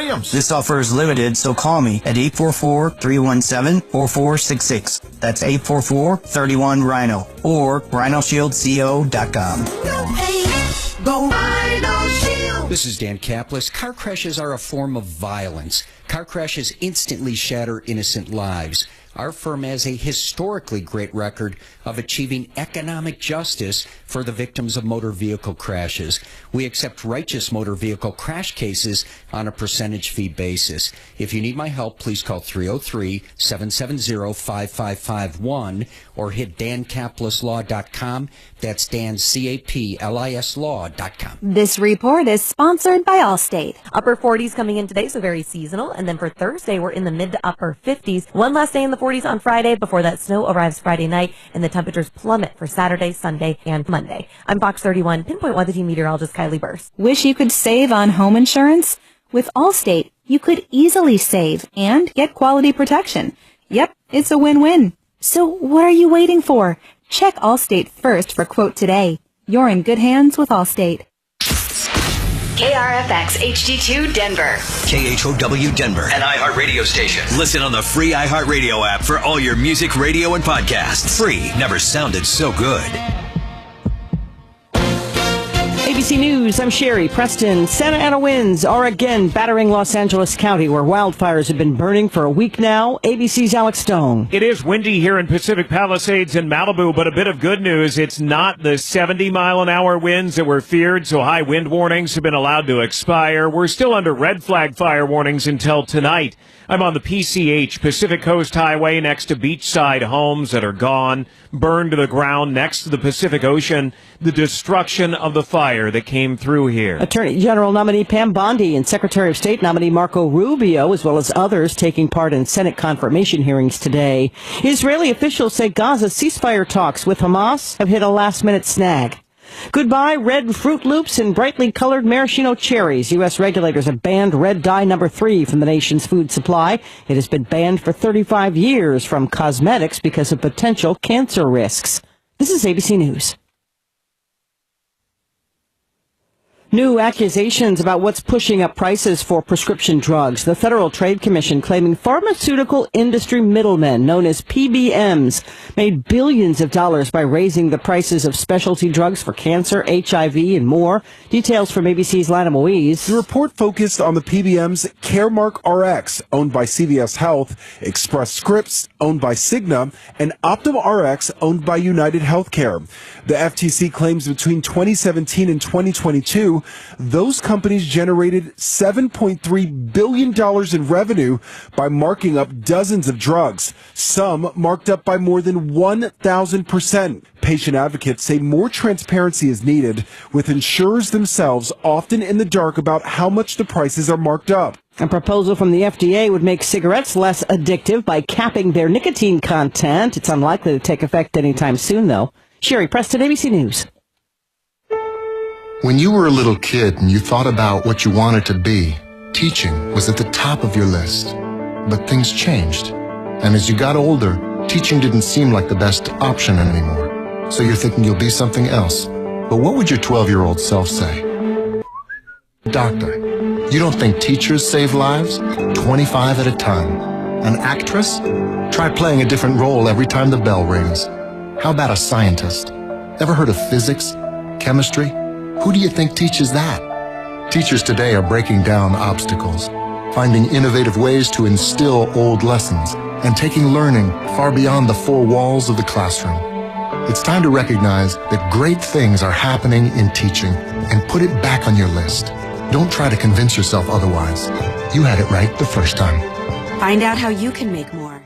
Williams. This offer is limited, so call me at 844-317-4466. That's 844-31-RHINO or rhinoshieldco.com. Go Rhino Shield. This is Dan Kaplis. Car crashes are a form of violence. Car crashes instantly shatter innocent lives. Our firm has a historically great record of achieving economic justice for the victims of motor vehicle crashes. We accept righteous motor vehicle crash cases on a percentage fee basis. If you need my help, please call 303-770-5551 or hit dancaplislaw.com. That's Dan, C-A-P-L-I-S law.com. This report is sponsored by Allstate. Upper 40s coming in today, so very seasonal. And then for Thursday, we're in the mid to upper 50s. One last day in the 40s on Friday before that snow arrives Friday night, and the temperatures plummet for Saturday, Sunday, and Monday. I'm Fox 31, Pinpoint Weather Team meteorologist Kylie Burst. Wish you could save on home insurance? With Allstate, you could easily save and get quality protection. Yep, it's a win-win. So what are you waiting for? Check Allstate first for quote today. You're in good hands with Allstate. KRFX HD2 Denver. KHOW Denver, an iHeartRadio station. Listen on the free iHeartRadio app for all your music, radio, and podcasts. Free. Never sounded so good. ABC News, I'm Sherry. Preston. Santa Ana winds are again battering Los Angeles County, where wildfires have been burning for a week now. ABC's Alex Stone. It is windy here in Pacific Palisades and Malibu, but a bit of good news. It's not the 70-mile-an-hour winds that were feared, so high wind warnings have been allowed to expire. We're still under red flag fire warnings until tonight. I'm on the PCH, Pacific Coast Highway, next to beachside homes that are gone, burned to the ground next to the Pacific Ocean. The destruction of the fire that came through here. Attorney General nominee Pam Bondi and Secretary of State nominee Marco Rubio, as well as others, taking part in Senate confirmation hearings today. Israeli officials say Gaza's ceasefire talks with Hamas have hit a last-minute snag. Goodbye, red Fruit Loops and brightly colored maraschino cherries. U.S. regulators have banned red dye number 3 from the nation's food supply. It has been banned for 35 years from cosmetics because of potential cancer risks. This is ABC News. New accusations about what's pushing up prices for prescription drugs. The Federal Trade Commission claiming pharmaceutical industry middlemen, known as PBMs, made billions of dollars by raising the prices of specialty drugs for cancer, HIV, and more. Details from ABC's Lana Moise. The report focused on the PBMs Caremark RX, owned by CVS Health, Express Scripts, owned by Cigna, and Optum RX, owned by United Healthcare. The FTC claims between 2017 and 2022, those companies generated $7.3 billion in revenue by marking up dozens of drugs, some marked up by more than 1,000%. Patient advocates say more transparency is needed, with insurers themselves often in the dark about how much the prices are marked up. A proposal from the FDA would make cigarettes less addictive by capping their nicotine content. It's unlikely to take effect anytime soon, though. Sherry Preston, ABC News. When you were a little kid and you thought about what you wanted to be, teaching was at the top of your list. But things changed. And as you got older, teaching didn't seem like the best option anymore. So you're thinking you'll be something else. But what would your 12-year-old self say? Doctor, you don't think teachers save lives? 25 at a time. An actress? Try playing a different role every time the bell rings. How about a scientist? Ever heard of physics? Chemistry? Who do you think teaches that? Teachers today are breaking down obstacles, finding innovative ways to instill old lessons, and taking learning far beyond the four walls of the classroom. It's time to recognize that great things are happening in teaching and put it back on your list. Don't try to convince yourself otherwise. You had it right the first time. Find out how you can make more.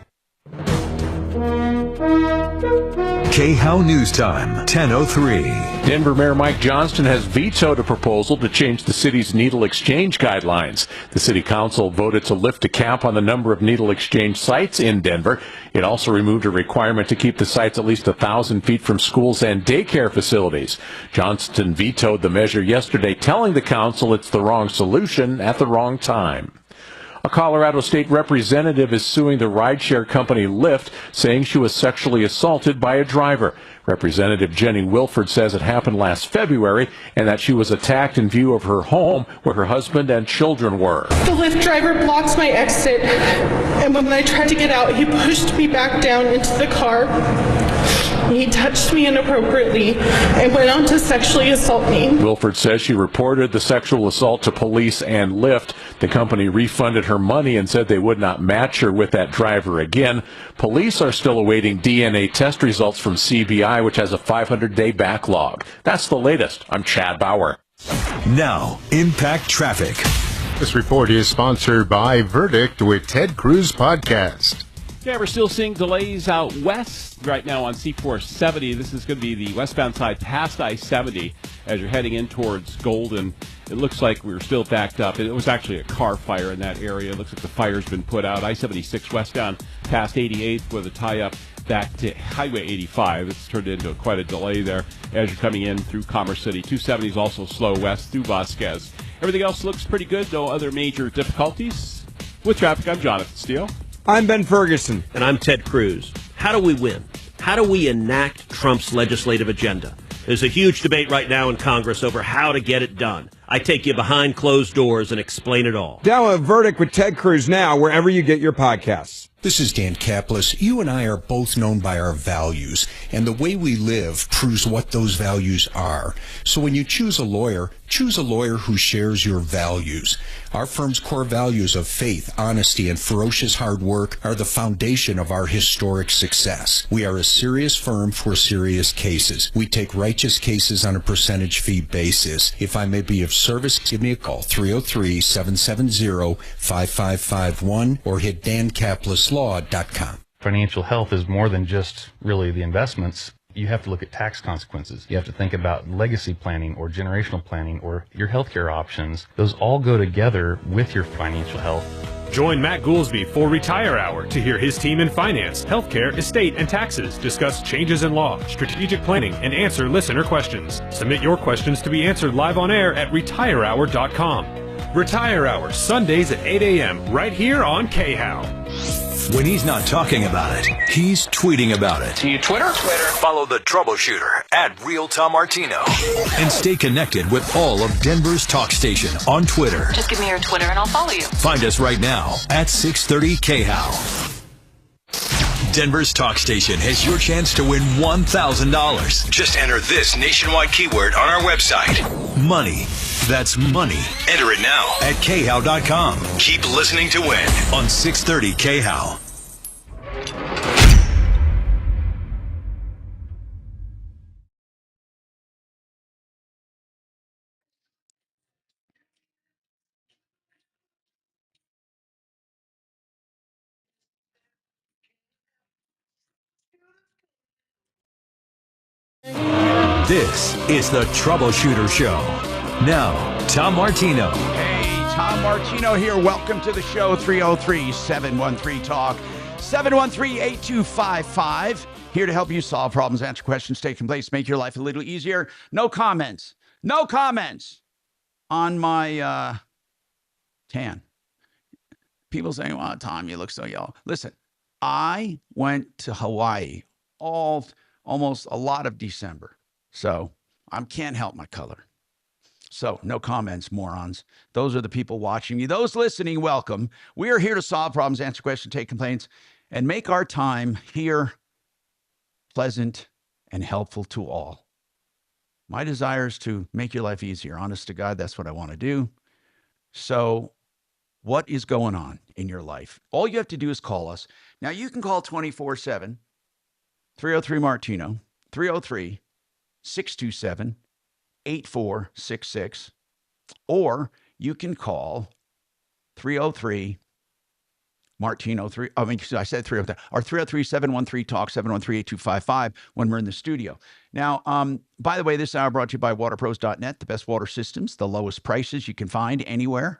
KHOW News Time, 10:03. Denver Mayor Mike Johnston has vetoed a proposal to change the city's needle exchange guidelines. The city council voted to lift a cap on the number of needle exchange sites in Denver. It also removed a requirement to keep the sites at least 1,000 feet from schools and daycare facilities. Johnston vetoed the measure yesterday, telling the council it's the wrong solution at the wrong time. A Colorado state representative is suing the rideshare company Lyft, saying she was sexually assaulted by a driver. Representative Jenny Wilford says it happened last February and that she was attacked in view of her home where her husband and children were. The Lyft driver blocked my exit, and when I tried to get out, he pushed me back down into the car. He touched me inappropriately and went on to sexually assault me. Wilford says she reported the sexual assault to police and Lyft. The company refunded her money and said they would not match her with that driver again. Police are still awaiting DNA test results from CBI, which has a 500-day backlog. That's the latest. I'm Chad Bauer. Now, Impact Traffic. This report is sponsored by Verdict with Ted Cruz Podcast. Yeah, we're still seeing delays out west right now on C470. This is going to be the westbound side past I-70 as you're heading in towards Golden. It looks like we're still backed up. It was actually a car fire in that area. It looks like the fire's been put out. I-76 westbound past 88th with a tie-up back to Highway 85. It's turned into quite a delay there as you're coming in through Commerce City. 270 is also slow west through Vasquez. Everything else looks pretty good. No other major difficulties. With traffic, I'm Jonathan Steele. I'm Ben Ferguson. And I'm Ted Cruz. How do we win? How do we enact Trump's legislative agenda? There's a huge debate right now in Congress over how to get it done. I take you behind closed doors and explain it all. Download Verdict with Ted Cruz now, wherever you get your podcasts. This is Dan Kaplis. You and I are both known by our values, and the way we live proves what those values are. So when you choose a lawyer who shares your values. Our firm's core values of faith, honesty, and ferocious hard work are the foundation of our historic success. We are a serious firm for serious cases. We take righteous cases on a percentage fee basis. If I may be of service, give me a call, 303-770-5551, or hit dankaplis.com. Financial health is more than just really the investments. You have to look at tax consequences. You have to think about legacy planning or generational planning or your healthcare options. Those all go together with your financial health. Join Matt Goolsby for Retire Hour to hear his team in finance, healthcare, estate, and taxes discuss changes in law, strategic planning, and answer listener questions. Submit your questions to be answered live on air at retirehour.com. Retire Hour, Sundays at 8 a.m. right here on KHOW. When he's not talking about it, he's tweeting about it. Do you Twitter? Follow the Troubleshooter at Real Tom Martino. And stay connected with all of Denver's talk station on Twitter. Just give me your Twitter and I'll follow you. Find us right now at 630 KHOW. Denver's talk station has your chance to win $1,000. Just enter this nationwide keyword on our website. Money. That's money. Enter it now at KHOW.com. Keep listening to win on 630 KHOW. This is the Troubleshooter Show. Now, Tom Martino. Hey, Tom Martino here. Welcome to the show. 303-713-TALK. 713-8255. Here to help you solve problems, answer questions, take place, make your life a little easier. No comments. No comments on my tan. People saying, well, Tom, you look so yellow. Listen, I went to Hawaii almost a lot of December. So I can't help my color. So no comments, morons. Those are the people watching me. Those listening, welcome. We are here to solve problems, answer questions, take complaints, and make our time here pleasant and helpful to all. My desire is to make your life easier. Honest to God, that's what I want to do. So what is going on in your life? All you have to do is call us. Now, you can call 24/7, 303-MARTINO, 303-627-8466, or you can call 303-MARTINO, I said 303, or 303-713-TALK, 713-8255 when we're in the studio. Now, by the way, this hour brought to you by waterpros.net, the best water systems, the lowest prices you can find anywhere,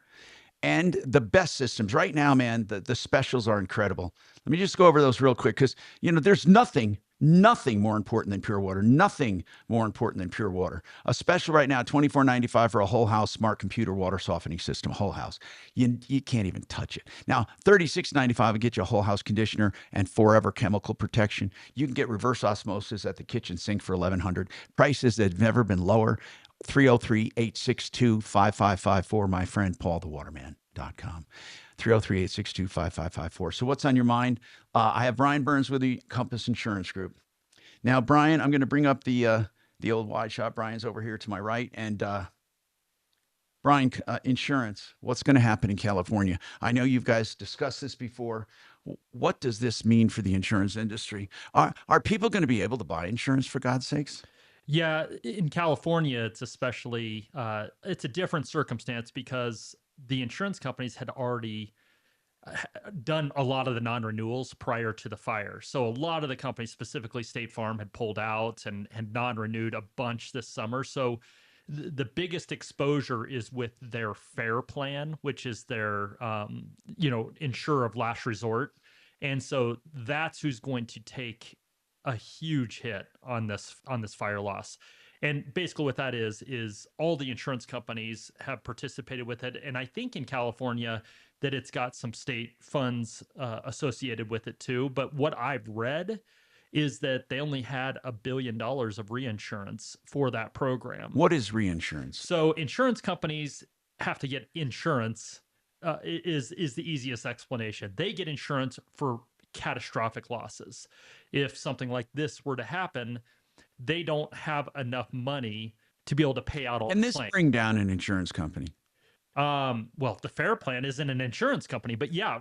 and the best systems. Right now, man, the specials are incredible. Let me just go over those real quick because, there's nothing Nothing more important than pure water. Nothing more important than pure water. A special right now, $24.95 for a whole house smart computer water softening system, whole house. You can't even touch it. Now, $36.95 will get you a whole house conditioner and forever chemical protection. You can get reverse osmosis at the kitchen sink for $1,100. Prices that have never been lower. 303-862-5554. My friend PaulTheWaterman.com. 303-862-5554. So what's on your mind? I have Brian Burns with the Compass Insurance Group. Now, Brian, I'm going to bring up the old wide shot. Brian's over here to my right. And Brian, insurance, what's going to happen in California? I know you guys discussed this before. What does this mean for the insurance industry? Are people going to be able to buy insurance, for God's sakes? Yeah, in California, it's especially, it's a different circumstance because the insurance companies had already done a lot of the non-renewals prior to the fire. So a lot of the companies, specifically State Farm, had pulled out and had non-renewed a bunch this summer. So the biggest exposure is with their FAIR plan, which is their, insurer of last resort. And so that's who's going to take a huge hit on this fire loss. And basically what that is all the insurance companies have participated with it. And I think in California that it's got some state funds associated with it too. But what I've read is that they only had $1 billion of reinsurance for that program. What is reinsurance? So insurance companies have to get insurance is the easiest explanation. They get insurance for catastrophic losses. If something like this were to happen, they don't have enough money to be able to pay out all the claims. And this bring down an insurance company? Well, the FAIR plan isn't an insurance company, but yeah,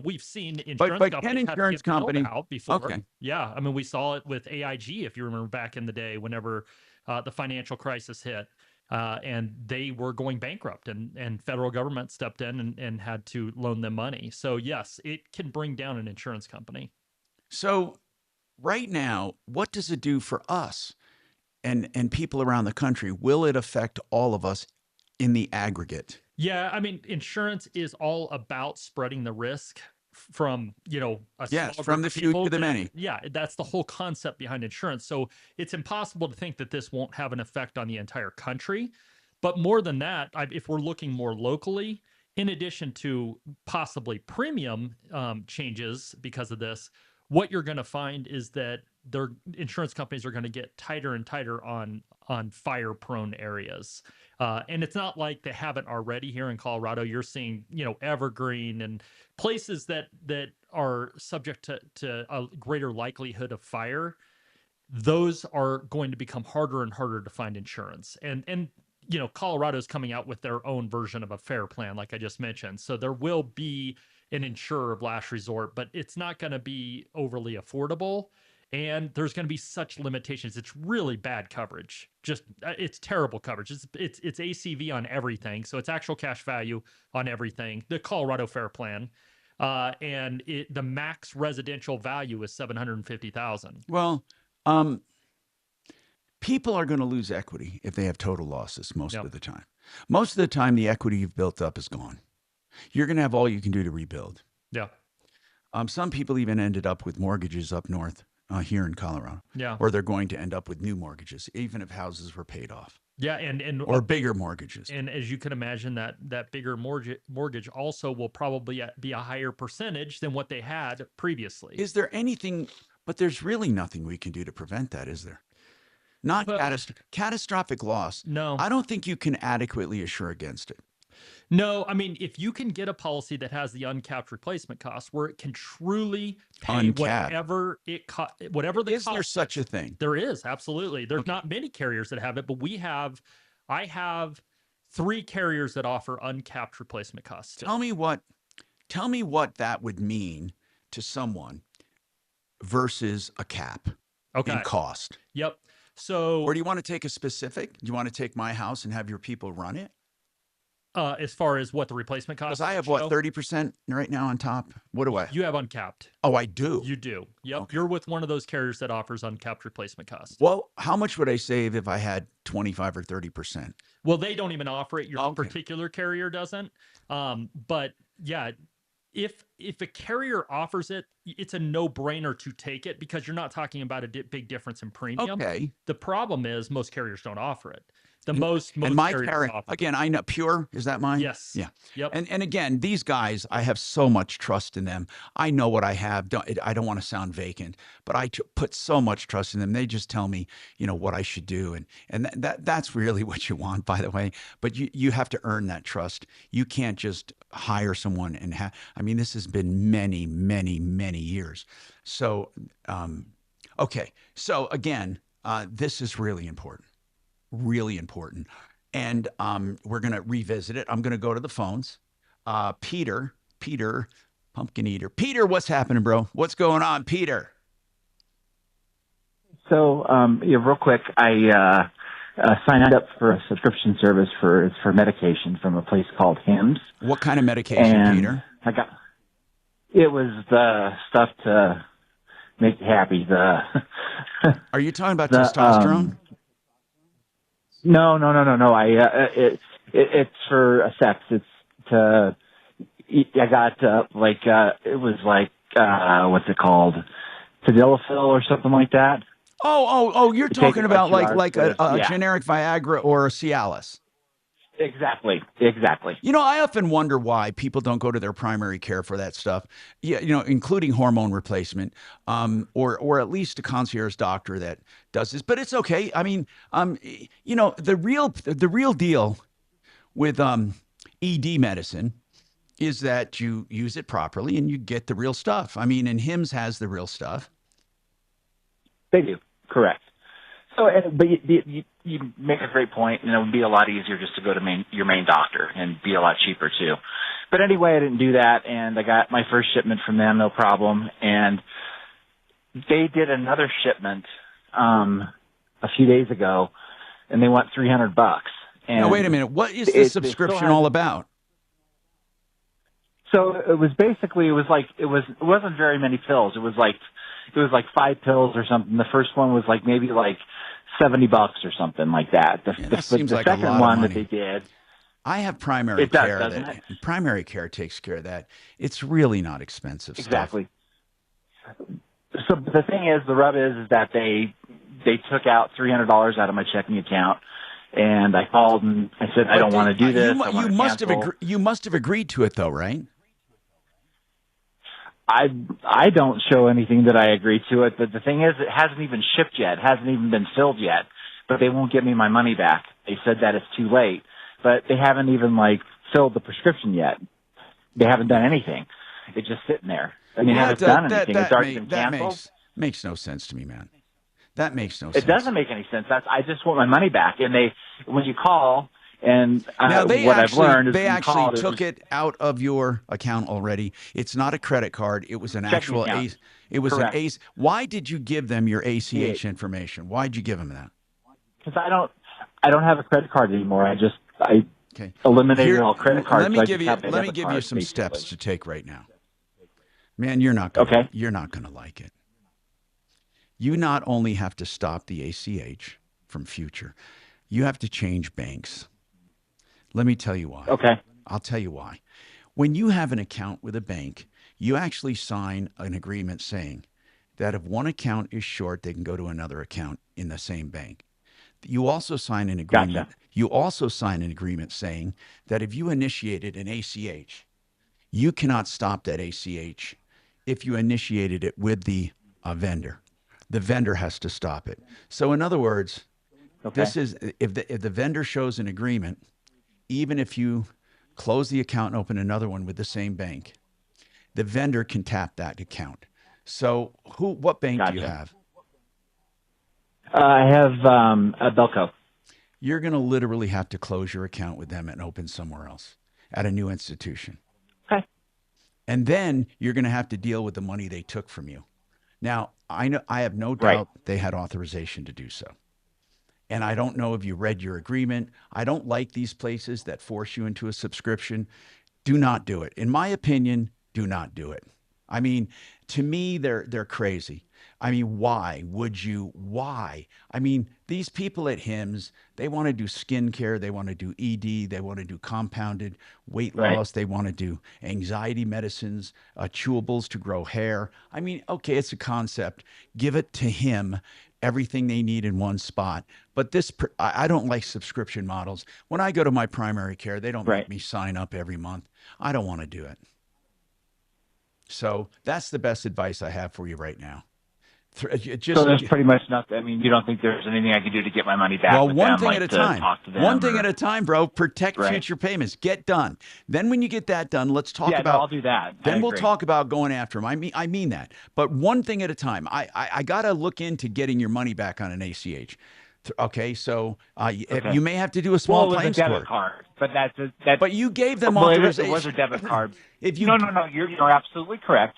we've seen insurance companies can insurance company out before. Okay. Yeah, I mean, we saw it with AIG, if you remember back in the day, whenever the financial crisis hit, and they were going bankrupt, and federal government stepped in and had to loan them money. So yes, it can bring down an insurance company. So right now, what does it do for us and people around the country? Will it affect all of us in the aggregate? Yeah, I mean, insurance is all about spreading the risk from, from the few to the many. Yeah, that's the whole concept behind insurance. So it's impossible to think that this won't have an effect on the entire country. But more than that, if we're looking more locally, in addition to possibly premium changes because of this, what you're going to find is that their insurance companies are going to get tighter and tighter on fire-prone areas. And it's not like they haven't already here in Colorado. You're seeing, Evergreen and places that are subject to a greater likelihood of fire. Those are going to become harder and harder to find insurance. And Colorado's coming out with their own version of a FAIR plan, like I just mentioned. So there will be an insurer of last resort, but it's not going to be overly affordable. And there's going to be such limitations. It's really bad coverage. It's terrible coverage. It's ACV on everything. So it's actual cash value on everything. The Colorado FAIR plan. And the max residential value is $750,000. Well, people are going to lose equity if they have total losses most of the time. Most of the time, the equity you've built up is gone. You're going to have all you can do to rebuild. Yeah. Some people even ended up with mortgages up north here in Colorado. Yeah. Or they're going to end up with new mortgages, even if houses were paid off. Yeah, or bigger mortgages. And as you can imagine, that bigger mortgage also will probably be a higher percentage than what they had previously. Is there anything? But there's really nothing we can do to prevent that, is there? Not catastrophic loss. No, I don't think you can adequately assure against it. No, I mean, if you can get a policy that has the uncapped replacement cost, where it can truly pay whatever it whatever the cost. Is there such a thing? There is, absolutely. There's not many carriers that have it, but I have 3 carriers that offer uncapped replacement costs. Tell me what that would mean to someone versus a cap in cost. Yep. So, or do you want to take a specific? Do you want to take my house and have your people run it? As far as what the replacement cost? Because I have 30% right now on top. What do I? You have uncapped. Oh, I do. You do. Yep. Okay. You're with one of those carriers that offers uncapped replacement costs. Well, how much would I save if I had 25 or 30%? Well, they don't even offer it. Your particular carrier doesn't. But yeah, if a carrier offers it, it's a no-brainer to take it because you're not talking about a big difference in premium. Okay. The problem is most carriers don't offer it. And my carrier, again, I know Pure, is that mine? Yes. Yeah. Yep. And again, these guys, I have so much trust in them. I know what I have. I don't want to sound vacant, but I put so much trust in them. They just tell me, what I should do. And that's really what you want, by the way. But you have to earn that trust. You can't just hire someone and this has been many, many, many years. So, okay. So again, this is really important. Really important. And we're going to revisit it. I'm going to go to the phones. Peter, Pumpkin Eater. Peter, what's happening, bro? What's going on, Peter? So, real quick, I signed up for a subscription service for medication from a place called Hims. What kind of medication, Peter? It was the stuff to make you happy. Are you talking about testosterone? No. It's for sex. It's to. I got it was what's it called, Tadalafil or something like that. Oh! You're talking about like a yeah. generic Viagra or a Cialis. Exactly. I often wonder why people don't go to their primary care for that stuff. Yeah, including hormone replacement, or at least a concierge doctor that does this. But it's okay. I mean, the real deal with ED medicine is that you use it properly and you get the real stuff. I mean, and Hims has the real stuff. They do, correct. So, but you make a great point, and it would be a lot easier just to go to your main doctor and be a lot cheaper too. But anyway, I didn't do that, and I got my first shipment from them, no problem. And they did another shipment a few days ago, and they want $300. And now, wait a minute. What is the subscription all about? So it was basically, it wasn't very many pills. It was like 5 pills or something. The first one was maybe $70 or something like that. That seems like a lot of second one money. that they did. I have primary care. Doesn't it? Primary care takes care of that. It's really not expensive. Exactly. So the thing is, the rub is that they took out $300 out of my checking account, and I called and I said I don't want to do this. You must have agreed to it though, right? I don't show anything that I agree to it, but the thing is, it hasn't even shipped yet. It hasn't even been filled yet, but they won't give me my money back. They said that it's too late, but they haven't even filled the prescription yet. They haven't done anything. It's just sitting there. I mean, haven't done anything. It's already been canceled. Makes no sense to me, man. That makes no sense. It doesn't make any sense. I just want my money back. And when you call, and now I've learned is they actually took it out of your account already. It's not a credit card. It was an actual ACE. It was an ACE. Why did you give them your ACH information? Why did you give them that? Because I don't have a credit card anymore. I eliminated all credit cards. Let me give you some steps to take right now. Man, you're not going to like it. You not only have to stop the ACH from future, you have to change banks. Let me tell you why. Okay. I'll tell you why. When you have an account with a bank, you actually sign an agreement saying that if one account is short, they can go to another account in the same bank. You also sign an agreement. Gotcha. You also sign an agreement saying that if you initiated an ACH, you cannot stop that ACH if you initiated it with the vendor. The vendor has to stop it. So in other words, this is if the vendor shows an agreement, even if you close the account and open another one with the same bank, the vendor can tap that account. So what bank do you have? I have a Belco. You're going to literally have to close your account with them and open somewhere else at a new institution. Okay. And then you're going to have to deal with the money they took from you. Now, I have no doubt they had authorization to do so. And I don't know if you read your agreement. I don't like these places that force you into a subscription. Do not do it. In my opinion, do not do it. I mean, to me, they're crazy. I mean, why would you? Why? I mean, these people at Hims, they want to do skincare, they want to do ED, they want to do compounded weight Right. loss, they want to do anxiety medicines, chewables to grow hair. I mean, okay, it's a concept. Give it to him. Everything they need in one spot. But I don't like subscription models. When I go to my primary care, they don't make me sign up every month. I don't want to do it. So that's the best advice I have for you right now. So there's pretty much nothing. I mean, you don't think there's anything I can do to get my money back? Well, with one them, thing like at a to time. talk to them One thing or- at a time, bro. Protect Right. future payments. Get done. Then when you get that done, let's talk Yeah, no, about. I'll do that. Then I we'll agree. talk about going after them. I mean that. But one thing at a time. I got to look into getting your money back on an ACH. Okay, so Okay. you may have to do a small Well, it was claims a debit court. card, but that's. But you gave them well, authorization. It was a debit card. If you no, you're absolutely correct.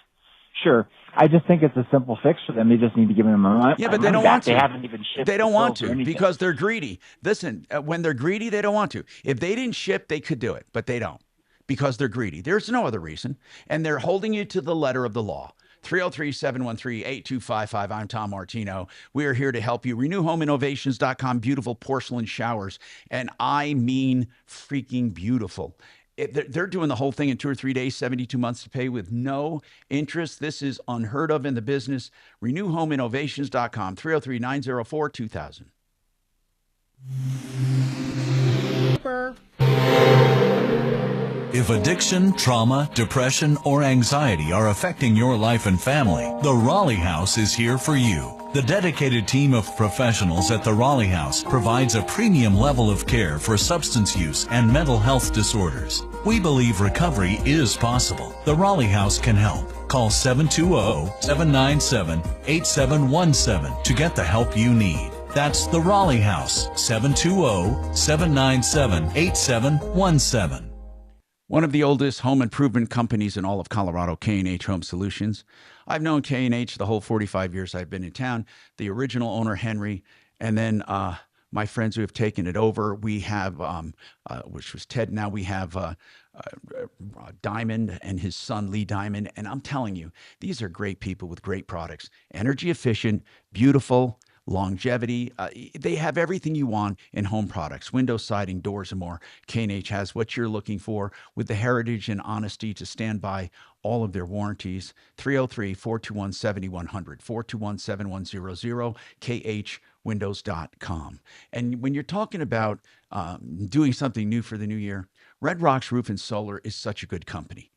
Sure. I just think it's a simple fix for them. They just need to give them money. Yeah, but they money don't back. want to. They haven't even shipped. They don't the want bills or to anything. because they're greedy. Listen, when they're greedy, they don't want to. If they didn't ship, they could do it, but they don't because they're greedy. There's no other reason. And they're holding you to the letter of the law. 303-713-8255. I'm Tom Martino. We are here to help you. RenewHomeInnovations.com. Beautiful porcelain showers. And I mean freaking beautiful. They're doing the whole thing in 2 or 3 days, 72 months to pay with no interest. This is unheard of in the business. RenewHomeInnovations.com. 303-904-2000. If addiction, trauma, depression, or anxiety are affecting your life and family, the Raleigh House is here for you. The dedicated team of professionals at the Raleigh House provides a premium level of care for substance use and mental health disorders. We believe recovery is possible. The Raleigh House can help. Call 720-797-8717 to get the help you need. That's the Raleigh House, 720-797-8717. One of the oldest home improvement companies in all of Colorado, K&H Home Solutions. I've known K&H the whole 45 years I've been in town. The original owner, Henry, and then my friends who have taken it over. We have, which was Ted. Now we have Diamond and his son, Lee Diamond. And I'm telling you, these are great people with great products. Energy efficient, beautiful, longevity. They have everything you want in home products, windows, siding, doors, and more. K&H has what you're looking for with the heritage and honesty to stand by all of their warranties. 303-421-7100, 421-7100, khwindows.com. And when you're talking about doing something new for the new year, Red Rocks Roof and Solar is such a good company.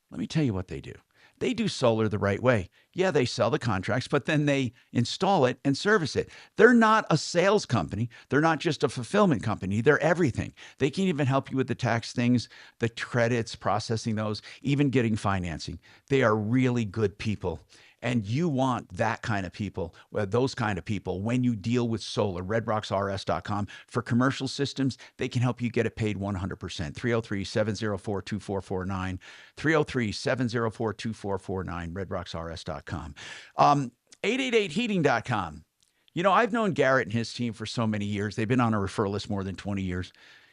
Let me tell you what they do. They do solar the right way. Yeah, they sell the contracts, but then they install it and service it. They're not a sales company. They're not just a fulfillment company. They're everything. They can even help you with the tax things, the credits, processing those, even getting financing. They are really good people. And you want that kind of people, those kind of people, when you deal with solar. RedRocksRS.com. For commercial systems, they can help you get it paid 100%. 303-704-2449. 303-704-2449. RedRocksRS.com. 888heating.com. You know, I've known Garrett and his team for so many years. They've been on a referral list more than 20 years.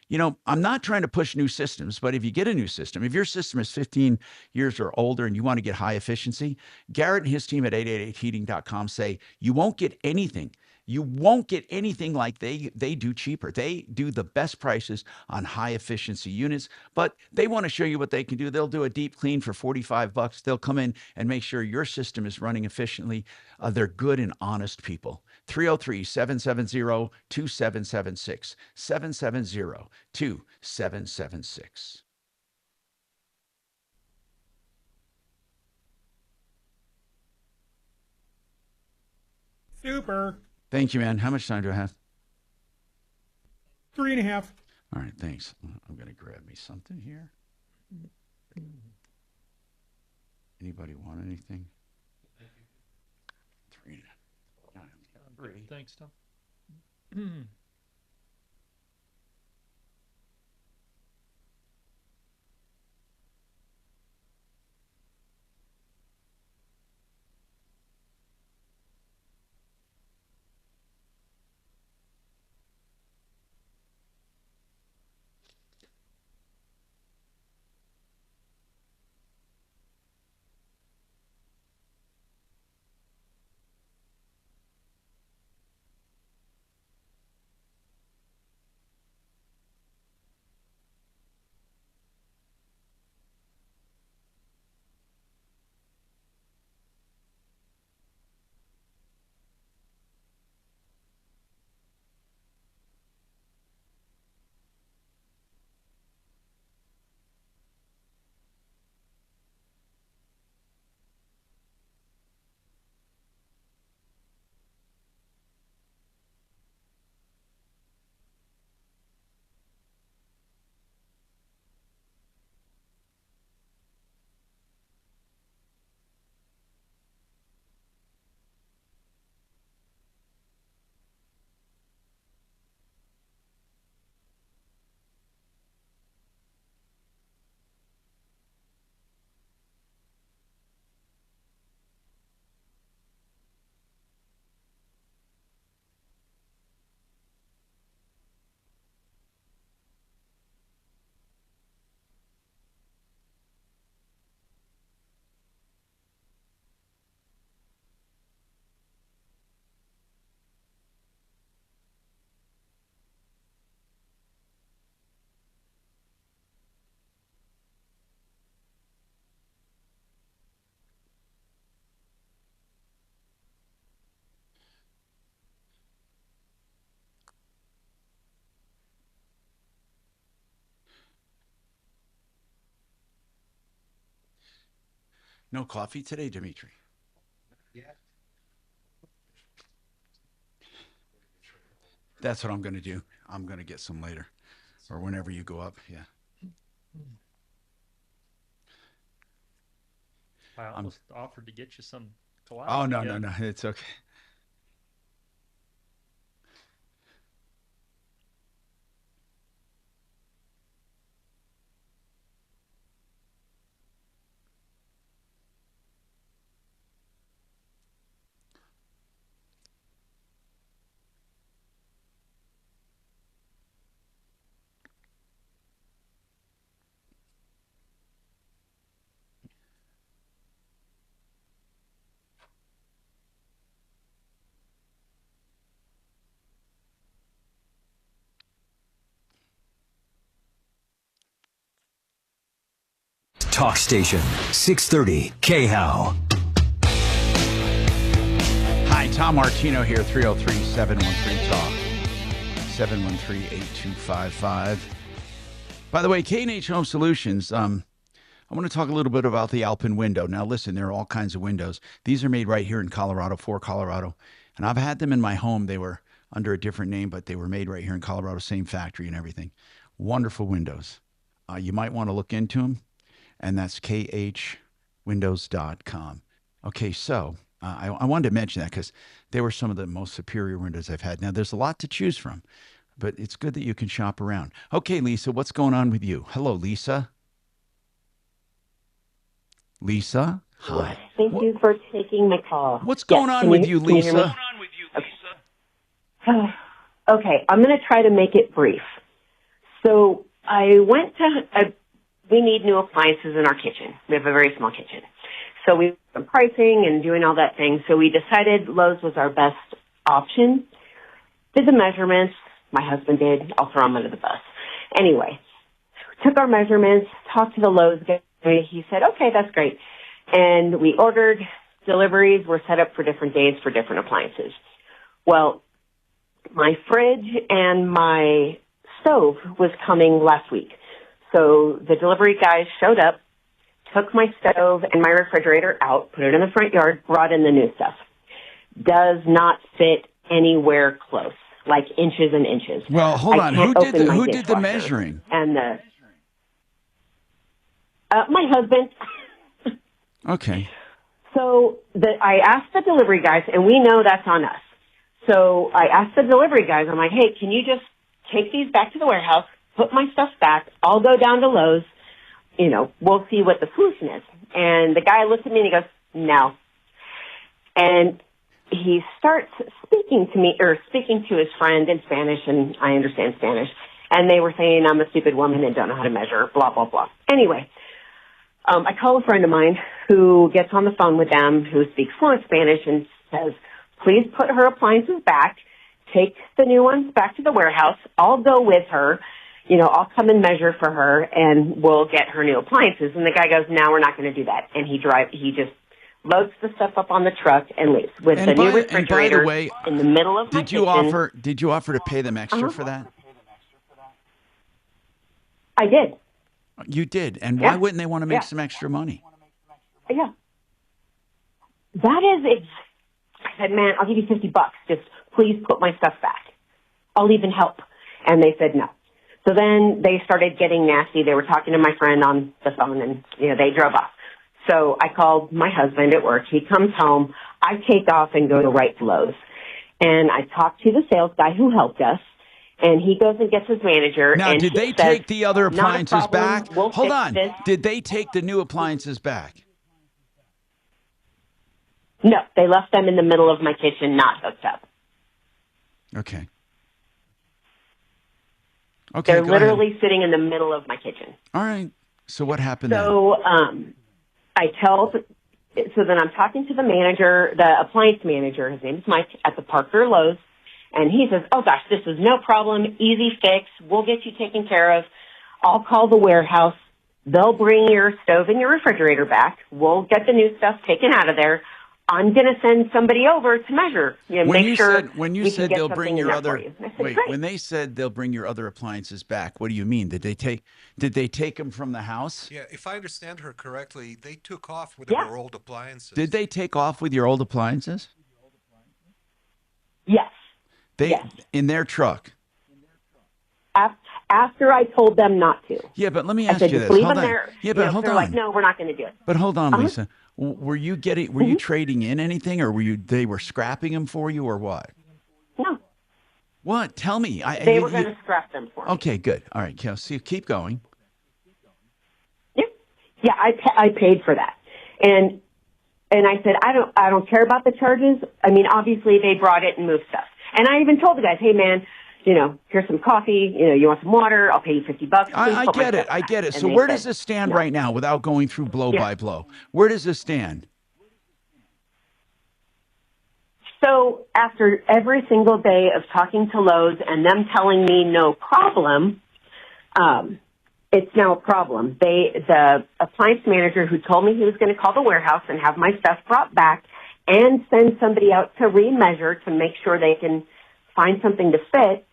You know, I'm not trying to push new systems, but if you get a new system, if your system is 15 years or older and you want to get high efficiency, Garrett and his team at 888heating.com say you won't get anything. You won't get anything like they do cheaper. They do the best prices on high efficiency units, but they want to show you what they can do. They'll do a deep clean for $45. They'll come in and make sure your system is running efficiently. They're good and honest people. 303-770-2776. 770-2776. Super. Thank you, man. How much time do I have? 3.5. All right, thanks. I'm going to grab me something here. Anybody want anything? Three. Thanks, Tom. No coffee today, Dimitri? Yeah. That's what I'm going to do. I'm going to get some later or whenever you go up. Yeah. I almost offered to get you some collagen. Oh, no. It's okay. Talk station 630 KHOW. Hi, Tom Martino here, 303-713-TALK, 713-8255. By the way, K&H Home Solutions, I want to talk a little bit about the Alpine window. Now, listen, there are all kinds of windows. These are made right here in Colorado, for Colorado. And I've had them in my home. They were under a different name, but they were made right here in Colorado, same factory and everything. Wonderful windows. You might want to look into them, and that's khwindows.com. Okay, so I wanted to mention that because they were some of the most superior windows I've had. Now, there's a lot to choose from, but it's good that you can shop around. Okay, Lisa, what's going on with you? Hello, Lisa. Lisa? Hi. Thank you for taking my call. What's going on with you, Lisa? Okay, I'm going to try to make it brief. So we need new appliances in our kitchen. We have a very small kitchen. So we were pricing and doing all that thing. So we decided Lowe's was our best option. Did the measurements. My husband did. I'll throw him under the bus. Anyway, took our measurements, talked to the Lowe's guy. He said, okay, that's great. And we ordered. Deliveries were set up for different days for different appliances. Well, my fridge and my stove was coming last week. So the delivery guys showed up, took my stove and my refrigerator out, put it in the front yard, brought in the new stuff. Does not fit anywhere close, like inches and inches. Well, hold on. Who did the measuring? And my husband. Okay. So I asked the delivery guys, and we know that's on us. So I asked the delivery guys, I'm like, hey, can you just take these back to the warehouse, put my stuff back, I'll go down to Lowe's, we'll see what the solution is. And the guy looks at me and he goes, no. And he starts speaking to his friend in Spanish, and I understand Spanish. And they were saying I'm a stupid woman and don't know how to measure, blah, blah, blah. Anyway, I call a friend of mine who gets on the phone with them, who speaks fluent Spanish, and says, please put her appliances back, take the new ones back to the warehouse. I'll go with her. I'll come and measure for her, and we'll get her new appliances. And the guy goes, no, we're not going to do that. And he just loads the stuff up on the truck and leaves with the new refrigerator. By the way, in the middle of my kitchen. Did you offer to pay them extra for that? I did. You did. And why wouldn't they want to make some extra money? Yeah. That is it. I said, man, I'll give you $50. Just please put my stuff back. I'll even help. And they said no. So then they started getting nasty. They were talking to my friend on the phone, and they drove off. So I called my husband at work. He comes home. I take off and go to right to Lowe's. And I talked to the sales guy who helped us, and he goes and gets his manager. Now, and did they take the other appliances back? Hold on. Did they take the new appliances back? No, they left them in the middle of my kitchen, not hooked up. Okay. They're literally sitting in the middle of my kitchen. All right. So what happened then? So so then I'm talking to the manager, the appliance manager. His name is Mike at the Parker Lowe's. And he says, oh, gosh, this is no problem. Easy fix. We'll get you taken care of. I'll call the warehouse. They'll bring your stove and your refrigerator back. We'll get the new stuff taken out of there. I'm going to send somebody over to measure. When make sure you said they'll bring your other wait, when they said they'll bring your other appliances back, what do you mean? Did they take them from the house? Yeah, if I understand her correctly, they took off with her old appliances. Did they take off with your old appliances? Yes. In their truck. After I told them not to. Yeah, but let me I ask said, you just this. leave Hold them on. there. Yeah, but hold they're on. like, no, we're not going to do it. But hold on, Lisa. Were you you trading in anything, or they were scrapping them for you, or what? No. What? Tell me. They were going to scrap them for me. Okay, good. All right, Kelsey, keep going. Yeah, I paid for that, and I said I don't care about the charges. I mean, obviously they brought it and moved stuff, and I even told the guys, hey man, here's some coffee. You want some water? I'll pay you $50. I get it. So where does this stand right now, without going through blow by blow? Where does this stand? So after every single day of talking to Lowe's and them telling me no problem, it's now a problem. The appliance manager who told me he was going to call the warehouse and have my stuff brought back and send somebody out to remeasure to make sure they can find something to fit,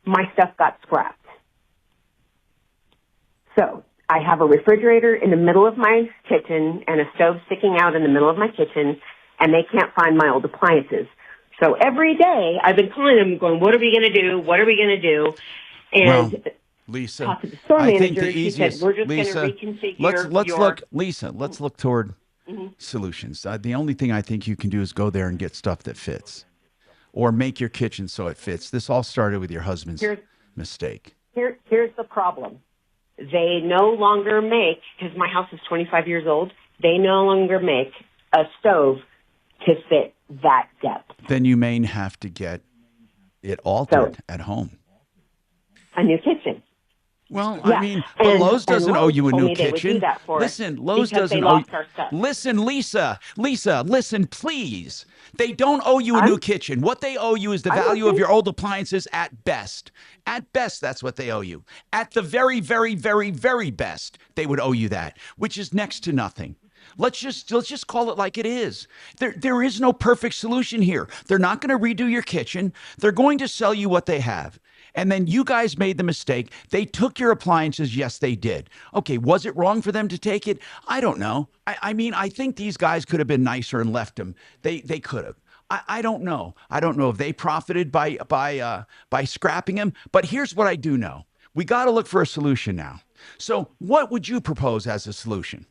my stuff got scrapped. So I have a refrigerator in the middle of my kitchen and a stove sticking out in the middle of my kitchen, and they can't find my old appliances. So every day I've been calling them going, what are we going to do? What are we going to do? And Lisa, talked to the store I manager. think the easiest. She said, we're just Lisa, going to reconfigure let's look toward solutions. The only thing I think you can do is go there and get stuff that fits, or make your kitchen so it fits. This all started with your husband's mistake. Here's the problem. They no longer make, because my house is 25 years old, they no longer make a stove to fit that depth. Then you may have to get it altered at home. A new kitchen. Well, I mean, but Lowe's doesn't owe you a new kitchen. Listen, Lowe's doesn't owe you. Listen, Lisa, listen, please. They don't owe you a new kitchen. What they owe you is the value of your old appliances at best. At best, that's what they owe you. At the very, very, very, very best, they would owe you that, which is next to nothing. Let's just call it like it is. There is no perfect solution here. They're not going to redo your kitchen. They're going to sell you what they have. And then you guys made the mistake. They took your appliances. Yes, they did. Okay, was it wrong for them to take it? I don't know. I mean, I think these guys could have been nicer and left them. They could have. I don't know. I don't know if they profited by scrapping them. But here's what I do know. We got to look for a solution now. So what would you propose as a solution?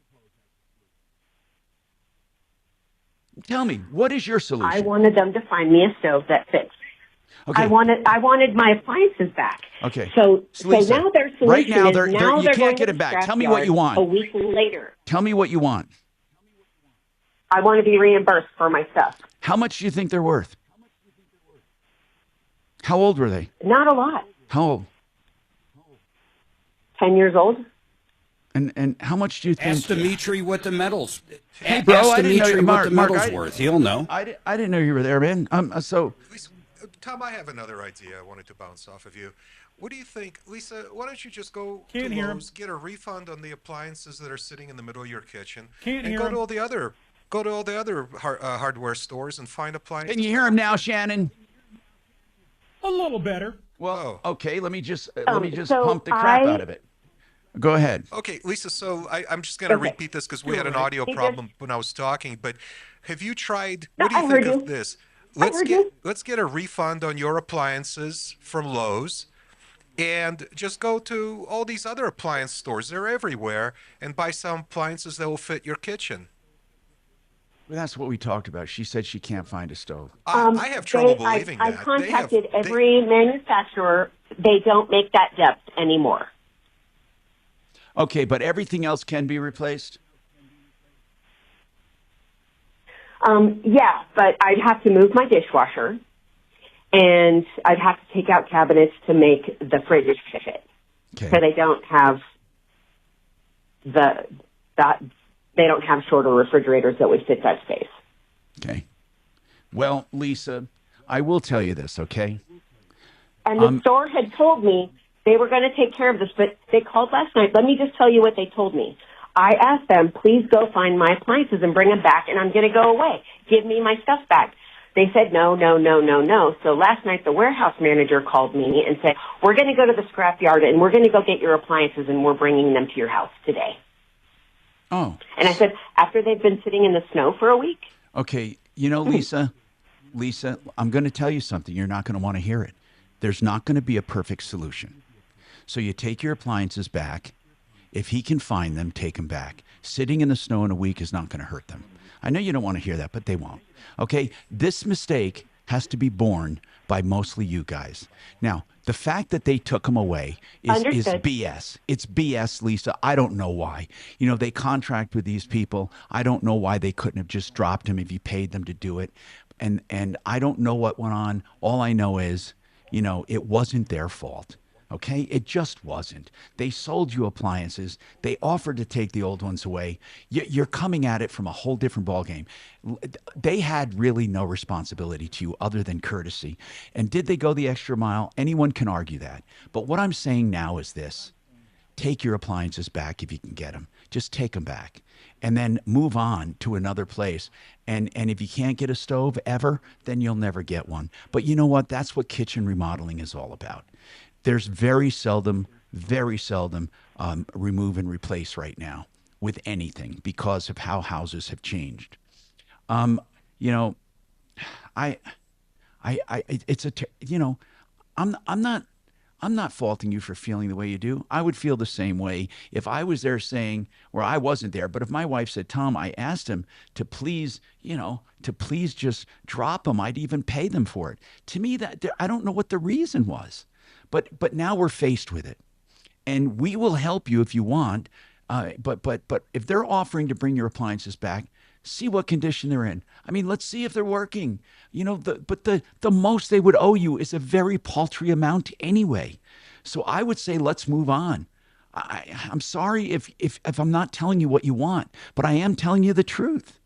Tell me, what is your solution? I wanted them to find me a stove that fits. Okay. I wanted my appliances back. Okay. So Lisa, now their solution right now, is now you they're can't going get to it back. the Tell me what you want. A week later. Tell me what you want. I want to be reimbursed for my stuff. How much do you think they're worth? How old were they? Not a lot. How old? 10 years old. And how much do you think? Ask Dimitri what the metal's. Hey, bro, ask I didn't know Dimitri Mark, what the metal's worth. He'll know. I didn't know you were there, man. So. Tom, I have another idea I wanted to bounce off of you. What do you think, Lisa? Why don't you just go to Lowe's, get a refund on the appliances that are sitting in the middle of your kitchen, and go to all the other hardware stores and find appliances. Can you hear him now, Shannon? A little better. Well, okay. Let me just pump the crap out of it. Go ahead. Okay, Lisa, so I'm just going to repeat this because we had an audio problem when I was talking, but have you tried, what do you think of this? Let's get a refund on your appliances from Lowe's and just go to all these other appliance stores. They're everywhere, and buy some appliances that will fit your kitchen. Well, that's what we talked about. She said she can't find a stove. I have trouble believing that. I contacted every manufacturer. They don't make that depth anymore. Okay, but everything else can be replaced? Yeah, but I'd have to move my dishwasher, and I'd have to take out cabinets to make the fridges fit. Okay. So they don't have they don't have shorter refrigerators that would fit that space. Okay. Well, Lisa, I will tell you this, okay? And the store had told me they were going to take care of this, but they called last night. Let me just tell you what they told me. I asked them, please go find my appliances and bring them back, and I'm going to go away. Give me my stuff back. They said no, no, no, no, no. So last night the warehouse manager called me and said, we're going to go to the scrapyard and we're going to go get your appliances and we're bringing them to your house today. Oh. And I said, after they've been sitting in the snow for a week? Okay, you know, Lisa, I'm going to tell you something. You're not going to want to hear it. There's not going to be a perfect solution. So you take your appliances back. If he can find them, take them back. Sitting in the snow in a week is not going to hurt them. I know you don't want to hear that, but they won't. Okay, this mistake has to be borne by mostly you guys. Now, the fact that they took them away is BS. It's BS, Lisa. I don't know why. You know, they contract with these people. I don't know why they couldn't have just dropped him if you paid them to do it. And I don't know what went on. All I know is, you know, it wasn't their fault. Okay? It just wasn't. They sold you appliances. They offered to take the old ones away. You're coming at it from a whole different ballgame. They had really no responsibility to you other than courtesy. And did they go the extra mile? Anyone can argue that. But what I'm saying now is this. Take your appliances back if you can get them. Just take them back. And then move on to another place. And if you can't get a stove ever, then you'll never get one. But you know what? That's what kitchen remodeling is all about. There's very seldom remove and replace right now with anything because of how houses have changed. You know, I'm not faulting you for feeling the way you do. I would feel the same way if I was there saying, or I wasn't there, but if my wife said, Tom, I asked him to please just drop them. I'd even pay them for it. To me, I don't know what the reason was. But now we're faced with it, and we will help you if you want. But if they're offering to bring your appliances back, see what condition they're in. I mean, let's see if they're working. You know, the most they would owe you is a very paltry amount anyway. So I would say let's move on. I'm sorry if I'm not telling you what you want, but I am telling you the truth.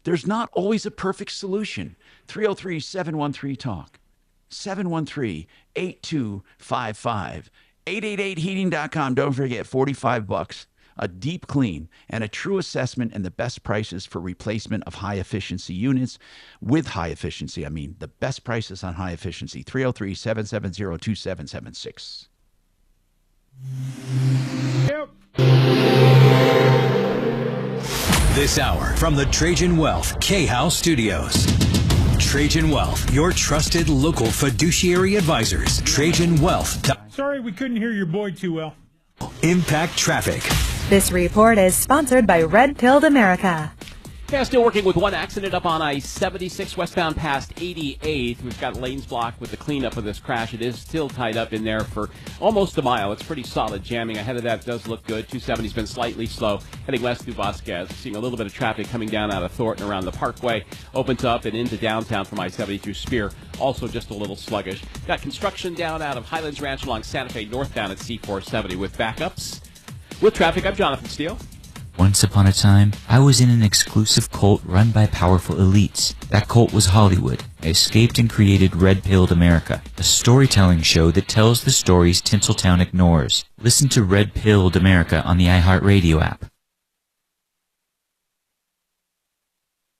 There's not always a perfect solution. 303-713-TALK. 713-8255. 888heating.com. Don't forget, $45, a deep clean, and a true assessment and the best prices for replacement of high-efficiency units. With high efficiency, I mean the best prices on high efficiency. 303-770-2776. Yep. This hour from the Trajan Wealth K-House Studios. Trajan Wealth, your trusted local fiduciary advisors. Trajan Wealth. Sorry we couldn't hear your boy too well. Impact Traffic. This report is sponsored by Red Pilled America. Yeah, still working with one accident up on I-76 westbound past 88th. We've got lanes blocked with the cleanup of this crash. It is still tied up in there for almost a mile. It's pretty solid jamming. Ahead of that does look good. 270's been slightly slow. Heading west through Vasquez. Seeing a little bit of traffic coming down out of Thornton around the Parkway. Opens up and into downtown from I-70 through Spear. Also just a little sluggish. Got construction down out of Highlands Ranch along Santa Fe northbound at C-470 with backups. With traffic, I'm Jonathan Steele. Once upon a time, I was in an exclusive cult run by powerful elites. That cult was Hollywood. I escaped and created Red Pilled America, a storytelling show that tells the stories Tinseltown ignores. Listen to Red Pilled America on the iHeartRadio app.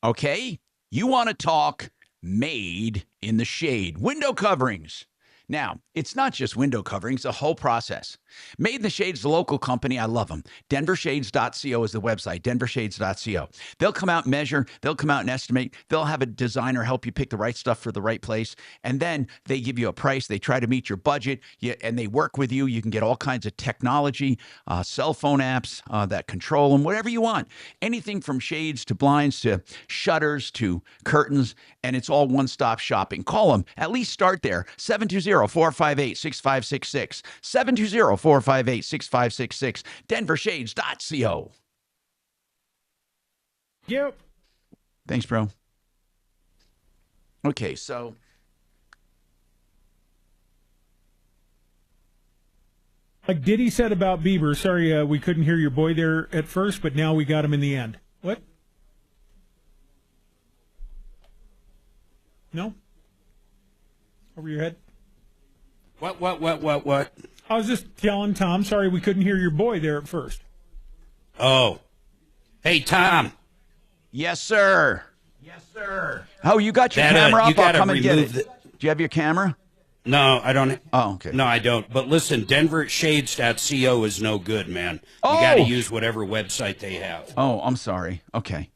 Okay, you want to talk made in the shade. Window coverings. Now, it's not just window coverings, the whole process. Made in the Shade is a local company. I love them. denvershades.co is the website, denvershades.co. They'll come out and measure. They'll come out and estimate. They'll have a designer help you pick the right stuff for the right place. And then they give you a price. They try to meet your budget, and they work with you. You can get all kinds of technology, cell phone apps that control them, whatever you want. Anything from shades to blinds to shutters to curtains, and it's all one-stop shopping. Call them. At least start there. 720-458-6566. 720-458-6566. denvershades.co. Yep. Thanks, bro. Okay, so like Diddy said about Bieber, sorry we couldn't hear your boy there at first, but now we got him in the end. What? No? Over your head? What? I was just telling Tom, sorry we couldn't hear your boy there at first. Oh. Hey, Tom. Yes, sir. Yes, sir. Oh, you got your camera up? I'll come and get it. Do you have your camera? No, I don't. Oh, okay. No, I don't. But listen, denvershades.co is no good, man. You Oh! got to use whatever website they have. Oh, I'm sorry. Okay.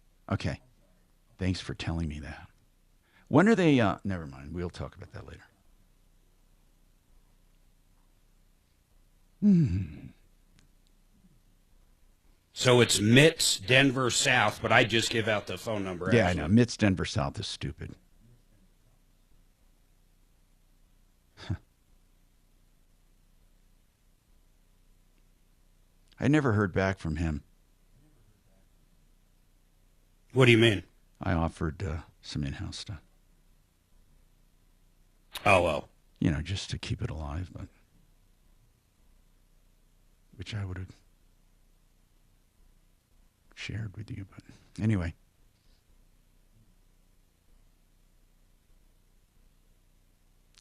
Thanks for telling me that. When are they? Never mind. We'll talk about that later. So it's MITS Denver South, but I just give out the phone number. Yeah, actually. I know. MITS Denver South is stupid. I never heard back from him. What do you mean? I offered some in-house stuff. Oh, well. Just to keep it alive, but which I would have shared with you. But anyway.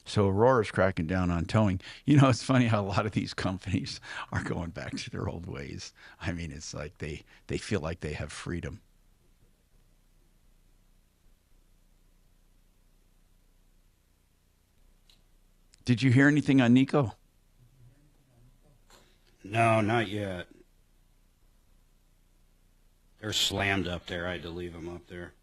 So Aurora's cracking down on towing. It's funny how a lot of these companies are going back to their old ways. I mean, it's like they feel like they have freedom. Did you hear anything on Nico? No, not yet. They're slammed up there. I had to leave them up there.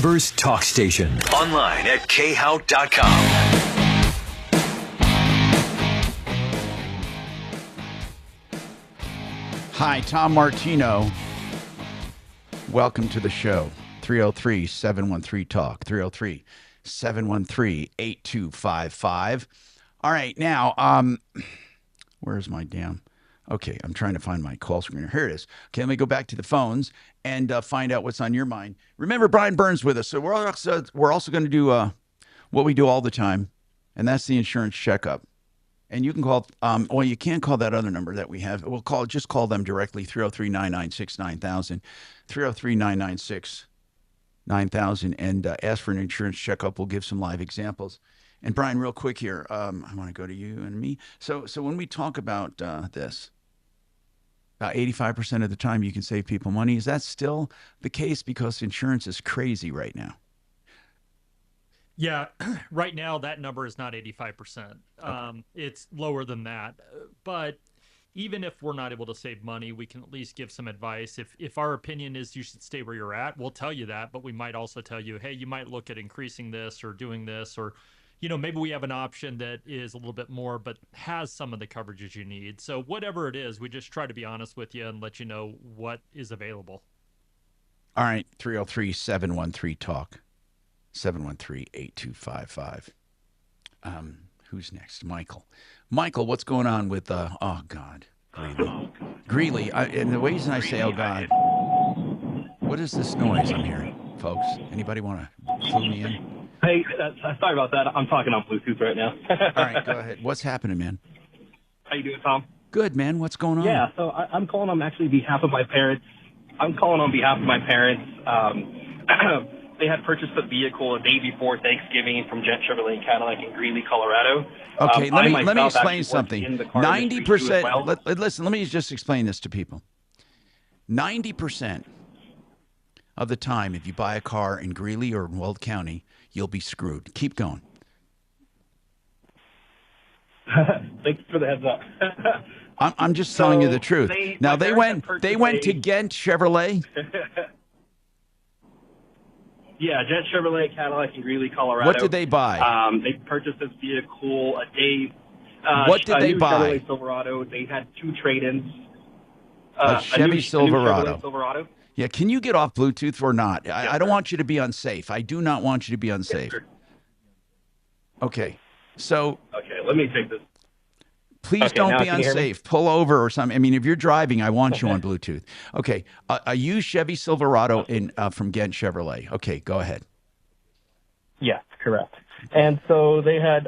Denver's Talk Station. Online at khout.com. Hi, Tom Martino. Welcome to the show. 303-713-TALK. 303-713-8255. All right, now, where's my damn... Okay, I'm trying to find my call screener. Here it is. Okay, let me go back to the phones and find out what's on your mind. Remember, Brian Burns with us. So we're also going to do what we do all the time, and that's the insurance checkup. And you can call, well, you can't call that other number that we have. We'll just call them directly, 303-996-9000, 303-996-9000, and ask for an insurance checkup. We'll give some live examples. And Brian, real quick here, I want to go to you and me. So when we talk about this, about 85% of the time you can save people money. Is that still the case? Because insurance is crazy right now. Yeah, right now that number is not 85%. It's lower than that. But even if we're not able to save money, we can at least give some advice. If our opinion is you should stay where you're at, we'll tell you that, but we might also tell you, hey, you might look at increasing this or doing this, or maybe we have an option that is a little bit more but has some of the coverages you need. So whatever it is, we just try to be honest with you and let you know what is available. All right, 303-713-TALK, 713-8255. Who's next? Michael. Michael, what's going on with, Greeley? Greeley, and the reason I say, oh, God, what is this noise I'm hearing, folks? Anybody want to clue me in? Hey, sorry about that. I'm talking on Bluetooth right now. All right, go ahead. What's happening, man? How you doing, Tom? Good, man. What's going on? Yeah, so I'm calling on actually behalf of my parents. They had purchased a vehicle a day before Thanksgiving from Gent Chevrolet and Cadillac in Greeley, Colorado. Okay, let me explain something. 90%. Well. Listen, let me just explain this to people. 90% of the time, if you buy a car in Greeley or in Weld County, you'll be screwed. Keep going. Thanks for the heads up. I'm just telling you the truth. Now they went to Ghent Chevrolet. Yeah, Gent Chevrolet, Cadillac in Greeley, Colorado. What did they buy? They purchased this vehicle a day. What did they buy? Chevrolet Silverado. They had 2 trade-ins. A Chevy Silverado. A new Chevrolet Silverado. Yeah, can you get off Bluetooth or not? I don't want you to be unsafe. I do not want you to be unsafe. Yes, okay, so. Okay, let me take this. Please don't be unsafe. Pull over or something. I mean, if you're driving, I want you on Bluetooth. Okay, a used Chevy Silverado from Ghent Chevrolet. Okay, go ahead. Yes, correct. And so they had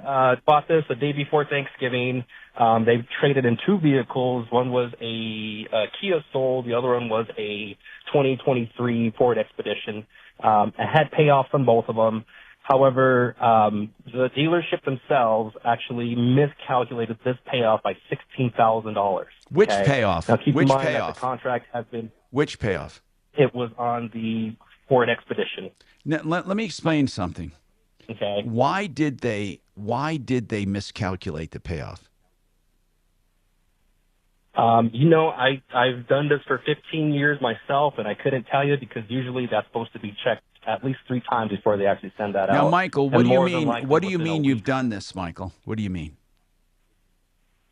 bought this the day before Thanksgiving. They traded in 2 vehicles. One was a Kia Soul. The other one was a 2023 Ford Expedition. It had payoffs on both of them. However, the dealership themselves actually miscalculated this payoff by $16,000. Which payoff? Now, keep Which in mind payoff? that the contract has been. Which payoff? It was on the Ford Expedition. Now, let me explain something. Okay. Why did they miscalculate the payoff? I've done this for 15 years myself, and I couldn't tell you because usually that's supposed to be checked at least 3 times before they actually send that out. Now, Michael, what do you mean? What do you within mean you've done this, Michael? What do you mean?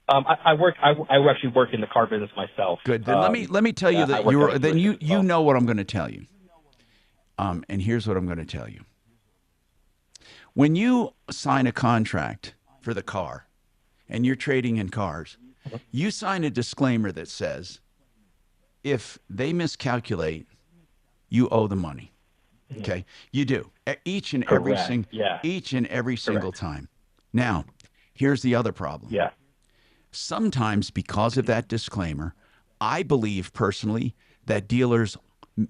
I actually work in the car business myself. Good. Then let me tell you that you know what I'm going to tell you. And here's what I'm going to tell you. When you sign a contract for the car, and you're trading in cars, you sign a disclaimer that says, if they miscalculate, you owe the money. Okay, you do each and every single time. Now, here's the other problem. Yeah. Sometimes because of that disclaimer, I believe personally that dealers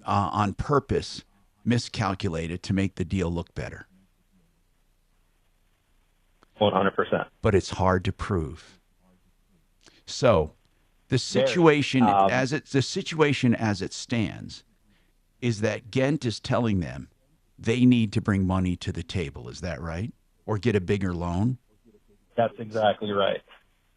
on purpose miscalculated to make the deal look better. 100%. But it's hard to prove. So, the situation as it stands is that Ghent is telling them they need to bring money to the table. Is that right? Or get a bigger loan? That's exactly right.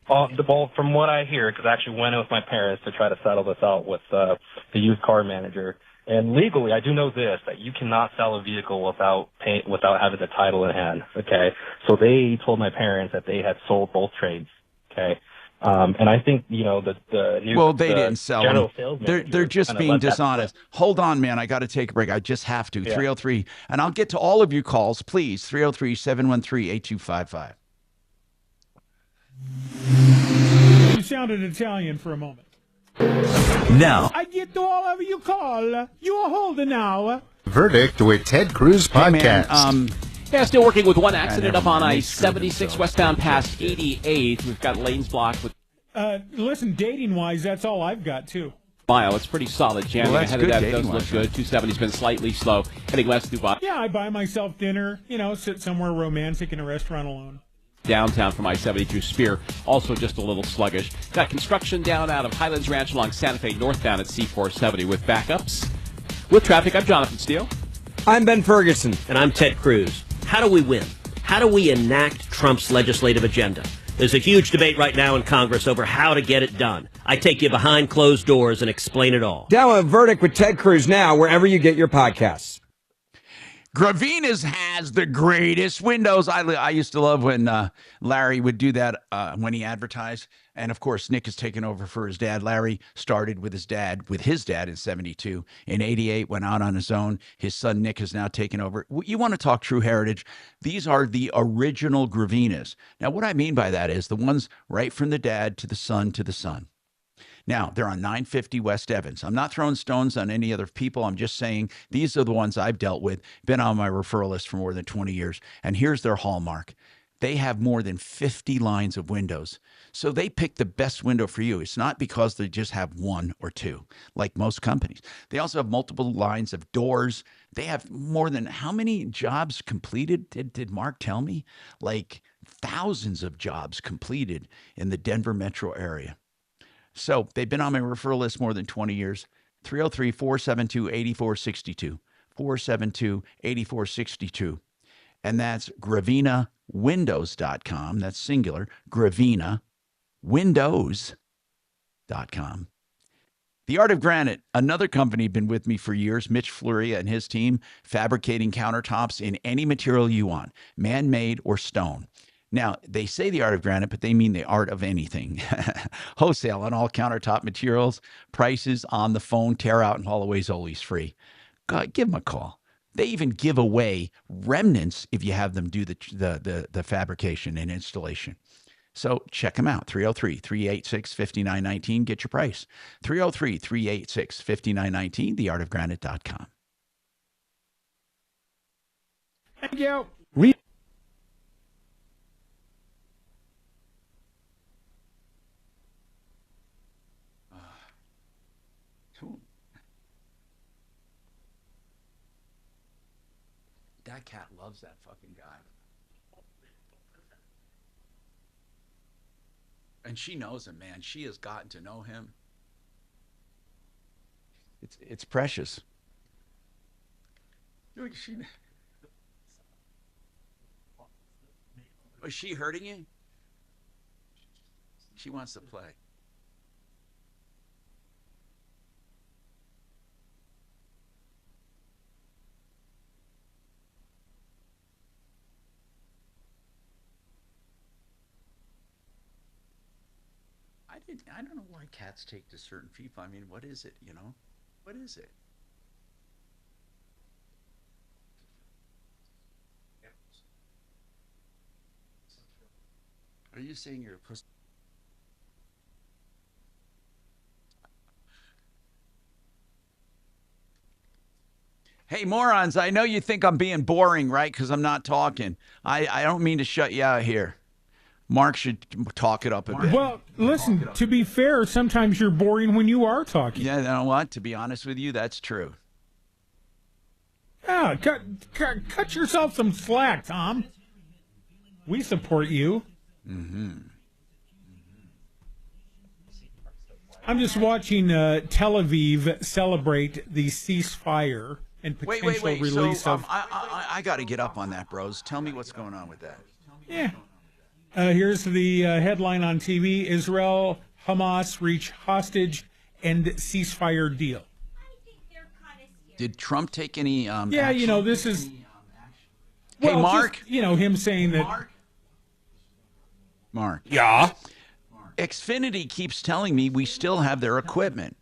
From what I hear, because I actually went in with my parents to try to settle this out with the used car manager. And legally, I do know this, that you cannot sell a vehicle without having the title in hand. Okay. So they told my parents that they had sold both trades. Okay. And I think, the new. Well, they didn't sell them. They're just being dishonest. Hold on, man. I got to take a break. I just have to. 303. And I'll get to all of your calls, please. 303-713-8255. You sounded Italian for a moment. Now. I get to all of you call. You are holding now. Verdict with Ted Cruz podcast. Yeah, still working with one accident up on I-76 westbound past 88th. We've got lanes blocked with. Listen, dating-wise, that's all I've got, too. Mile, it's pretty solid jamming. Well, ahead of that, it does look good. 270's been slightly slow. Heading west through Boston. Yeah, I buy myself dinner, sit somewhere romantic in a restaurant alone. Downtown from I-70 through Spear, also just a little sluggish. Got construction down out of Highlands Ranch along Santa Fe northbound at C-470 with backups. With traffic, I'm Jonathan Steele. I'm Ben Ferguson. And I'm Ted Cruz. How do we win? How do we enact Trump's legislative agenda? There's a huge debate right now in Congress over how to get it done. I take you behind closed doors and explain it all. Download Verdict with Ted Cruz now wherever you get your podcasts. Gravina's has the greatest windows. I used to love when Larry would do that when he advertised. And of course, Nick has taken over for his dad. Larry started with his dad in 72. In 88, went out on his own. His son Nick has now taken over. You want to talk true heritage? These are the original Gravinas. Now, what I mean by that is the ones right from the dad to the son to the son. Now, they're on 950 West Evans. I'm not throwing stones on any other people. I'm just saying these are the ones I've dealt with, been on my referral list for more than 20 years. And here's their hallmark. They have more than 50 lines of windows. So they pick the best window for you. It's not because they just have one or two, like most companies. They also have multiple lines of doors. They have more than how many jobs completed? Did Mark tell me? Like thousands of jobs completed in the Denver metro area. So they've been on my referral list more than 20 years. 303-472-8462. 472-8462. And that's GravinaWindows.com. That's singular. GravinaWindows.com. The Art of Granite, another company been with me for years, Mitch Floria and his team, fabricating countertops in any material you want, man-made or stone. Now, they say the art of granite, but they mean the art of anything. Wholesale on all countertop materials, prices on the phone, tear out and haul away is always free. God, give them a call. They even give away remnants if you have them do the fabrication and installation. So check them out, 303-386-5919. Get your price. 303-386-5919, theartofgranite.com. Thank you. That cat loves that fucking guy. And she knows him, man. She has gotten to know him. It's precious. Look, was she hurting you? She wants to play. I don't know why cats take to certain people. I mean, what is it, you know? What is it? Are you saying you're a pussy? Hey, morons, I know you think I'm being boring, right? Because I'm not talking. I don't mean to shut you out here. Mark should talk it up a bit. Well, listen, to be fair, sometimes you're boring when you are talking. Yeah, you know what? To be honest with you, that's true. Yeah, cut yourself some slack, Tom. We support you. Mm-hmm. I'm just watching Tel Aviv celebrate the ceasefire and potential release so, of... I got to get up on that, bros. Tell me what's going on with that. Yeah. Here's the headline on TV. Israel, Hamas reach hostage and ceasefire deal. Did Trump take any yeah, action? You know, this is... Hey, well, Mark? Just, you know, him saying that... Mark. Yeah? Xfinity keeps telling me we still have their equipment.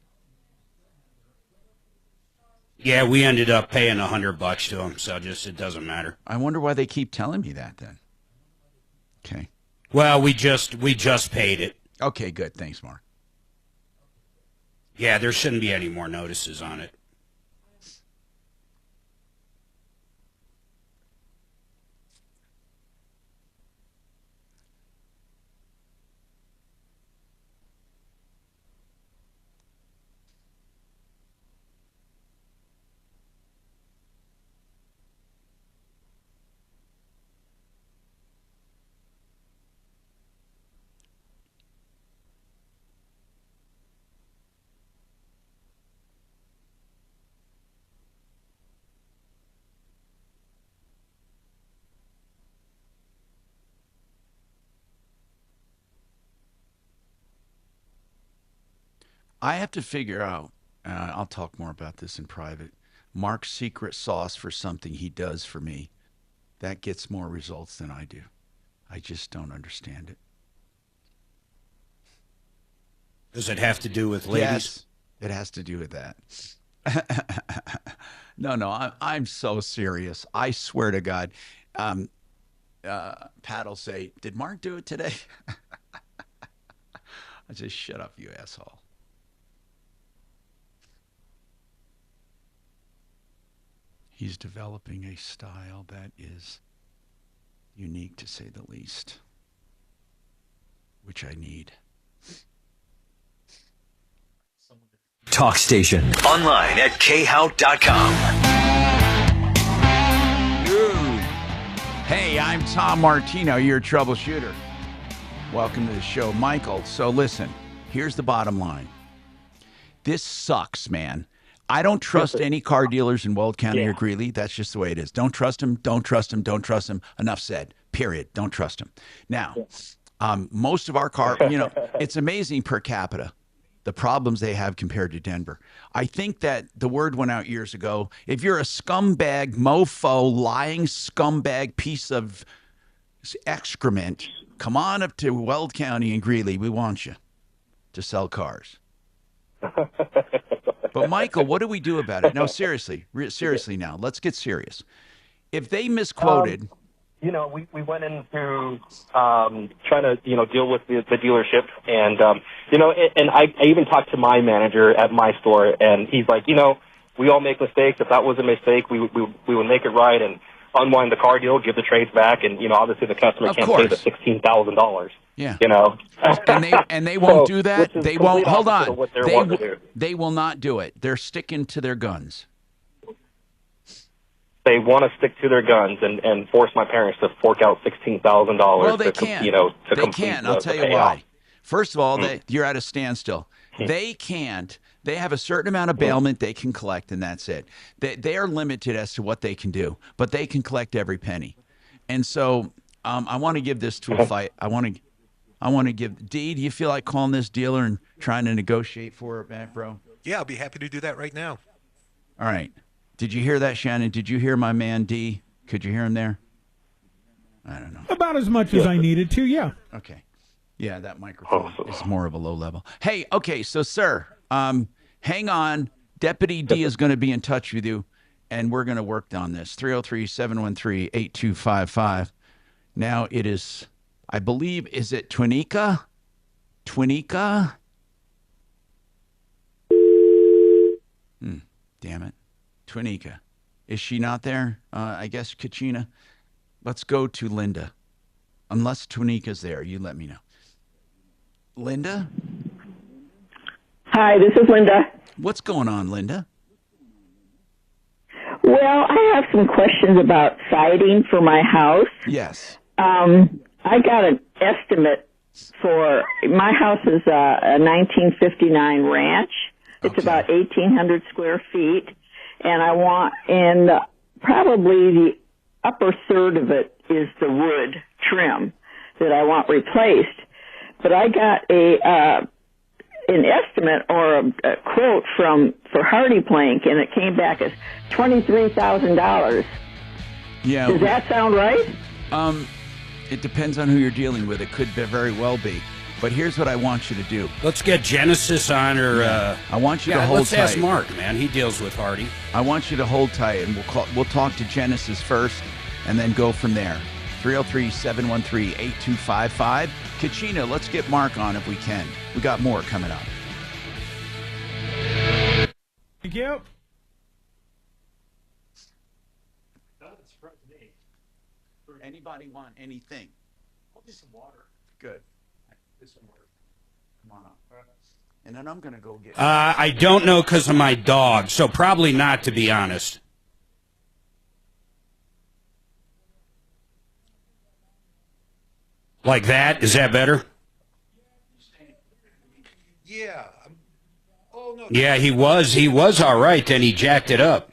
Yeah, we ended up paying $100 to them, so it doesn't matter. I wonder why they keep telling me that then. Okay. Well, we just paid it. Okay, good. Thanks, Mark. Yeah, there shouldn't be any more notices on it. I have to figure out, I'll talk more about this in private, Mark's secret sauce for something he does for me that gets more results than I do. I just don't understand it. Does it have to do with ladies? Yes, it has to do with that. No, I'm so serious. I swear to God. Pat will say, "Did Mark do it today?" I just shut up, you asshole. He's developing a style that is unique, to say the least, which I need. Talk station. Online at khout.com. Hey, I'm Tom Martino, your troubleshooter. Welcome to the show, Michael. So listen, here's the bottom line. This sucks, man. I don't trust any car dealers in Weld County or Greeley. That's just the way it is. Don't trust them. Don't trust them. Don't trust them. Enough said. Period. Don't trust them. Now, most of our car, it's amazing per capita, the problems they have compared to Denver. I think that the word went out years ago. If you're a scumbag, mofo, lying scumbag piece of excrement, come on up to Weld County and Greeley. We want you to sell cars. But Michael, what do we do about it? No, seriously now. Let's get serious. If they misquoted... we went into trying to, deal with the dealership. And, and I even talked to my manager at my store, and he's like, we all make mistakes. If that was a mistake, we would make it right and unwind the car deal, give the trades back. And, obviously the customer can't pay the $16,000. Yeah. And they won't do that. They won't. Hold on. They will not do it. They're sticking to their guns. They want to stick to their guns and force my parents to fork out $16,000. Well, they can't. They can't. I'll tell you why. First of all, you're at a standstill. They can't. They have a certain amount of bailment they can collect, and that's it. They are limited as to what they can do, but they can collect every penny. And so I want to give this to a fight. I want to give. D, do you feel like calling this dealer and trying to negotiate for it back, bro? Yeah, I'll be happy to do that right now. All right. Did you hear that, Shannon? Did you hear my man, D? Could you hear him there? I don't know. About as much as I needed to, yeah. Okay. Yeah, that microphone is more of a low level. Hey, okay, so, sir, hang on. Deputy D is going to be in touch with you, and we're going to work on this. 303-713-8255. Now it is, I believe, is it Twinica? Damn it. Twinica. Is she not there? I guess Kachina. Let's go to Linda. Unless Twinica's there, you let me know. Linda? Hi, this is Linda. What's going on, Linda? Well, I have some questions about siding for my house. Yes. I got an estimate for, my house is a 1959 ranch. It's about 1,800 square feet. And I want, and probably the upper third of it is the wood trim that I want replaced. But I got an estimate or a quote for Hardy Plank, and it came back as $23,000. Yeah. Does that sound right? It depends on who you're dealing with. It could very well be. But here's what I want you to do. Let's get Genesis on, or I want you to hold tight. Let's ask Mark, man. He deals with Hardy. I want you to hold tight, and we'll talk to Genesis first, and then go from there. 303-713-8255. Kachina, let's get Mark on if we can. We got more coming up. Thank you. Anybody want anything? I'll do some water. Good. Come on up. And then I'm going to go get... I don't know because of my dog, so probably not, to be honest. Like that? Is that better? Yeah. Oh, no. Yeah, he was all right, then he jacked it up.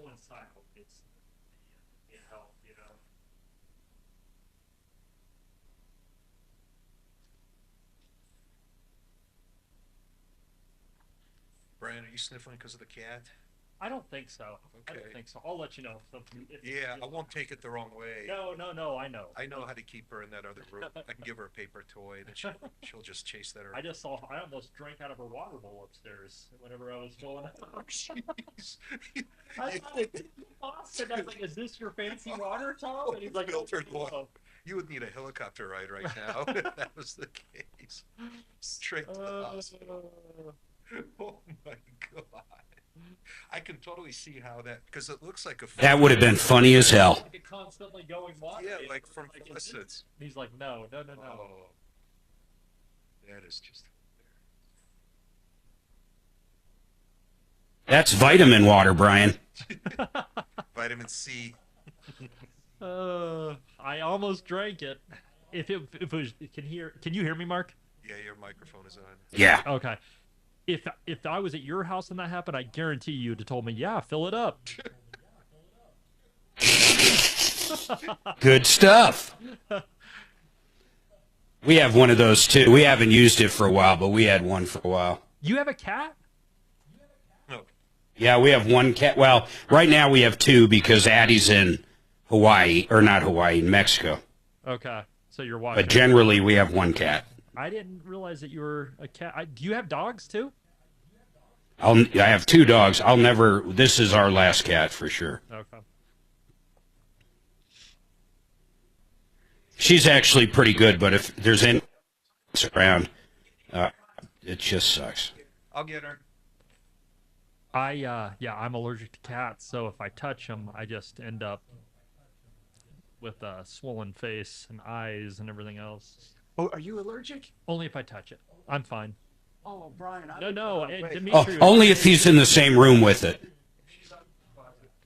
coincide with its health, you know. Brian, are you sniffling because of the cat? I don't think so. Okay. I don't think so. I'll let you know if something. Yeah, I won't take it the wrong way. No, I know. I know how to keep her in that other room. I can give her a paper toy, and she'll just chase that around. I almost drank out of her water bowl upstairs whenever I was going out. Oh, jeez. I thought it did Boston. I was like, "Is this your fancy water, Tom?" And he's like, filtered "Oh, water. You would need a helicopter ride right now if that was the case. Straight to the hospital. Oh my God. I can totally see how that, because it looks like a. That would have been funny as hell. Like a constantly going water. Yeah, like from faucets. He's like, no. Oh, that is just. That's vitamin water, Brian. Vitamin C. I almost drank it. If it was, can you hear me, Mark? Yeah, your microphone is on. Yeah. Okay. If I was at your house and that happened, I guarantee you'd have told me, yeah, fill it up. Good stuff. We have one of those too. We haven't used it for a while, but we had one for a while. You have a cat? No. Yeah, we have one cat. Well, right now we have two because Addie's in Hawaii, or not Hawaii, in Mexico. Okay, so you're watching. But generally we have one cat. I didn't realize that you were a cat. Do you have dogs too? I have two dogs. This is our last cat for sure. Okay. She's actually pretty good, but if there's any around, it just sucks. I'll get her. I'm allergic to cats, so if I touch them, I just end up with a swollen face and eyes and everything else. Oh, are you allergic? Only if I touch it. I'm fine. Oh, Brian. No. Oh, only if he's in the same room with it. I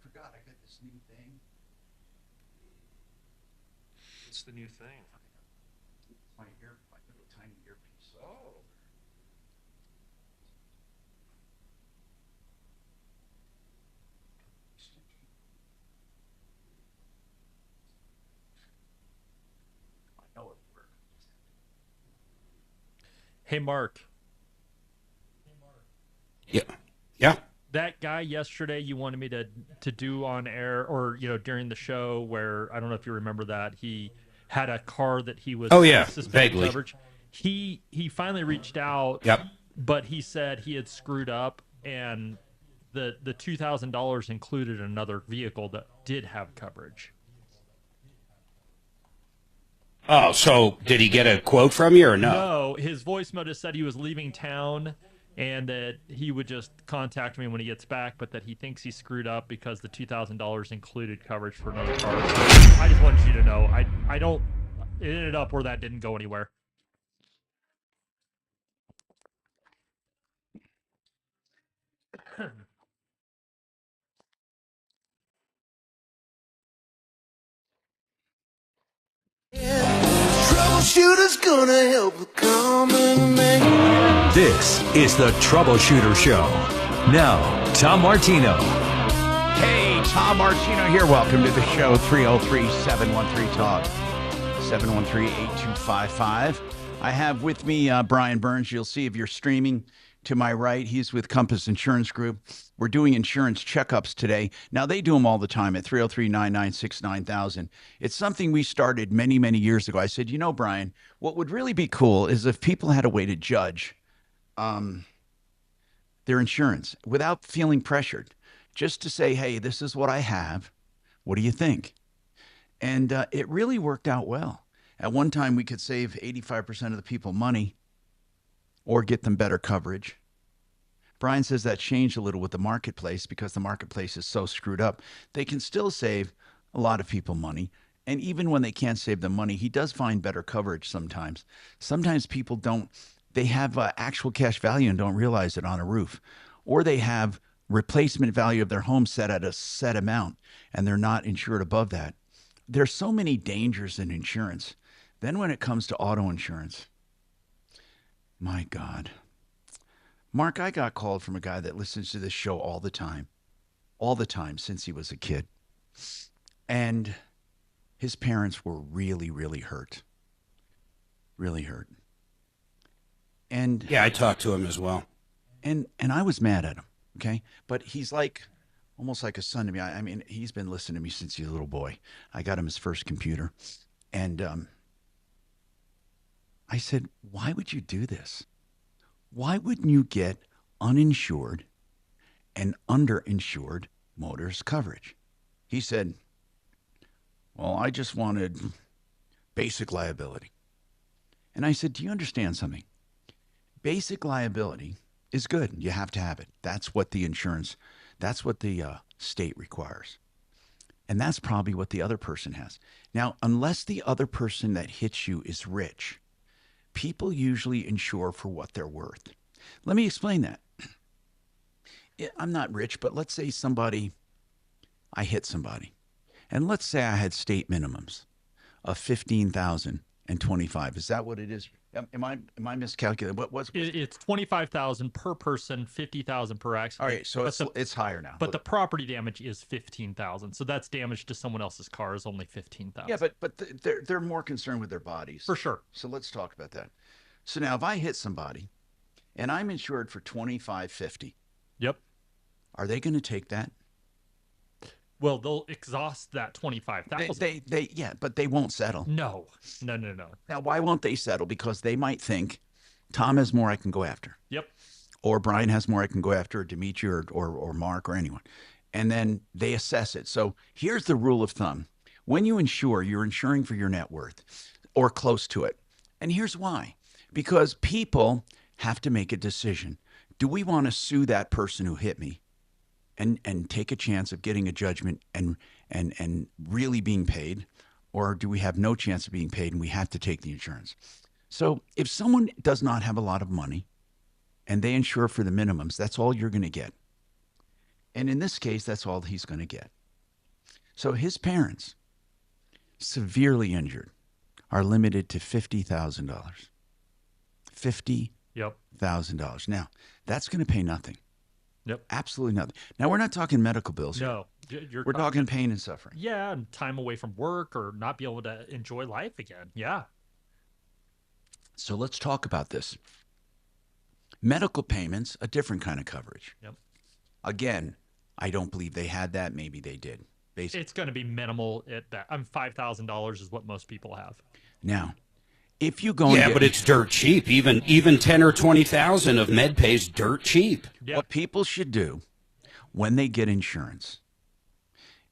forgot I got this new thing. What's the new thing? My little tiny earpiece. Oh. I know it works. Hey, Mark. Yeah. That guy yesterday you wanted me to do on air, or during the show, where I don't know if you remember that he had a car that he was suspended vaguely coverage. He finally reached out. Yep. But he said he had screwed up, and the $2,000 included another vehicle that did have coverage. Oh, so did he get a quote from you or no? No, his voice notice said he was leaving town and that he would just contact me when he gets back, but that he thinks he screwed up because the $2,000 included coverage for another car. So I just wanted you to know. It ended up where that didn't go anywhere. Troubleshooter's gonna help a common man. This is the Troubleshooter Show. Now, Tom Martino. Hey, Tom Martino here. Welcome to the show. 303-713-TALK. 713-8255. I have with me Brian Burns. You'll see if you're streaming to my right. He's with Compass Insurance Group. We're doing insurance checkups today. Now, they do them all the time at 303-996-9000. It's something we started many, many years ago. I said, Brian, what would really be cool is if people had a way to judge their insurance without feeling pressured. Just to say, hey, this is what I have. What do you think? And it really worked out well. At one time, we could save 85% of the people money or get them better coverage. Brian says that changed a little with the marketplace because the marketplace is so screwed up. They can still save a lot of people money. And even when they can't save them money, he does find better coverage sometimes. Sometimes people don't, they have actual cash value and don't realize it on a roof. or they have replacement value of their home set at a set amount and they're not insured above that. There's so many dangers in insurance. Then when it comes to auto insurance, my God. Mark, I got called from a guy that listens to this show all the time since he was a kid. And his parents were really, really hurt. Really hurt. And yeah, I talked to him as well. And I was mad at him, okay? But he's like almost like a son to me. I mean, he's been listening to me since he was a little boy. I got him his first computer. And I said, why would you do this? Why wouldn't you get uninsured and underinsured motorist coverage? He said, well, I just wanted basic liability. And I said, do you understand something? Basic liability is good. You have to have it. That's what the insurance, that's what the state requires. And that's probably what the other person has. Now, unless the other person that hits you is rich, people usually insure for what they're worth. Let me explain that. I'm not rich, but let's say I hit somebody. And let's say I had state minimums of $15,000 and $25,000. Is that what it is? Am I miscalculating? It's $25,000 per person, $50,000 per accident. All right, so it's higher now. But the property damage is $15,000. So that's damage to someone else's car is only $15,000. Yeah, but they're more concerned with their bodies. For sure. So let's talk about that. So now if I hit somebody and I'm insured for $25.50. Yep. Are they going to take that? Well, they'll exhaust that $25,000. Yeah, but they won't settle. No. Now, why won't they settle? Because they might think Tom has more I can go after. Yep. Or Brian has more I can go after, or Dimitri or Mark or anyone. And then they assess it. So here's the rule of thumb. When you insure, you're insuring for your net worth or close to it. And here's why. Because people have to make a decision. Do we want to sue that person who hit me and take a chance of getting a judgment and really being paid? Or do we have no chance of being paid and we have to take the insurance? So if someone does not have a lot of money and they insure for the minimums, that's all you're going to get. And in this case, that's all he's going to get. So his parents, severely injured, are limited to $50,000. $50,000. Now, that's going to pay nothing. Yep. Absolutely nothing. Now, we're not talking medical bills. No. We're talking pain and suffering. Yeah, and time away from work or not be able to enjoy life again. Yeah. So let's talk about this. Medical payments, a different kind of coverage. Yep. Again, I don't believe they had that. Maybe they did. Basically. It's going to be minimal at that. $5,000 is what most people have. Now, if you go, but it's dirt cheap. Even 10 or 20,000 of MedPay is dirt cheap. Yep. What people should do when they get insurance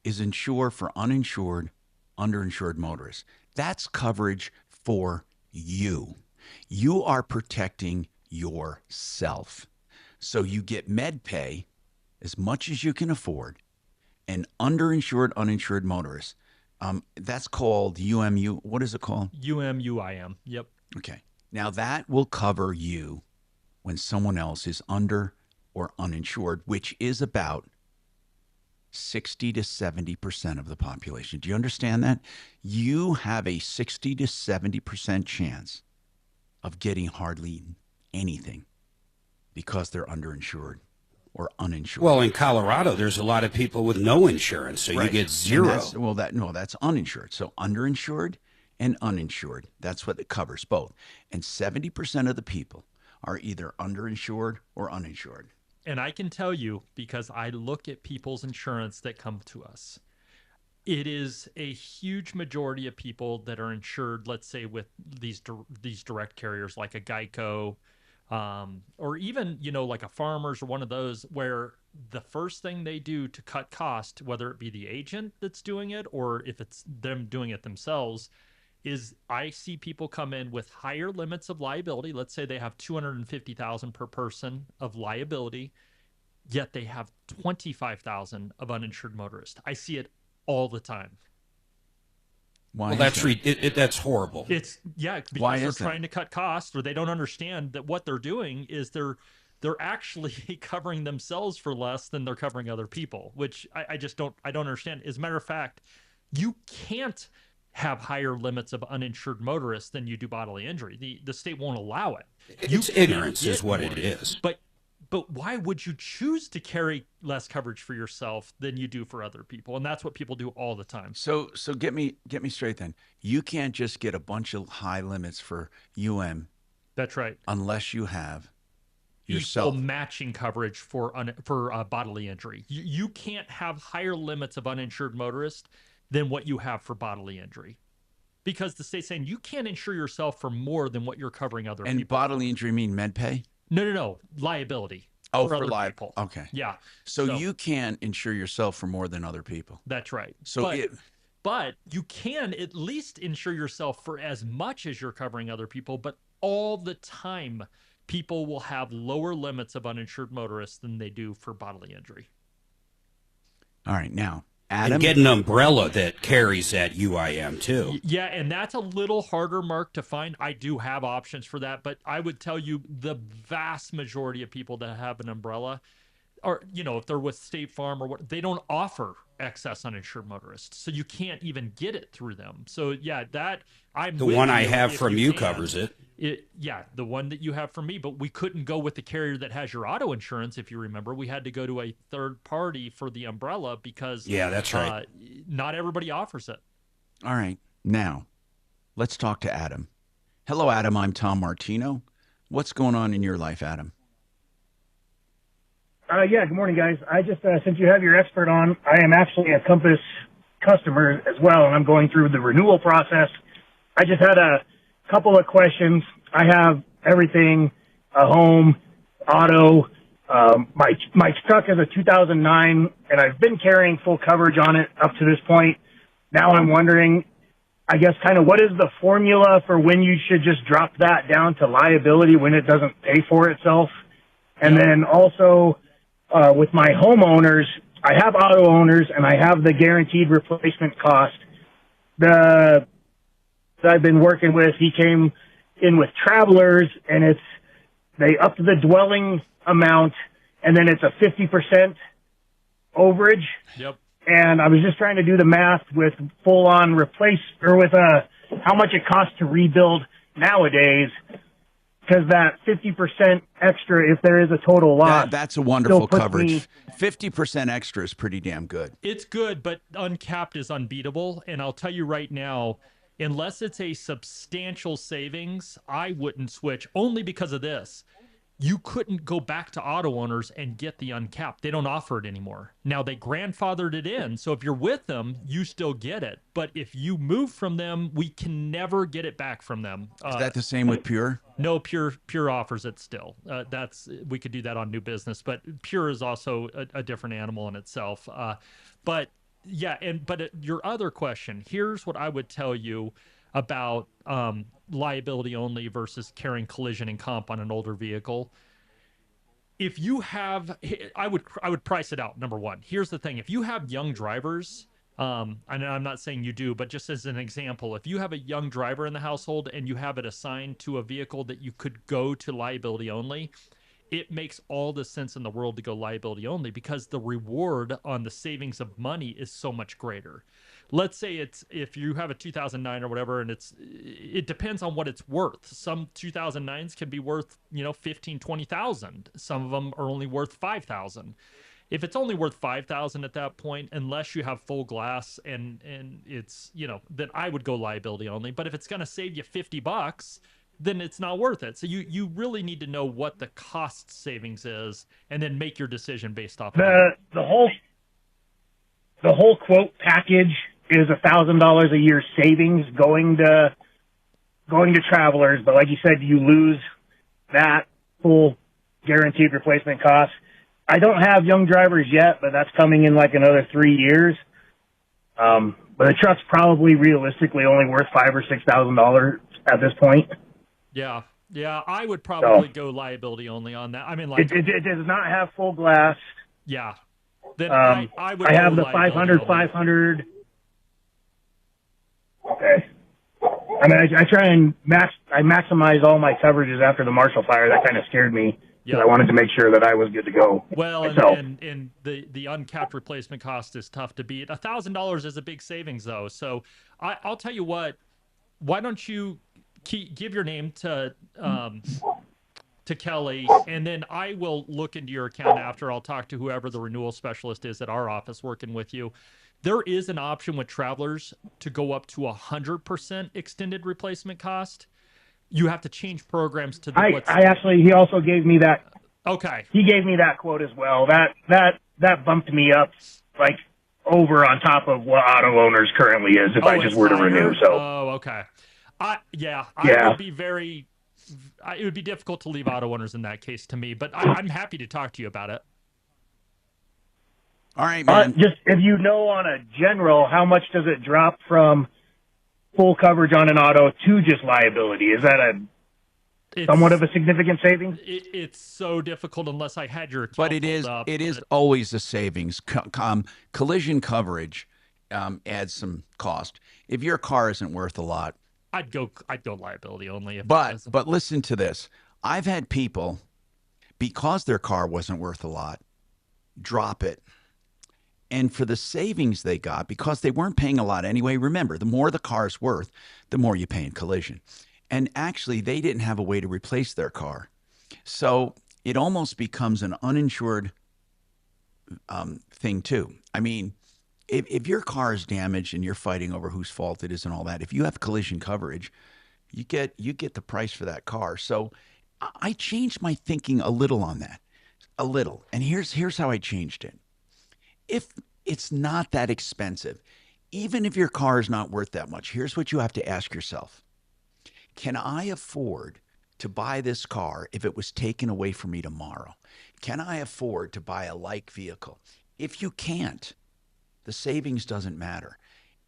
is insure for uninsured, underinsured motorists. That's coverage for you. You are protecting yourself. So you get MedPay as much as you can afford, and underinsured, uninsured motorists. That's called UMU. What is it called? UMUIM. Yep. Okay. Now that will cover you when someone else is under or uninsured, which is about 60 to 70% of the population. Do you understand that? You have a 60 to 70% chance of getting hardly anything because they're underinsured or uninsured. Well, in Colorado, there's a lot of people with no insurance, so you get zero. That's uninsured. So underinsured and uninsured. That's what it covers, both. And 70% of the people are either underinsured or uninsured. And I can tell you, because I look at people's insurance that come to us, it is a huge majority of people that are insured, let's say, with these direct carriers like a Geico, or even, like a Farmers or one of those, where the first thing they do to cut cost, whether it be the agent that's doing it or if it's them doing it themselves, is I see people come in with higher limits of liability. Let's say they have $250,000 per person of liability, yet they have $25,000 of uninsured motorist. I see it all the time. Why? Well, that's horrible. Because they're trying to cut costs, or they don't understand that what they're doing is they're they're actually covering themselves for less than they're covering other people, which I just don't understand. As a matter of fact, you can't have higher limits of uninsured motorists than you do bodily injury. The state won't allow it. It's ignorance is what it is. But why would you choose to carry less coverage for yourself than you do for other people? And that's what people do all the time. So get me straight then. You can't just get a bunch of high limits for UM. That's right. Unless you have yourself equal matching coverage for bodily injury. You can't have higher limits of uninsured motorists than what you have for bodily injury, because the state's saying you can't insure yourself for more than what you're covering other people. And bodily injury mean med pay? No. Liability. Oh, for other liability. people. Okay. Yeah. So you can't insure yourself for more than other people. That's right. So but you can at least insure yourself for as much as you're covering other people, but all the time people will have lower limits of uninsured motorists than they do for bodily injury. All right. Now, Adam, and get an umbrella that carries that UIM too. Yeah, and that's a little harder, Mark, to find. I do have options for that, but I would tell you the vast majority of people that have an umbrella, or if they're with State Farm or what, they don't offer excess uninsured motorists, so you can't even get it through them. So yeah, the one I have from you covers it. The one that you have from me, but we couldn't go with the carrier that has your auto insurance. If you remember, we had to go to a third party for the umbrella because that's right. Not everybody offers it. All right. Now, let's talk to Adam. Hello, Adam. I'm Tom Martino. What's going on in your life, Adam? Good morning, guys. I just, since you have your expert on, I am actually a Compass customer as well, and I'm going through the renewal process. I just had a couple of questions. I have everything, a home, auto. My truck is a 2009, and I've been carrying full coverage on it up to this point. Now I'm wondering, I guess, kind of what is the formula for when you should just drop that down to liability when it doesn't pay for itself? And then also, with my homeowners, I have auto owners and I have the guaranteed replacement cost. The I've been working with, he came in with Travelers, and they upped the dwelling amount, and then it's a 50% overage. Yep. And I was just trying to do the math with full-on with how much it costs to rebuild nowadays, because that 50% extra, if there is a total loss, that's a wonderful coverage. 50% extra is pretty damn good. It's good, but uncapped is unbeatable. And I'll tell you right now, unless it's a substantial savings, I wouldn't switch, only because of this. You couldn't go back to auto owners and get the uncapped. They don't offer it anymore. Now, they grandfathered it in, so if you're with them, you still get it. But if you move from them, we can never get it back from them. Is that the same with Pure? No, Pure offers it still. We could do that on new business, but Pure is also a different animal in itself. But your other question, here's what I would tell you about liability only versus carrying collision and comp on an older vehicle. If you have, I would price it out. Number one, here's the thing: if you have young drivers, and I'm not saying you do, but just as an example, if you have a young driver in the household and you have it assigned to a vehicle that you could go to liability only, it makes all the sense in the world to go liability only, because the reward on the savings of money is so much greater. Let's say if you have a 2009 or whatever, and it depends on what it's worth. Some 2009s can be worth, 15, 20,000. Some of them are only worth 5,000. If it's only worth 5,000 at that point, unless you have full glass and it's, then I would go liability only. But if it's going to save you $50, then it's not worth it. So you really need to know what the cost savings is, and then make your decision based off of that. The whole quote package is $1,000 a year savings going to Travelers, but like you said, you lose that full guaranteed replacement cost. I don't have young drivers yet, but that's coming in like another 3 years. But the truck's probably realistically only worth $5,000 or $6,000 at this point. Yeah, I would probably go liability only on that. I mean, like it does not have full glass. Yeah, then I would. I have the 500. Okay. I mean, I try and maximize all my coverages after the Marshall fire. That kind of scared me. I wanted to make sure that I was good to go. Well, myself. and the uncapped replacement cost is tough to beat. $1,000 is a big savings, though. So I'll tell you what. Why don't you give your name to Kelly, and then I will look into your account after. I'll talk to whoever the renewal specialist is at our office working with you. There is an option with Travelers to go up to 100% extended replacement cost. You have to change programs to he also gave me that. Okay. He gave me that quote as well. That bumped me up like over on top of what auto owners currently is if I just were to renew. So. Oh, okay. I would be it would be difficult to leave auto owners in that case to me, but I'm happy to talk to you about it. All right, man. Just if you know on a general, how much does it drop from full coverage on an auto to just liability? Is that somewhat of a significant savings? It's so difficult unless I had your account. But it is always a savings. Collision coverage adds some cost. If your car isn't worth a lot, I'd go liability only. But listen to this. I've had people, because their car wasn't worth a lot, drop it. And for the savings they got, because they weren't paying a lot anyway, remember, the more the car's worth, the more you pay in collision. And actually, they didn't have a way to replace their car. So it almost becomes an uninsured thing, too. I mean, if your car is damaged and you're fighting over whose fault it is and all that, if you have collision coverage, you get the price for that car. So I changed my thinking a little on that, a little. And here's how I changed it. If it's not that expensive, even if your car is not worth that much, here's what you have to ask yourself. Can I afford to buy this car if it was taken away from me tomorrow? Can I afford to buy a like vehicle? If you can't, the savings doesn't matter.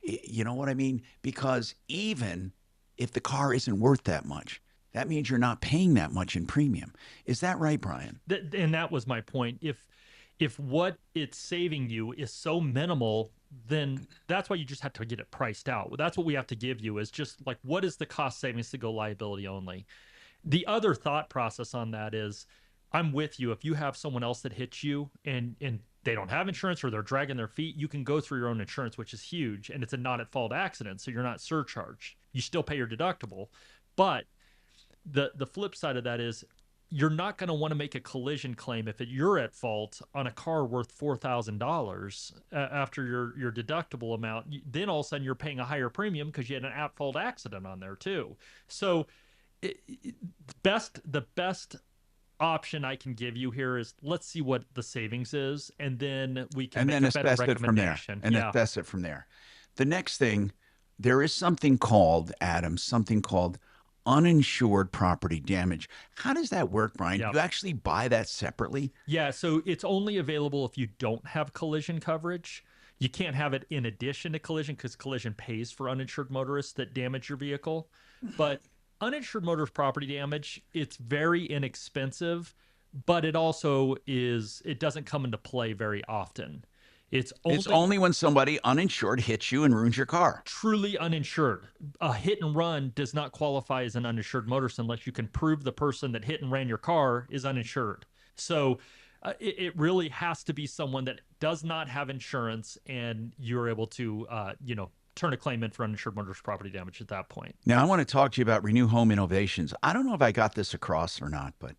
You know what I mean? Because even if the car isn't worth that much, that means you're not paying that much in premium. Is that right, Brian? And that was my point. If what it's saving you is so minimal, then that's why you just have to get it priced out. That's what we have to give you is just like, what is the cost savings to go liability only? The other thought process on that is, I'm with you. If you have someone else that hits you and they don't have insurance or they're dragging their feet, you can go through your own insurance, which is huge. And it's a not at fault accident. So you're not surcharged. You still pay your deductible. But the flip side of that is, you're not going to want to make a collision claim if you're at fault on a car worth $4,000 after your deductible amount. Then all of a sudden you're paying a higher premium because you had an at-fault accident on there too. So the best option I can give you here is, let's see what the savings is, and then we can make a better recommendation. Assess it from there. The next thing, there is something called uninsured property damage. How does that work, Brian? Yeah. Do you actually buy that separately? Yeah, so it's only available if you don't have collision coverage. You can't have it in addition to collision because collision pays for uninsured motorists that damage your vehicle. But uninsured motorist property damage, it's very inexpensive, but it doesn't come into play very often. It's only when somebody uninsured hits you and ruins your car. Truly uninsured. A hit and run does not qualify as an uninsured motorist unless you can prove the person that hit and ran your car is uninsured. So it really has to be someone that does not have insurance, and you're able to, turn a claim in for uninsured motorist property damage at that point. Now, I want to talk to you about Renew Home Innovations. I don't know if I got this across or not, but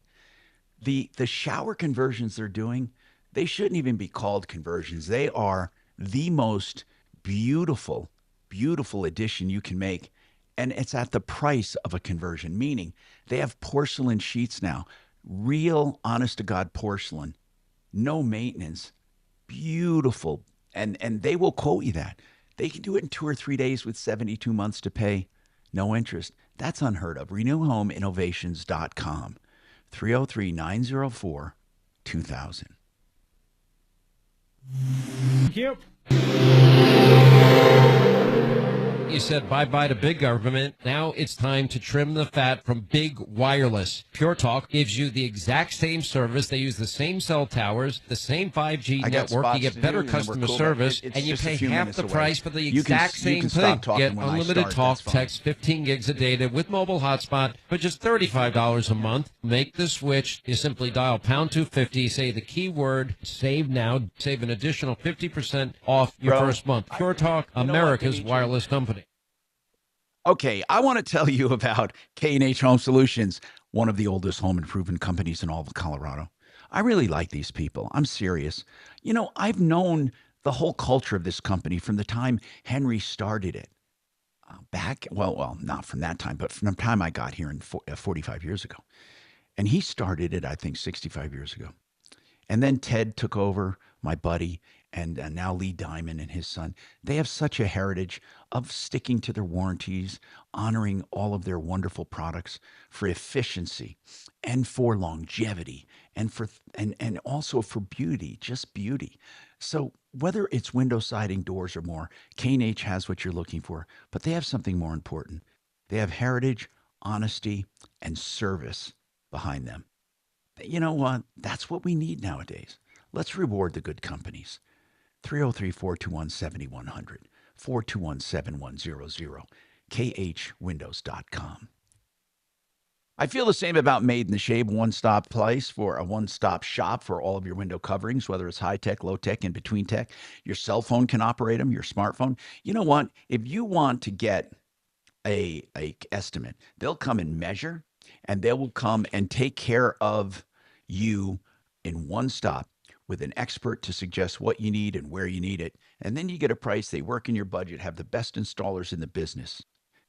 the shower conversions they're doing, they shouldn't even be called conversions. They are the most beautiful, beautiful addition you can make. And it's at the price of a conversion, meaning they have porcelain sheets now, real honest to God porcelain, no maintenance, beautiful. And they will quote you that. They can do it in 2 or 3 days with 72 months to pay, no interest. That's unheard of. RenewHomeInnovations.com, 303-904-2000. Yep. we said bye-bye to big government. Now it's time to trim the fat from Big Wireless. Pure Talk gives you the exact same service. They use the same cell towers, the same 5G network. You get better customer service, and you pay half the price for the exact same thing. Get unlimited talk, text, 15 gigs of data with mobile hotspot for just $35 a month. Make the switch. You simply dial pound 250, say the keyword save now, save an additional 50% off your first month. Pure Talk, America's wireless company. Okay, I want to tell you about K&H Home Solutions, one of the oldest home improvement companies in all of Colorado. I really like these people. I'm serious. You know, I've known the whole culture of this company from the time Henry started it. Not from that time, but from the time I got here 45 years ago. And he started it, I think, 65 years ago. And then Ted took over, my buddy, and now Lee Diamond and his son. They have such a heritage of sticking to their warranties, honoring all of their wonderful products for efficiency and for longevity and also for beauty, just beauty. So whether it's window siding, doors, or more, K&H has what you're looking for, but they have something more important. They have heritage, honesty, and service behind them. You know what? That's what we need nowadays. Let's reward the good companies. 303-421-7100, 421-7100, khwindows.com. I feel the same about Made in the Shade, one-stop place for a one-stop shop for all of your window coverings, whether it's high-tech, low-tech, in between tech. Your cell phone can operate them, your smartphone. You know what? If you want to get a estimate, they'll come and measure, and they will come and take care of you in one stop with an expert to suggest what you need and where you need it. And then you get a price. They work in your budget, have the best installers in the business.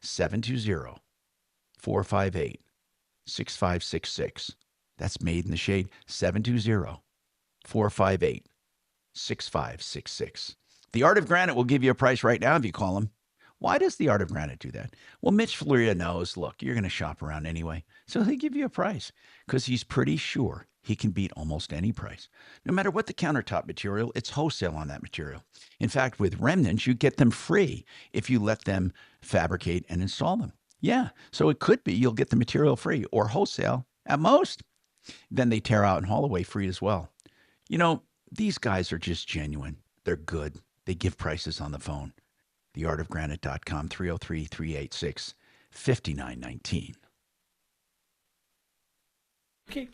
720-458-6566. That's Made in the Shade. 720-458-6566. The Art of Granite will give you a price right now if you call them. Why does the Art of Granite do that? Well, Mitch Floria knows, look, you're going to shop around anyway. So he'll give you a price because he's pretty sure he can beat almost any price. No matter what the countertop material, it's wholesale on that material. In fact, with remnants, you get them free if you let them fabricate and install them. Yeah, so it could be you'll get the material free or wholesale at most. Then they tear out and haul away free as well. You know, these guys are just genuine. They're good. They give prices on the phone. theartofgranite.com, 303-386-5919. Okay.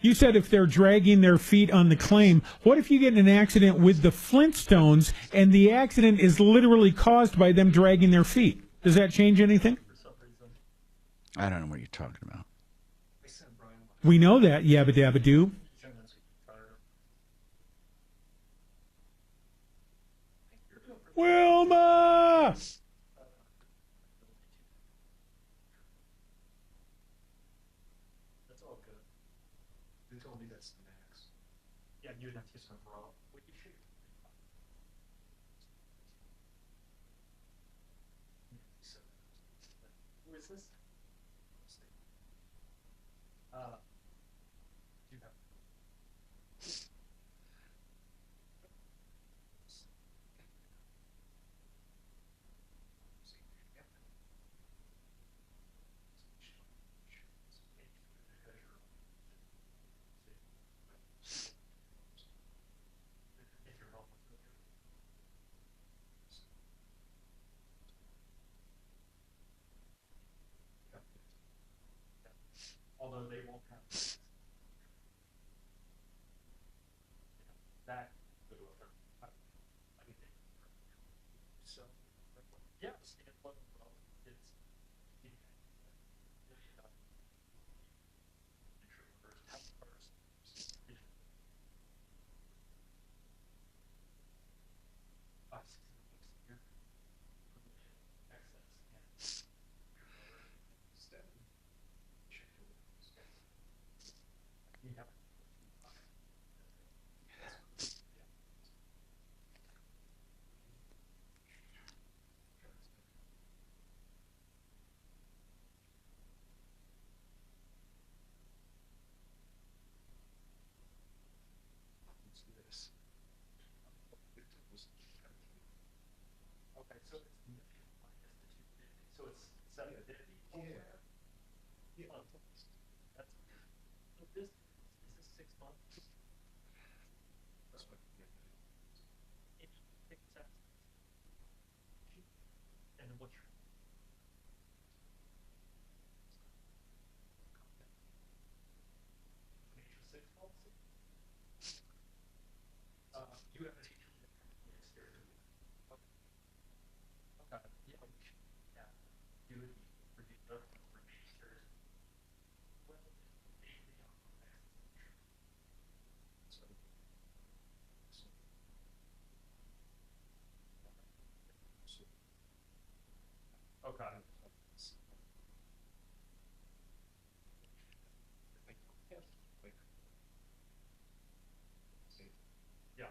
You said if they're dragging their feet on the claim, what if you get in an accident with the Flintstones and the accident is literally caused by them dragging their feet? Does that change anything? I don't know what you're talking about. We know that, yabba dabba doo. Wilma! That's all good. They told me that's the max. Yeah, you'd have to get some raw. What you should. Who is this? Do you have? Although they won't have Okay. Yeah.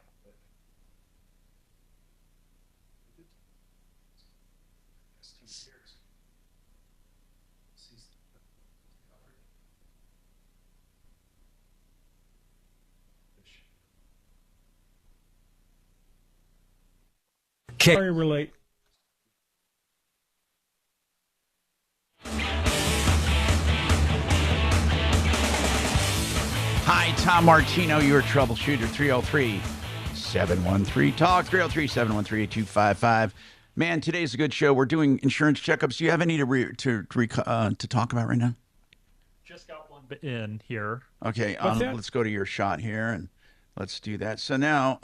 Sorry, we're late. Hi, Tom Martino, your troubleshooter, 303-713-TALK, 303-713-8255. Man, today's a good show. We're doing insurance checkups. Do you have any to talk about right now? Just got one in here. Okay, let's go to your shot here, and let's do that. So now,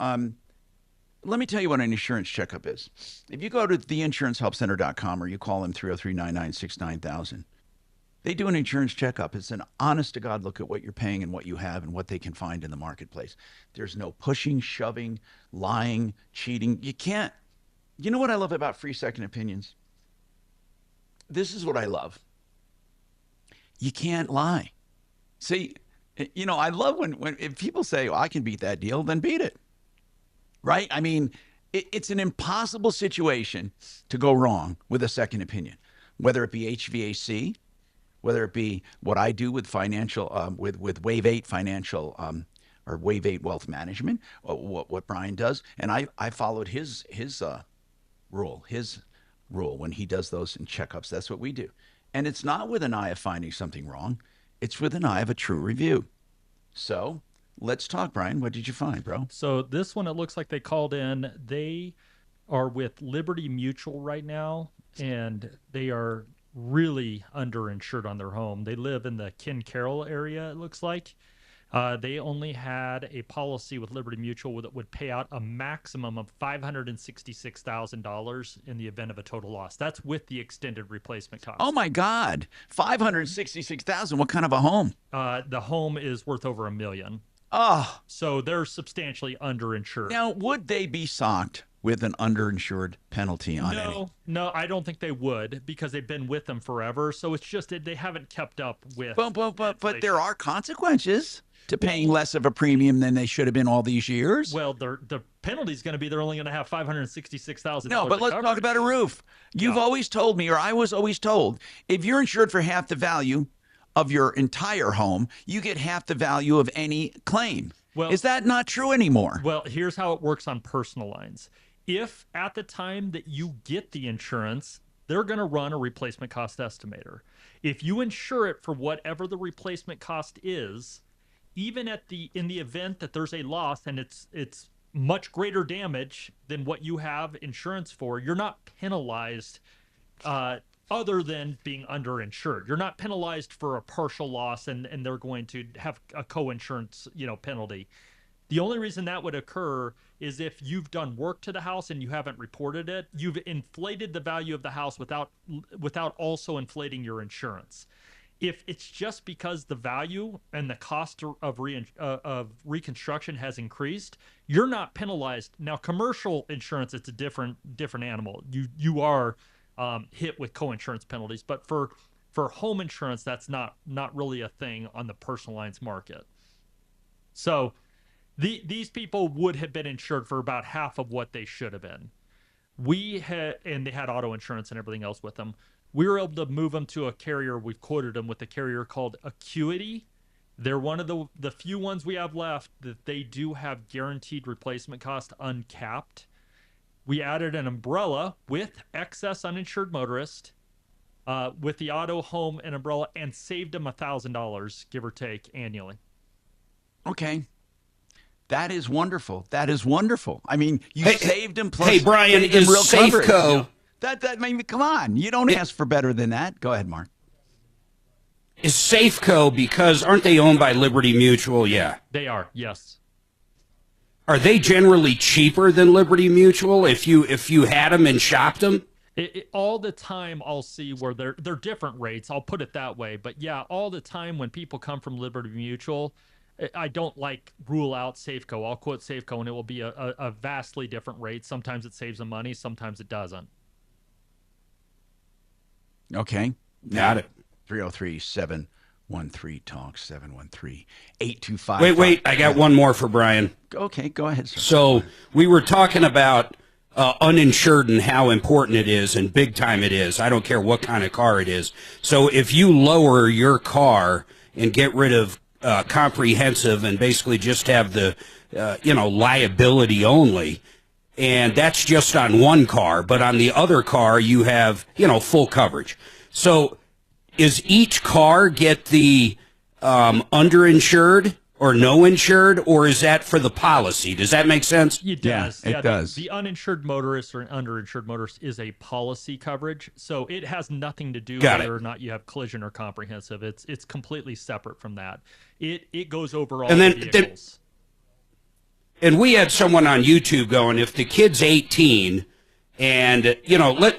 let me tell you what an insurance checkup is. If you go to theinsurancehelpcenter.com or you call them 303-996-9000, they do an insurance checkup. It's an honest-to-God look at what you're paying and what you have and what they can find in the marketplace. There's no pushing, shoving, lying, cheating. You can't. You know what I love about free second opinions? This is what I love. You can't lie. See, I love when if people say, I can beat that deal, then beat it. Right? I mean, it's an impossible situation to go wrong with a second opinion, whether it be HVAC, whether it be what I do with financial, with Wave 8 Financial or Wave 8 Wealth Management, what Brian does. And I followed his rule when he does those in checkups. That's what we do. And it's not with an eye of finding something wrong. It's with an eye of a true review. So let's talk, Brian. What did you find, bro? So this one, it looks like they called in. They are with Liberty Mutual right now, and they are really underinsured on their home. They live in the Ken Carroll area, it looks like. They only had a policy with Liberty Mutual that would pay out a maximum of $566,000 in the event of a total loss. That's with the extended replacement cost. Oh my God, $566,000. What kind of a home? The home is worth over $1 million. Oh, so they're substantially underinsured. Now, would they be socked with an underinsured penalty on any? No, I don't think they would, because they've been with them forever. So it's just that they haven't kept up with. But there are consequences to paying less of a premium than they should have been all these years. Well, the penalty is going to be they're only going to have $566,000. No, but let's talk about a roof. You've always told me, or I was always told, if you're insured for half the value of your entire home, you get half the value of any claim. Well, is that not true anymore? Well, here's how it works on personal lines. If at the time that you get the insurance, they're going to run a replacement cost estimator. If you insure it for whatever the replacement cost is, even in the event that there's a loss and it's much greater damage than what you have insurance for, you're not penalized other than being underinsured. You're not penalized for a partial loss and they're going to have a co-insurance, penalty. The only reason that would occur is if you've done work to the house and you haven't reported it. You've inflated the value of the house without also inflating your insurance. If it's just because the value and the cost of reconstruction has increased, you're not penalized. Now, commercial insurance, it's a different animal. You are hit with co-insurance penalties, but for home insurance, that's not really a thing on the personal lines market. So these people would have been insured for about half of what they should have been. And they had auto insurance and everything else with them. We were able to move them to a carrier. We've quoted them with a carrier called Acuity. They're one of the few ones we have left that they do have guaranteed replacement cost uncapped. We added an umbrella with excess uninsured motorist with the auto, home, and umbrella, and saved them $1,000, give or take, annually. Okay. That is wonderful. That is wonderful. I mean, you saved him plus. Hey, Brian, is real Safeco? That I mean, come on. You don't ask for better than that. Go ahead, Mark. Is Safeco, because aren't they owned by Liberty Mutual? Yeah. They are, yes. Are they generally cheaper than Liberty Mutual if you had them and shopped them? All the time I'll see where they're different rates. I'll put it that way. But yeah, all the time when people come from Liberty Mutual, I don't rule out Safeco. I'll quote Safeco and it will be a vastly different rate. Sometimes it saves them money. Sometimes it doesn't. Okay. Got it. 303-713-TALK, 713-825. Wait. I got one more for Brian. Okay, go ahead, sir. So we were talking about uninsured and how important it is and big time it is. I don't care what kind of car it is. So if you lower your car and get rid of comprehensive and basically just have the, liability only, and that's just on one car, but on the other car you have, full coverage. So is each car get the underinsured or no insured, or is that for the policy? Does that make sense? It does. Yeah, it does. The uninsured motorist or an underinsured motorist is a policy coverage, so it has nothing to do whether or not you have collision or comprehensive. It's completely separate from that. It goes over all the vehicles. And we had someone on YouTube going, if the kid's 18 and,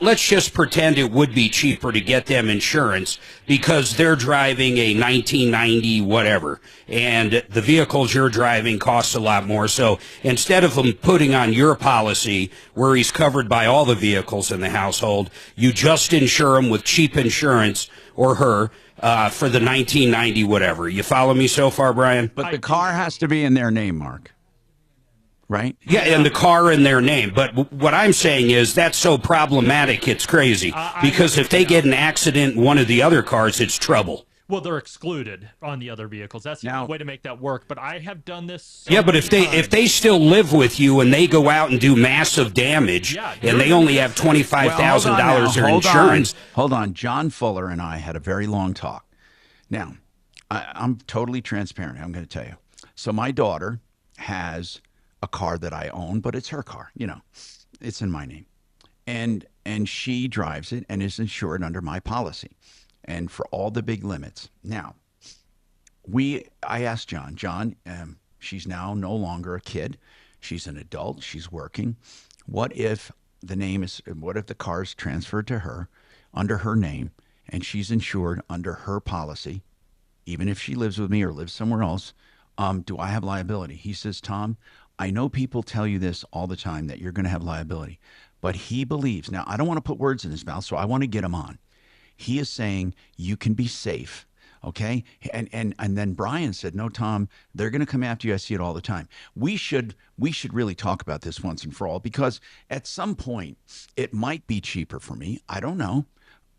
let's just pretend it would be cheaper to get them insurance because they're driving a 1990 whatever, and the vehicles you're driving cost a lot more. So instead of them putting on your policy where he's covered by all the vehicles in the household, you just insure him with cheap insurance, or her, for the 1990 whatever. You follow me so far, Brian? But the car has to be in their name, Mark. Right? Yeah, and the car in their name. But what I'm saying is that's so problematic, it's crazy. Because if they get an accident in one of the other cars, it's trouble. Well, they're excluded on the other vehicles. That's the way to make that work. But I have done this. But if they still live with you and they go out and do massive damage, and they only have $25,000 in insurance. Hold on. John Fuller and I had a very long talk. Now, I'm totally transparent. I'm going to tell you. So my daughter has a car that I own, but it's her car. It's in my name, and she drives it and is insured under my policy, and for all the big limits. Now, I asked John, she's now no longer a kid, she's an adult, she's working. What if the car's transferred to her under her name, and she's insured under her policy, even if she lives with me or lives somewhere else? Do I have liability? He says, Tom, I know people tell you this all the time, that you're going to have liability, but he believes, now I don't want to put words in his mouth, so I want to get him on. He is saying you can be safe, okay? And then Brian said, no, Tom, they're going to come after you. I see it all the time. We should really talk about this once and for all, because at some point it might be cheaper for me. I don't know.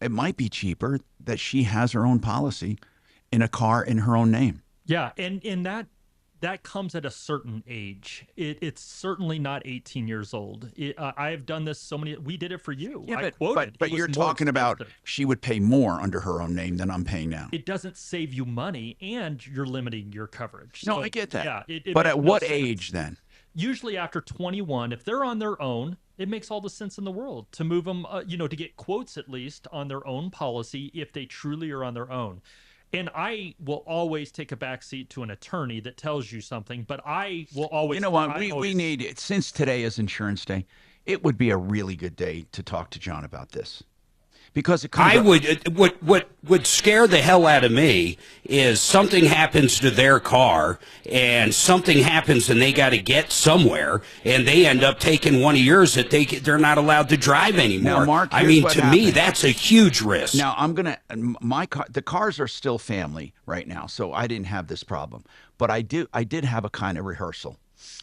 It might be cheaper that she has her own policy in a car in her own name. Yeah, and that comes at a certain age. It's certainly not 18 years old. I have done this we did it for you. Yeah, but you're talking about she would pay more under her own name than I'm paying now. It doesn't save you money, and you're limiting your coverage. No, I get that. Yeah, but at what age then? Usually after 21, if they're on their own, it makes all the sense in the world to move them, to get quotes at least on their own policy if they truly are on their own. And I will always take a backseat to an attorney that tells you something, but I will always... You know what? We need it. Since today is Insurance Day, it would be a really good day to talk to John about this. Because it what would scare the hell out of me is something happens to their car and something happens and they got to get somewhere and they end up taking one of yours that they're not allowed to drive anymore. Now, Mark, to me, that's a huge risk. Now, the cars are still family right now, so I didn't have this problem. But I did have a kind of rehearsal,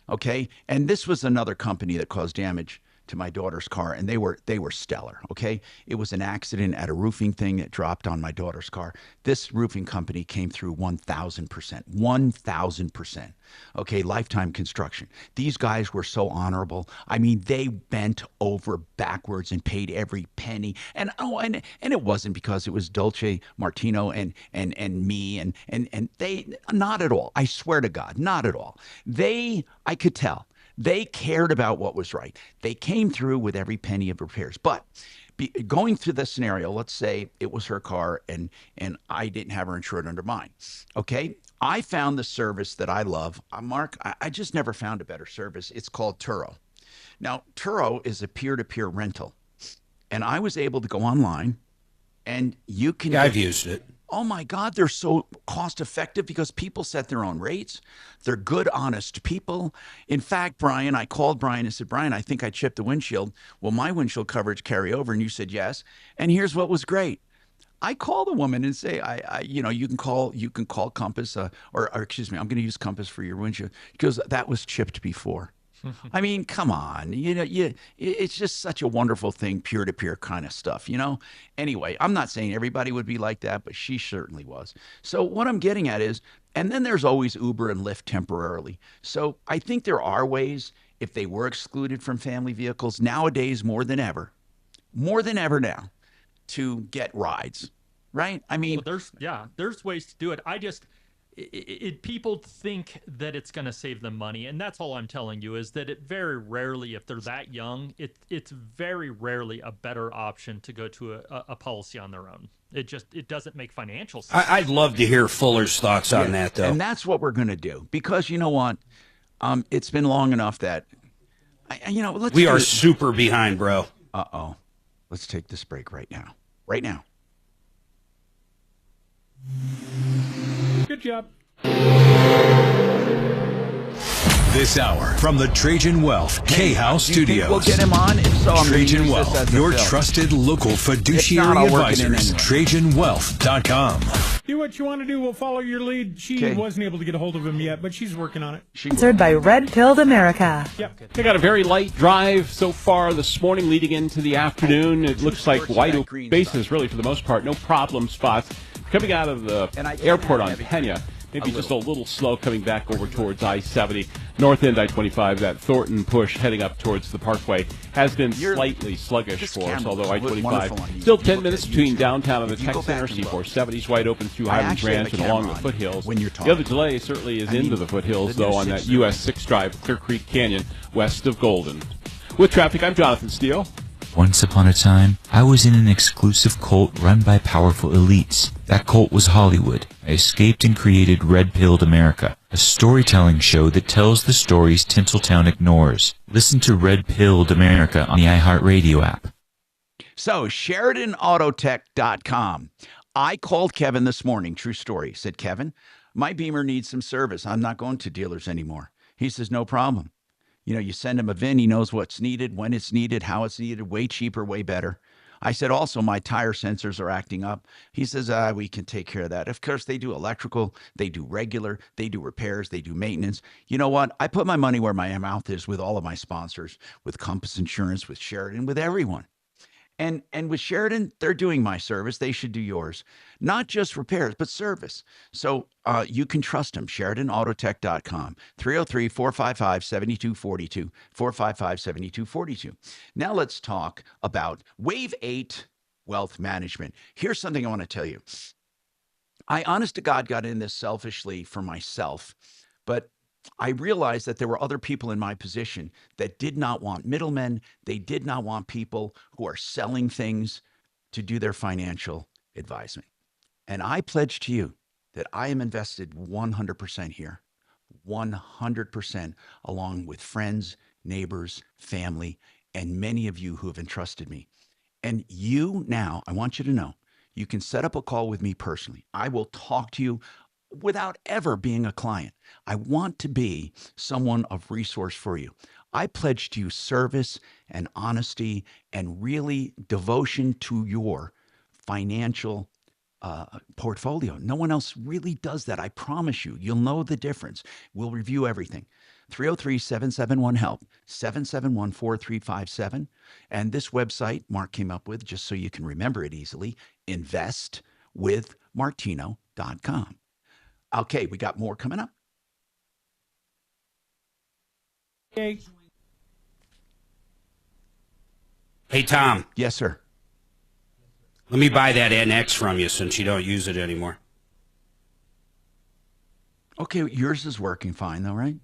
okay? And this was another company that caused damage to my daughter's car, and they were stellar. Okay, it was an accident at a roofing thing that dropped on my daughter's car. This roofing company came through 1,000%, 1,000%. Okay, Lifetime Construction. These guys were so honorable. I mean, they bent over backwards and paid every penny. And it wasn't because it was Dolce Martino and me and they, not at all. I swear to God, not at all. I could tell. They cared about what was right. They came through with every penny of repairs. But going through this scenario, let's say it was her car and I didn't have her insured under mine. Okay, I found the service that I love. Mark, I just never found a better service. It's called Turo. Now, Turo is a peer-to-peer rental. And I was able to go online and you can... Yeah, I've used it. Oh my God, they're so cost effective because people set their own rates. They're good, honest people. In fact, Brian, I called Brian and said, Brian, I think I chipped the windshield. Will my windshield coverage carry over? And you said yes. And here's what was great. I call the woman and say, you can call Compass, or excuse me, I'm going to use Compass for your windshield because that was chipped before. I mean, come on, it's just such a wonderful thing, peer-to-peer kind of stuff, Anyway, I'm not saying everybody would be like that, but she certainly was. So what I'm getting at is, and then there's always Uber and Lyft temporarily. So I think there are ways, if they were excluded from family vehicles, nowadays more than ever now, to get rides, right? I mean, well, there's ways to do it. People think that it's going to save them money, and that's all I'm telling you is that it very rarely, if they're that young, it's very rarely a better option to go to a policy on their own. It doesn't make financial sense. I'd love to hear Fuller's thoughts on that, though. And that's what we're going to do because you know what, it's been long enough that we are super behind, bro. Let's take this break right now. Right now. Good job. This hour from the Trajan Wealth K-House Studios. We'll get him on. If so, Trajan Wealth, your trusted local fiduciary advisors. TrajanWealth.com. Do what you want to do. We'll follow your lead. She wasn't able to get a hold of him yet, but she's working on it. Sponsored by Red Pilled America. Yep. They got a very light drive so far this morning leading into the afternoon. It looks like wide open spaces really for the most part. No problem spots. Coming out of the airport on Pena, maybe just a little slow coming back over towards I-70. North end I-25, that Thornton push heading up towards the Parkway has been slightly sluggish for us, although I-25 still 10 minutes between downtown and the Tech Center. C470's wide open through Highlands Ranch and along the foothills. The other delay certainly is into the foothills, though, on that US 6 drive, Clear Creek Canyon, west of Golden. With traffic, I'm Jonathan Steele. Once upon a time, I was in an exclusive cult run by powerful elites. That cult was Hollywood. I escaped and created Red Pilled America, a storytelling show that tells the stories Tinseltown ignores. Listen to Red Pilled America on the iHeartRadio app. So, SheridanAutotech.com. I called Kevin this morning, true story. Said, Kevin, my Beamer needs some service. I'm not going to dealers anymore. He says, no problem. You send him a VIN, he knows what's needed, when it's needed, how it's needed, way cheaper, way better. I said, also, my tire sensors are acting up. He says, we can take care of that. Of course, they do electrical, they do regular, they do repairs, they do maintenance. You know what? I put my money where my mouth is with all of my sponsors, with Compass Insurance, with Sheridan, with everyone. And with Sheridan, they're doing my service. They should do yours. Not just repairs, but service. So you can trust them. SheridanAutotech.com. 303-455-7242. 455-7242. Now let's talk about Wave 8 Wealth Management. Here's something I want to tell you. I, honest to God, got in this selfishly for myself, but I realized that there were other people in my position that did not want middlemen. They did not want people who are selling things to do their financial advisement. And I pledge to you that I am invested 100% here, 100% along with friends, neighbors, family, and many of you who have entrusted me. And you now, I want you to know, you can set up a call with me personally. I will talk to you without ever being a client. I want to be someone of resource for you. I pledge to you service and honesty and really devotion to your financial portfolio. No one else really does that. I promise you. You'll know the difference. We'll review everything. 303-771-HELP, 771-4357. And this website Mark came up with, just so you can remember it easily, investwithmartino.com. Okay, we got more coming up. Hey, Tom. Yes, sir. Let me buy that NX from you since you don't use it anymore. Okay, yours is working fine, though, right?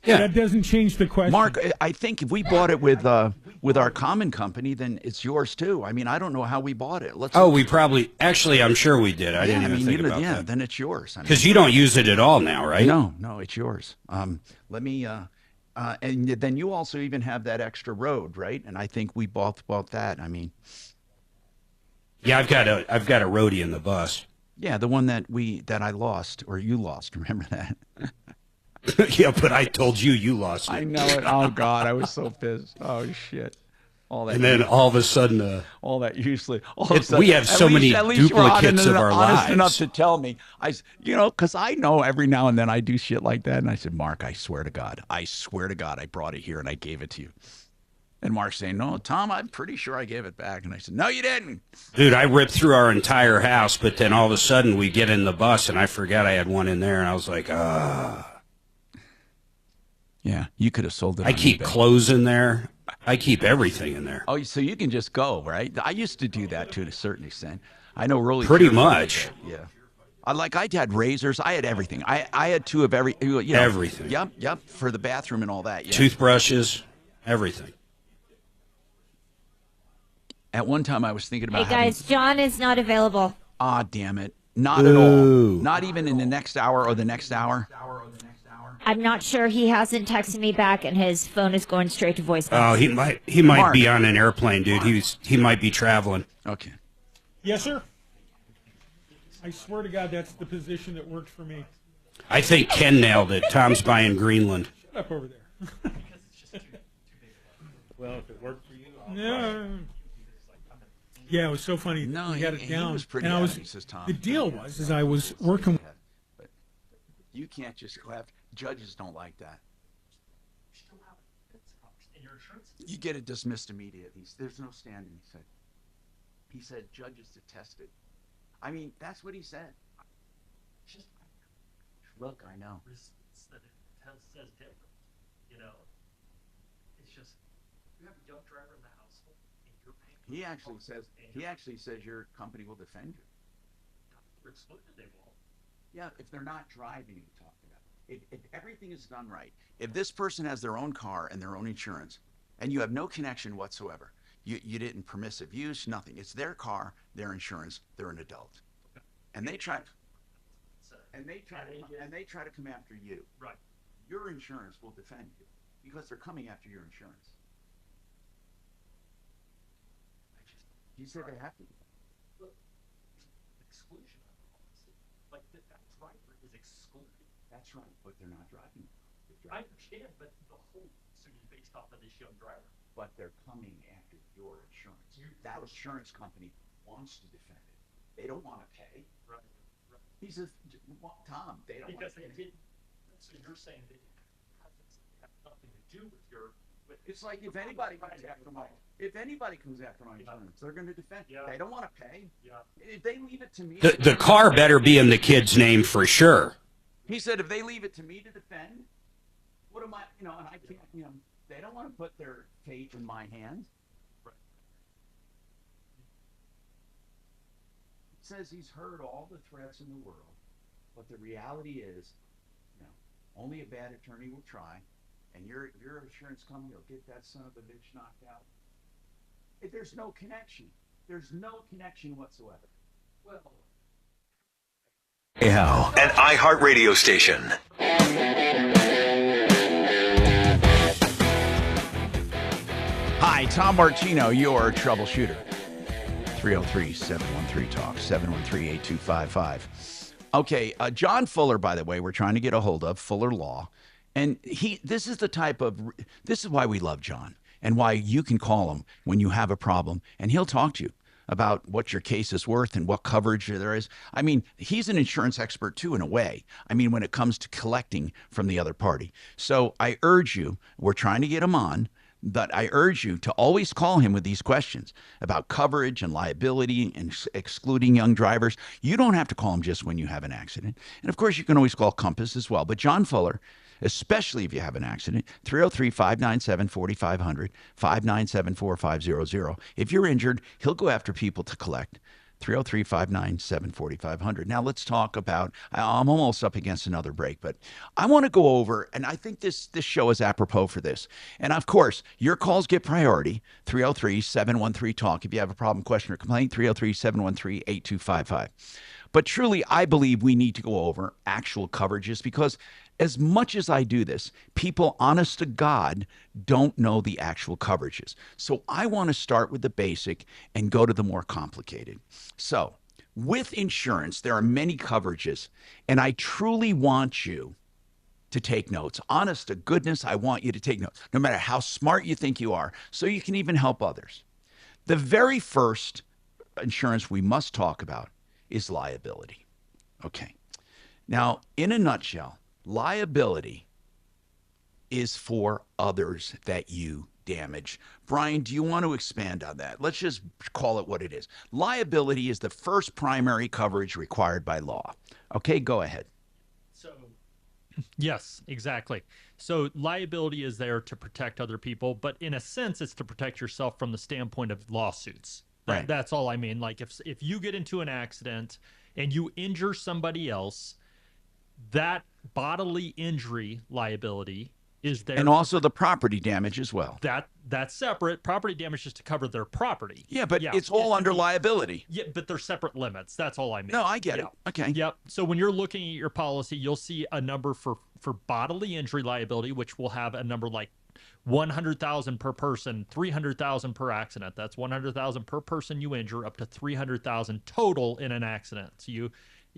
Yeah. That doesn't change the question. Mark, I think if we bought it with our common company, then it's yours too. I mean, I don't know how we bought it. We probably, actually, I'm sure we did. I didn't even think about that. Then it's yours. Because you don't use it at all now, right? No, it's yours. Let me, and then you also even have that extra road, right? And I think we both bought that. I mean. Yeah, I've got a roadie in the bus. Yeah, the one that I lost, or you lost. Remember that? Yeah, but I told you lost it. I know it. Oh God, I was so pissed. Oh shit. All that. And then all of a sudden, all that usually. We have so many duplicates of our lives. Honest enough to tell me, because I know every now and then I do shit like that, and I said, Mark, I swear to God, I brought it here and I gave it to you. And Mark's saying, no, Tom, I'm pretty sure I gave it back. And I said, no, you didn't. Dude, I ripped through our entire house, but then all of a sudden we get in the bus and I forgot I had one in there, and I was like, Yeah, you could have sold it. I keep clothes in there. I keep everything in there. Oh, so you can just go, right? I used to do that to a certain extent. I know really. Pretty much. Yeah. I had razors. I had everything. I had two of every. Everything. Yep. For the bathroom and all that. Yeah. Toothbrushes, everything. At one time, I was thinking about. Hey guys, John is not available. Ah, damn it! Not at all. Not even in the next hour or the next hour. I'm not sure. He hasn't texted me back, and his phone is going straight to voicemail. Oh, he might be on an airplane, dude. He might be traveling. Okay. Yes, sir. I swear to God, that's the position that worked for me. I think Ken nailed it. Tom's buying Greenland. Shut up over there. Well, if it worked for you. No. Yeah, it was so funny. No, he had it down. He was pretty and happy, says Tom. The deal was, I was working. But you can't just go after. Judges don't like that. You get it dismissed immediately. There's no standing. He said judges detest it. I mean, that's what he said. Look, I know. Says different. It's just you have a young driver in the household. He actually says your company will defend you. They're excluded, they won't. Yeah, if they're not driving, you talk about. If everything is done right, if this person has their own car and their own insurance, and you have no connection whatsoever, you didn't permissive use, nothing. It's their car, their insurance, they're an adult, and they try to come after you. Right. Your insurance will defend you because they're coming after your insurance. You said they have to. Look, exclusion of the policy. Like that driver is excluded. That's right, but they're not driving. I understand, but the whole suit is based off of this young driver. But they're coming after your insurance. That insurance company wants to defend it. They don't want to pay. Right. He says, Tom, they don't want to pay. So you're saying that it have nothing to do with your. It's like if anybody comes after my insurance, they're going to defend. Yeah. They don't want to pay. Yeah. If they leave it to me, the car better be in the kid's name for sure. He said, if they leave it to me to defend, what am I? And I can't. They don't want to put their fate in my hands. Right. He says he's heard all the threats in the world, but the reality is, only a bad attorney will try. And your insurance company will get that son of a bitch knocked out. There's no connection. There's no connection whatsoever. Well, an iHeart radio station. Hi, Tom Martino, your troubleshooter. 303-713-TALK, 713-8255. Okay, John Fuller, by the way, we're trying to get a hold of, Fuller Law. And this is why we love John and why you can call him when you have a problem and he'll talk to you. about what your case is worth and what coverage there is. I mean, he's an insurance expert too, in a way. I mean, when it comes to collecting from the other party. So I urge you, we're trying to get him on, but I urge you to always call him with these questions about coverage and liability and excluding young drivers. You don't have to call him just when you have an accident. And of course, you can always call Compass as well. But John Fuller, especially if you have an accident, 303-597-4500, 597-4500. If you're injured, he'll go after people to collect. 303-597-4500. Now let's talk about, I'm almost up against another break, but I want to go over, and I think this show is apropos for this. And of course, your calls get priority, 303-713-TALK. If you have a problem, question, or complaint, 303-713-8255. But truly, I believe we need to go over actual coverages because as much as I do this, people, honest to God, don't know the actual coverages. So I want to start with the basic and go to the more complicated. So with insurance, there are many coverages, and I truly want you to take notes. Honest to goodness, I want you to take notes, no matter how smart you think you are, so you can even help others. The very first insurance we must talk about is liability. Okay. Now, in a nutshell, liability is for others that you damage. Brian, do you want to expand on that? Let's just call it what it is. Liability is the first primary coverage required by law. Okay, go ahead. So, yes, exactly. So liability is there to protect other people, but in a sense, it's to protect yourself from the standpoint of lawsuits. Right. That's all I mean. Like if you get into an accident and you injure somebody else, that bodily injury liability is there. And also the property damage as well. That's separate. Property damage is to cover their property. Yeah, but it's all under liability. Yeah, but they're separate limits. That's all I mean. No, I get it. Okay. Yep. So when you're looking at your policy, you'll see a number for bodily injury liability, which will have a number like 100,000 per person, 300,000 per accident. That's 100,000 per person you injure, up to 300,000 total in an accident. So you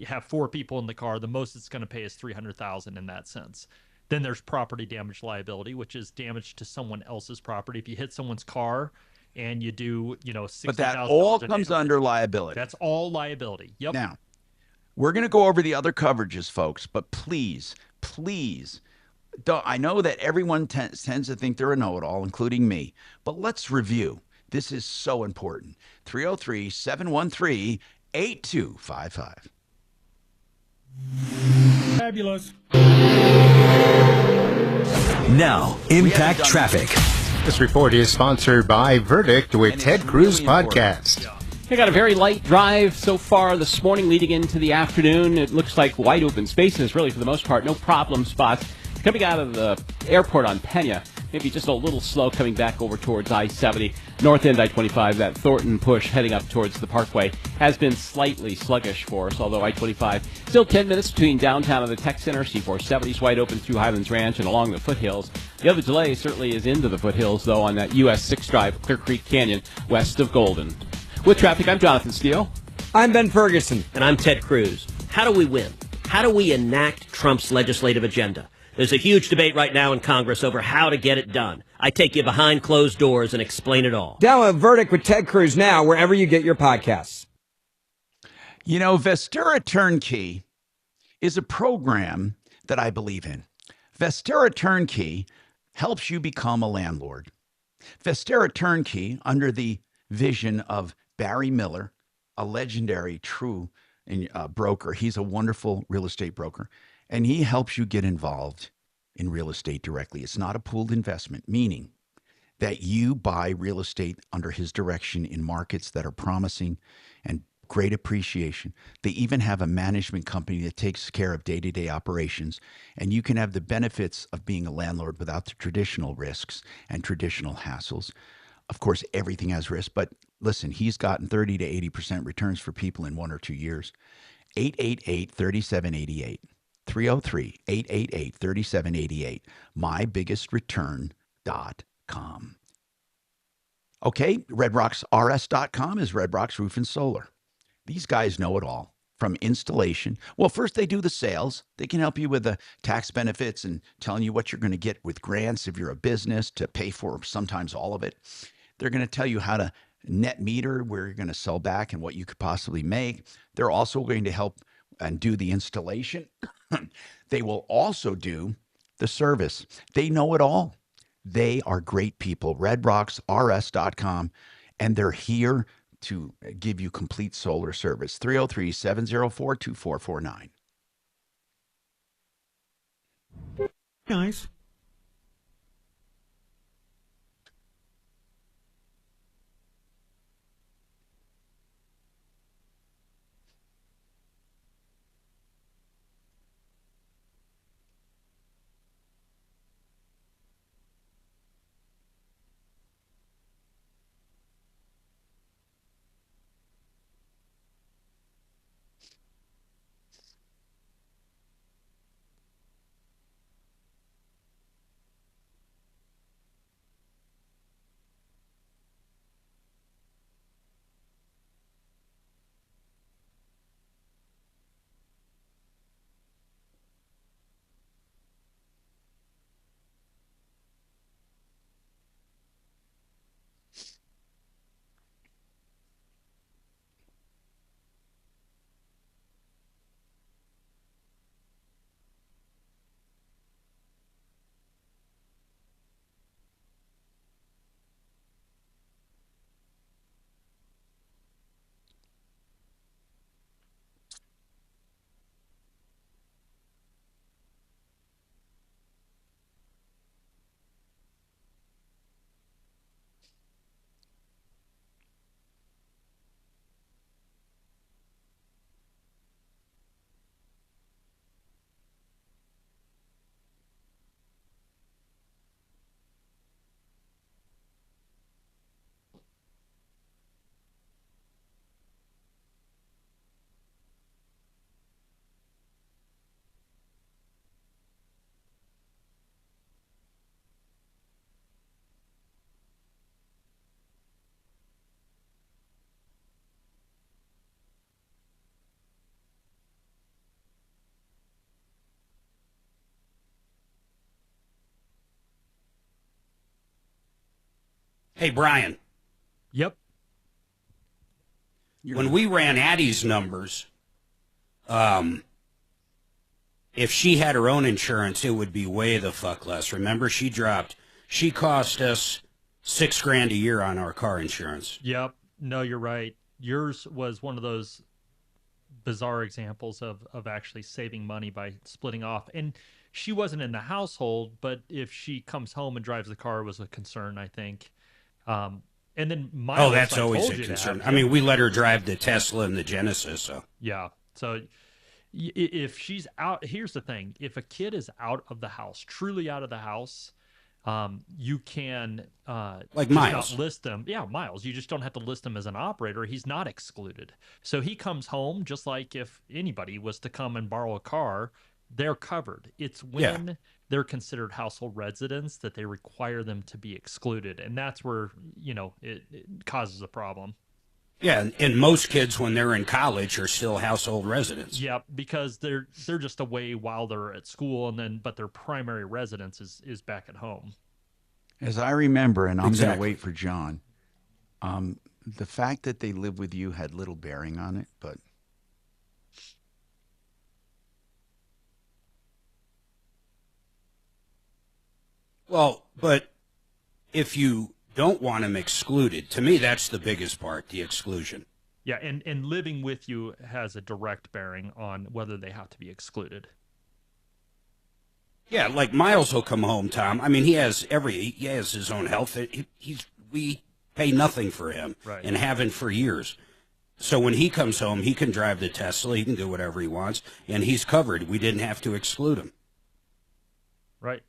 have 4 people in the car. The most it's going to pay is 300,000 in that sense. Then there's property damage liability, which is damage to someone else's property. If you hit someone's car and you do, $60,000. But that all comes under liability. That's all liability. Yep. Now, we're going to go over the other coverages, folks, but please, I know that everyone tends to think they're a know-it-all, including me, but let's review. This is so important. 303-713-8255. Fabulous. Now, Impact Traffic. This report is sponsored by Verdict with Ted Cruz Podcast. I got a very light drive so far this morning leading into the afternoon. It looks like wide open spaces, really, for the most part. No problem spots. Coming out of the airport on Pena, maybe just a little slow coming back over towards I-70. North end I-25, that Thornton push heading up towards the Parkway has been slightly sluggish for us, although I-25 still 10 minutes between downtown and the Tech Center. C-470 is wide open through Highlands Ranch and along the foothills. The other delay certainly is into the foothills, though, on that US 6 Drive, Clear Creek Canyon, west of Golden. With traffic, I'm Jonathan Steele. I'm Ben Ferguson. And I'm Ted Cruz. How do we win? How do we enact Trump's legislative agenda? There's a huge debate right now in Congress over how to get it done. I take you behind closed doors and explain it all. Download Verdict with Ted Cruz now, wherever you get your podcasts. Vestera Turnkey is a program that I believe in. Vestera Turnkey helps you become a landlord. Vestera Turnkey, under the vision of Barry Miller, a legendary true broker. He's a wonderful real estate broker. And he helps you get involved in real estate directly. It's not a pooled investment, meaning that you buy real estate under his direction in markets that are promising and great appreciation. They even have a management company that takes care of day-to-day operations, and you can have the benefits of being a landlord without the traditional risks and traditional hassles. Of course, everything has risk, but listen, he's gotten 30 to 80% returns for people in 1 or 2 years. 888-3788. 303-888-3788, mybiggestrureturn.com. Okay, RedRocksRS.com is Red Rocks Roof and Solar. These guys know it all, from installation. Well, first they do the sales. They can help you with the tax benefits and telling you what you're going to get with grants if you're a business to pay for sometimes all of it. They're going to tell you how to net meter where you're going to sell back and what you could possibly make. They're also going to help and do the installation. They will also do the service. They know it all. They are great people. RedRocksRS.com, and they're here to give you complete solar service. 303-704-2449. Nice. Hey, Brian. Yep. When we ran Addie's numbers, if she had her own insurance, it would be way the fuck less. Remember, she cost us $6,000 a year on our car insurance. Yep. No, you're right. Yours was one of those bizarre examples of actually saving money by splitting off. And she wasn't in the household, but if she comes home and drives the car, it was a concern, I think. And then Miles, that's always a concern. I mean, we let her drive the Tesla and the Genesis. So yeah. So if she's out, here's the thing: if a kid is out of the house, truly out of the house, you can like Miles not list them. Yeah, Miles. You just don't have to list him as an operator. He's not excluded. So he comes home just like if anybody was to come and borrow a car, they're covered. It's when they're considered household residents that they require them to be excluded, and that's where it causes a problem. Yeah, and most kids when they're in college are still household residents. Yeah, because they're just away while they're at school, but their primary residence is back at home. As I remember, and I'm going to wait for John. The fact that they live with you had little bearing on it, but. Well, but if you don't want them excluded, to me, that's the biggest part, the exclusion. Yeah, and living with you has a direct bearing on whether they have to be excluded. Yeah, like Miles will come home, Tom. I mean, he has his own health. We pay nothing for him, right, and haven't for years. So when he comes home, he can drive the Tesla, he can do whatever he wants, and he's covered. We didn't have to exclude him. Right.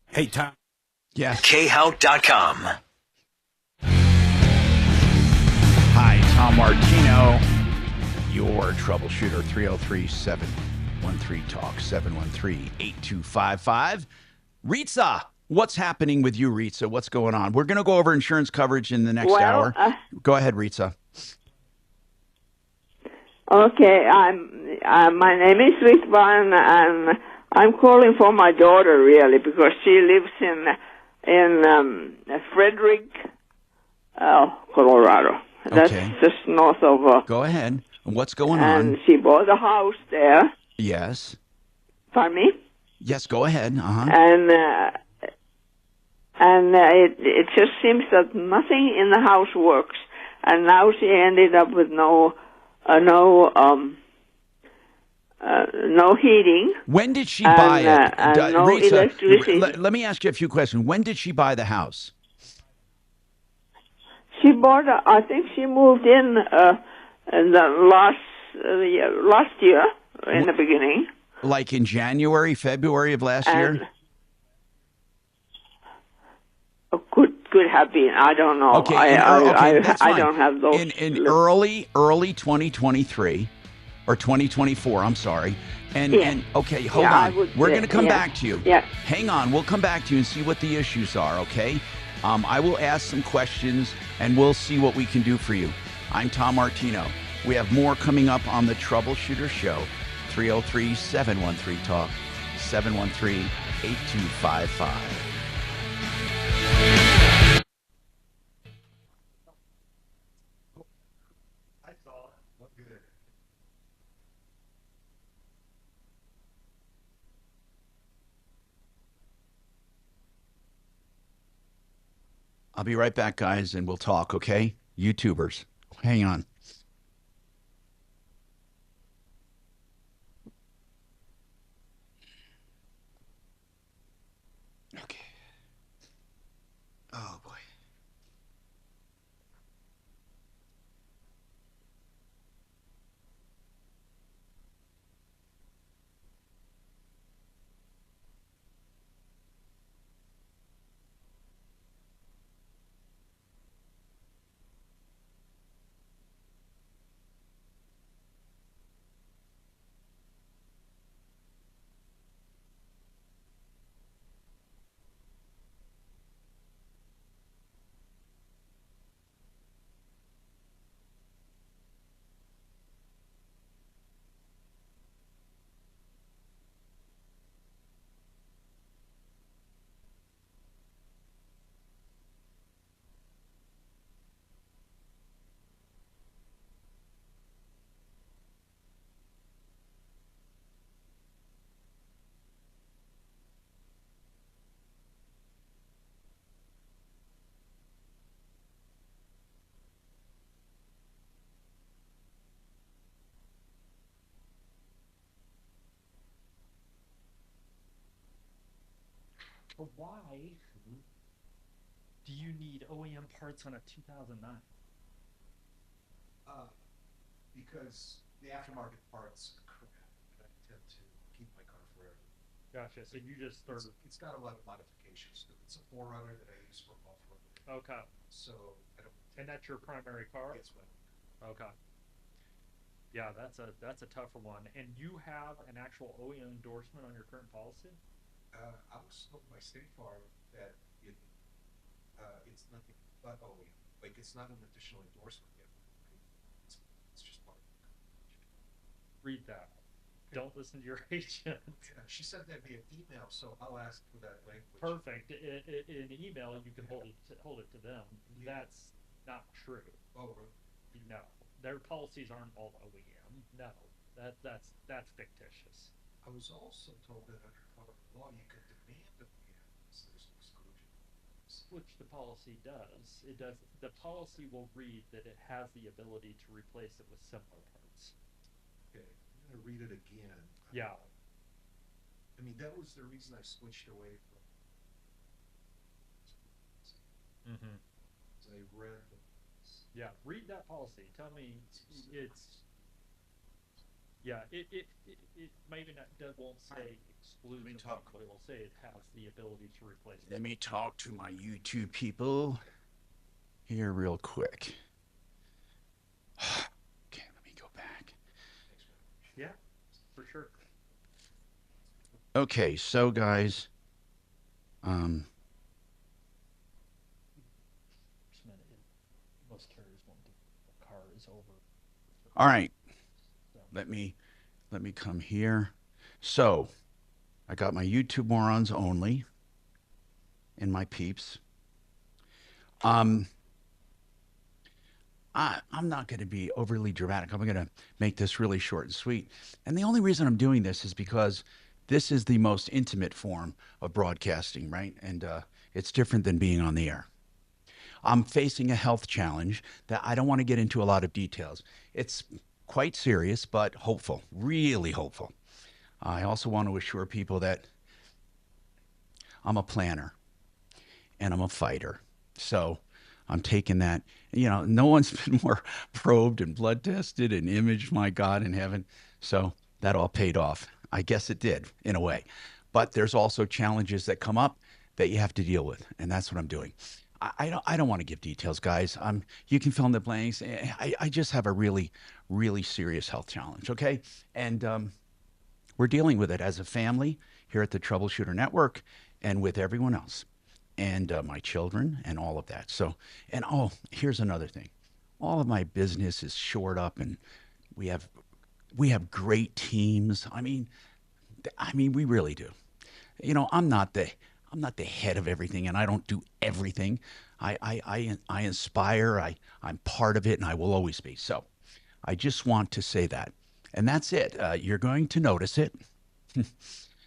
Hey, Tom. Yes. khout.com. Hi, Tom Martino, your troubleshooter. 303-713-TALK, 713-8255. Ritza, what's happening with you, Ritza? What's going on? We're going to go over insurance coverage in the next hour. Go ahead, Ritza. Okay, my name is Ritva, and I'm calling for my daughter, really, because she lives in Frederick, Colorado. That's just north of... Go ahead. What's going on? And she bought a house there. Yes. Pardon me? Yes, go ahead. And it just seems that nothing in the house works. And now she ended up with no heating. When did she buy it? And no Ritza, electricity. let me ask you a few questions. When did she buy the house? She bought. I think she moved in the last year in the beginning. Like in January, February of last year? Could have been. I don't know. Okay, that's I fine. don't have those. In early 2023 or 2024. I'm sorry. And okay, hold on. We're going to come back to you. Yeah. Hang on. We'll come back to you and see what the issues are. Okay. I will ask some questions and we'll see what we can do for you. I'm Tom Martino. We have more coming up on the Troubleshooter Show. 303-713-TALK, 713-8255. I'll be right back, guys, and we'll talk, okay? YouTubers, hang on. Okay. Oh, boy. But why do you need OEM parts on a 2009? Because the aftermarket parts are crap, and I tend to keep my car forever. Gotcha. So you just started. It's got a lot of modifications to it. It's a 4Runner that I use for off-road. Okay. So I don't. And that's your primary car? It's my Okay. Yeah, that's a tougher one. And you have an actual OEM endorsement on your current policy? I was told by State Farm that it's nothing but OEM. Like, it's not an additional endorsement yet. It's just part of it. Read that. Don't listen to your agent. She sent that via email, so I'll ask for that language. Perfect. In email, you can hold it to them. Yeah. That's not true. Oh, really? No, their policies aren't all OEM. No, that's fictitious. I was also told that under Colorado law, you could demand OEM so there's an exclusion. Which the policy does. It does. The policy will read that it has the ability to replace it with similar parts. Okay, I'm gonna read it again. Yeah. I mean, that was the reason I switched away from. Mm-hmm. I read. Yeah, read that policy. Tell me it's. Yeah, it maybe not won't say excluding, but it will say it has the ability to replace it. Let me talk to my YouTube people here real quick. Okay, let me go back. Yeah, for sure. Okay, so guys, All right. Let me come here. So I got my YouTube morons only and my peeps. I'm not going to be overly dramatic. I'm going to make this really short and sweet. And the only reason I'm doing this is because this is the most intimate form of broadcasting, right? And it's different than being on the air. I'm facing a health challenge that I don't want to get into a lot of details. It's quite serious, but hopeful, really hopeful. I also want to assure people that I'm a planner and I'm a fighter. So I'm taking that, no one's been more probed and blood tested and imaged, my God in heaven. So that all paid off. I guess it did in a way. But there's also challenges that come up that you have to deal with. And that's what I'm doing. I don't want to give details, guys. You can fill in the blanks. I just have a really, really serious health challenge, okay? And we're dealing with it as a family here at the Troubleshooter Network and with everyone else and my children and all of that. So, here's another thing. All of my business is shored up and we have great teams. I mean, we really do. I'm not the head of everything, and I don't do everything. I inspire. I'm part of it, and I will always be. So I just want to say that. And that's it. You're going to notice it.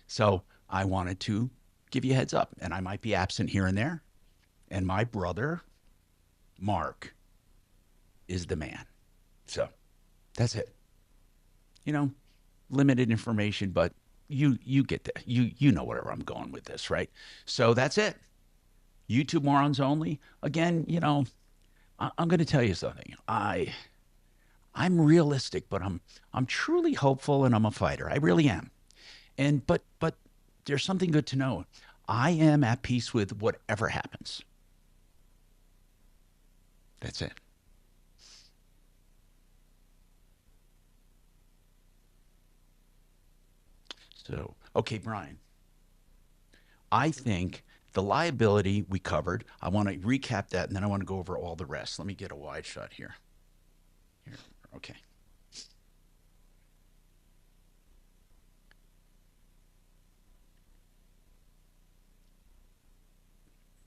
So I wanted to give you a heads up, and I might be absent here and there. And my brother, Mark, is the man. So that's it. Limited information, but you get that. You know where I'm going with this, right? So that's it. YouTube morons only. Again, I'm going to tell you something. I'm realistic, but I'm truly hopeful and I'm a fighter. I really am. And but there's something good to know. I am at peace with whatever happens. That's it. So, okay, Brian, I think the liability we covered. I want to recap that, and then I want to go over all the rest. Let me get a wide shot here. Okay.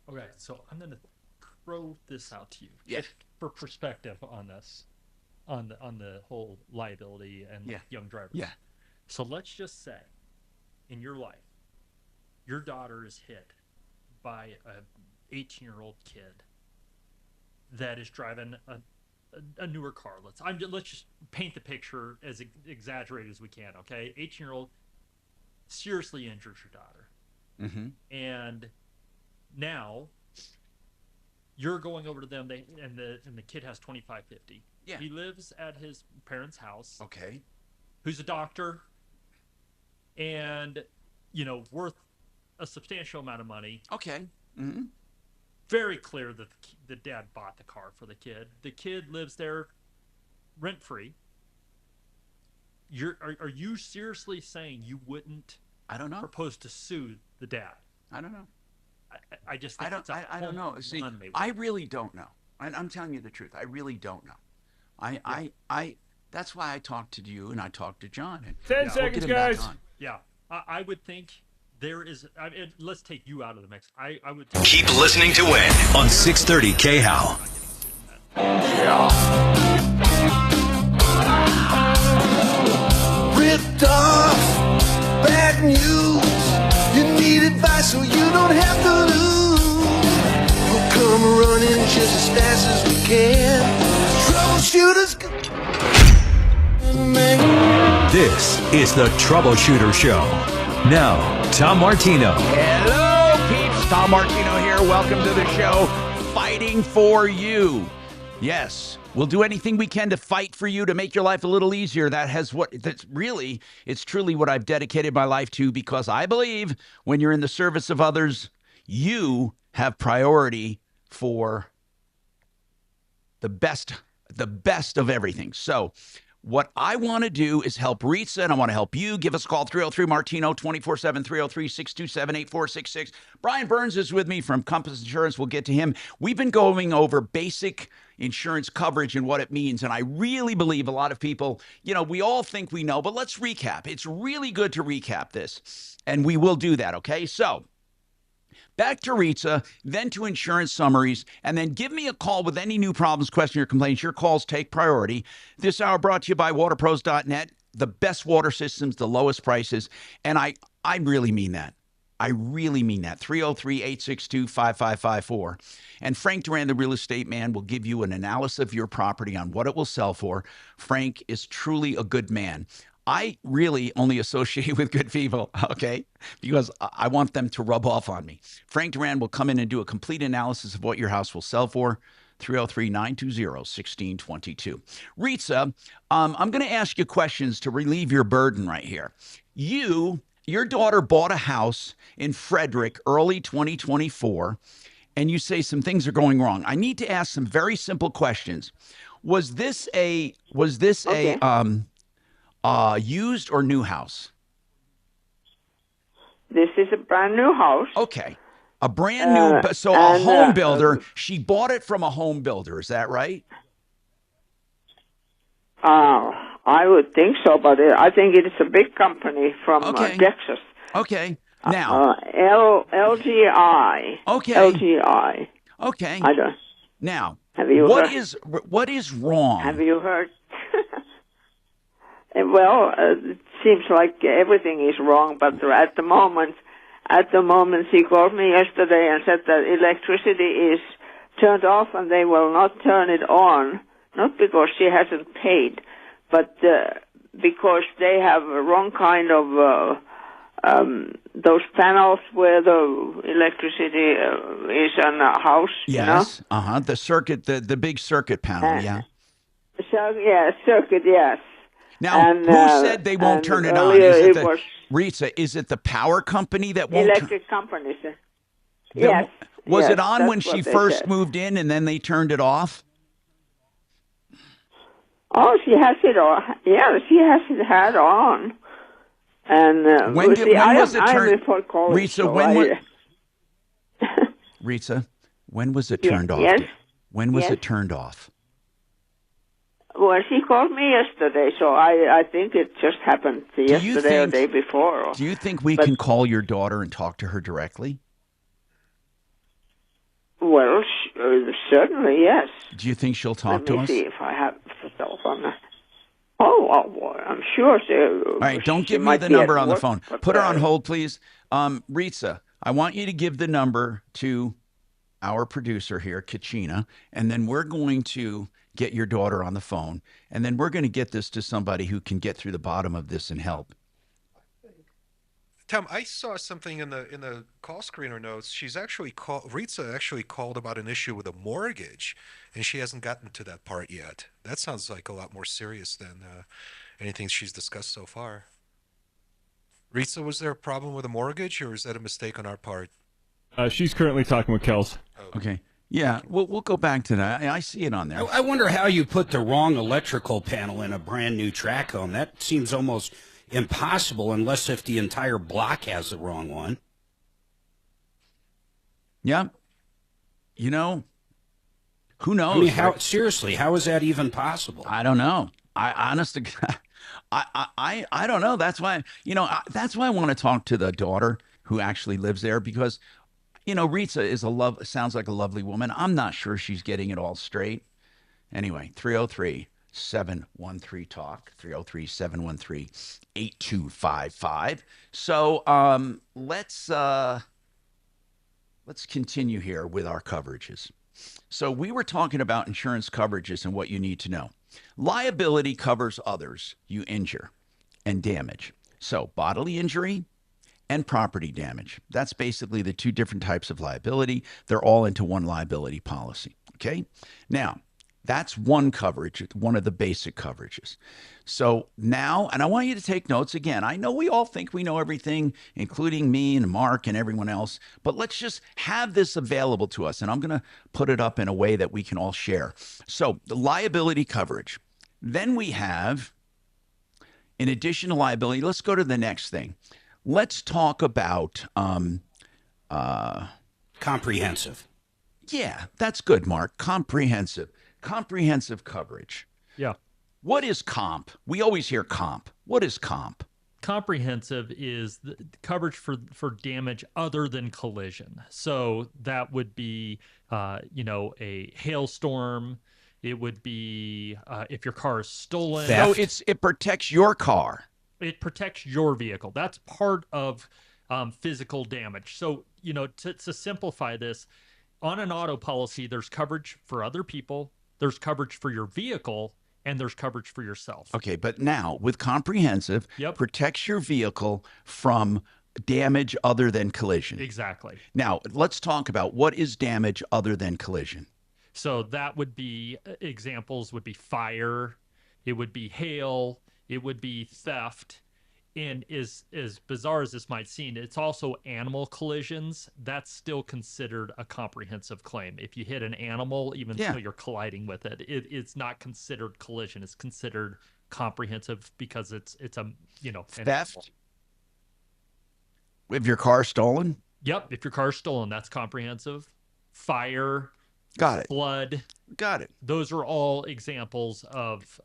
Okay, so I'm going to throw this out to you. Yeah. For perspective on this, on the whole liability and young drivers. Yeah. So let's just say, in your life, your daughter is hit by a 18-year-old kid that is driving a newer car. Let's just paint the picture as exaggerated as we can. Okay, 18-year-old seriously injures your daughter, and now you're going over to them. And the kid has $25.50. Yeah, he lives at his parents' house. Okay, who's a doctor, and worth a substantial amount of money. Okay. Very clear that the dad bought the car for the kid. The kid lives there rent free. Are you seriously saying you wouldn't? I don't know. Propose to sue the dad? I don't know. I just think I don't know. See, I really don't know. I'm telling you the truth. I really don't know. I that's why I talked to you and I talked to John. And 10 seconds, guys. Yeah, I would think there is. Let's take you out of the mix. I would keep listening to win on 630 KHOW. Ripped off, bad news. You need advice so you don't have to lose. We'll come running just as fast as we can. Troubleshooters. This is the Troubleshooter Show. Now, Tom Martino. Hello, peeps. Tom Martino here. Welcome to the show. Fighting for you. Yes, we'll do anything we can to fight for you to make your life a little easier. It's truly what I've dedicated my life to, because I believe when you're in the service of others, you have priority for the best of everything. So What I want to do is help Rita, and I want to help you. Give us a call, 303-MARTINO, 24/7, 303-627-8466. Brian Burns is with me from Compass Insurance. We'll get to him. We've been going over basic insurance coverage and what it means, and I really believe a lot of people, we all think we know, but let's recap. It's really good to recap this, and we will do that, okay? So, back to Rita, then to insurance summaries, and then give me a call with any new problems, question, or complaints. Your calls take priority. This hour brought to you by waterpros.net, the best water systems, the lowest prices, and I really mean that. I really mean that. 303-862-5554. And Frank Duran, the real estate man, will give you an analysis of your property on what it will sell for. Frank is truly a good man. I really only associate with good people, okay, because I want them to rub off on me. Frank Duran will come in and do a complete analysis of what your house will sell for. 303-920-1622. Rita, I'm going to ask you questions to relieve your burden right here. Your daughter bought a house in Frederick early 2024, and you say some things are going wrong. I need to ask some very simple questions. Was this a used or new house? This is a brand new house. Okay. A brand new, so a home builder. She bought it from a home builder. Is that right? I would think so, but I think it's a big company from Texas. Okay. Now. LGI. Okay. LGI. Okay. I don't. Now, what is wrong? Have you heard? Well, it seems like everything is wrong, but at the moment, she called me yesterday and said that electricity is turned off and they will not turn it on, not because she hasn't paid, but because they have a wrong kind of those panels where the electricity is on a house. Yes. The circuit, the big circuit panel. Yeah. Circuit. Yes. Now, who said they won't turn it on? Rita, is it the power company that won't? Electric companies. Yes. Was it on when she first moved in and then they turned it off? Oh, she has it on. Yeah, she has it had on. And when was it turned? Rita, Rita, when was it turned off? Yes. When was it turned off? Well, she called me yesterday, so I think it just happened yesterday or the day before. Do you think we can call your daughter and talk to her directly? Well, certainly, yes. Do you think she'll talk to us? Let me see if I have the telephone. Oh, I'm sure. All right, don't give me the number on the phone. Put her on hold, please. Rita, I want you to give the number to our producer here, Kachina, and then we're going to get your daughter on the phone, and then we're going to get this to somebody who can get through the bottom of this and help. Tom, I saw something in the call screener notes. Rita actually called about an issue with a mortgage, and she hasn't gotten to that part yet. That sounds like a lot more serious than anything she's discussed so far. Rita, was there a problem with a mortgage, or is that a mistake on our part? She's currently talking with Kels. Okay. Yeah, we'll go back to that. I see it on there. I wonder how you put the wrong electrical panel in a brand new track home. That seems almost impossible unless if the entire block has the wrong one. Yeah. Who knows? I mean, seriously, how is that even possible? I don't know. I don't know. That's why, that's why I want to talk to the daughter who actually lives there, because Rita sounds like a lovely woman. I'm not sure she's getting it all straight. Anyway, 303-713-TALK, 303-713-8255. So let's continue here with our coverages. So we were talking about insurance coverages and what you need to know. Liability covers others you injure and damage. So bodily injury and property damage. That's basically the two different types of liability. They're all into one liability policy. Okay? Now, that's one coverage, one of the basic coverages. So now, and I want you to take notes again. I know we all think we know everything, including me and Mark and everyone else, but let's just have this available to us. And I'm going to put it up in a way that we can all share. So the liability coverage, Then we have, in addition to liability, let's go to the next thing. Let's talk about comprehensive. Yeah, that's good, Mark. Comprehensive coverage. Yeah. What is comp? We always hear comp. What is comp? Comprehensive is the coverage for damage other than collision. So that would be, a hailstorm. It would be if your car is stolen. So it protects your car. It protects your vehicle. That's part of physical damage. So, to simplify this, on an auto policy, there's coverage for other people, there's coverage for your vehicle, and there's coverage for yourself. Okay, but now with comprehensive, protects your vehicle from damage other than collision. Exactly. Now, let's talk about what is damage other than collision. So that would be, examples would be fire, it would be hail, it would be theft. And as bizarre as this might seem, it's also animal collisions. That's still considered a comprehensive claim. If you hit an animal, even though you're colliding with it, it's not considered collision. It's considered comprehensive because it's a theft. If your car's stolen. Yep, if your car's stolen, that's comprehensive. Fire. Got it. Flood. Got it. Those are all examples of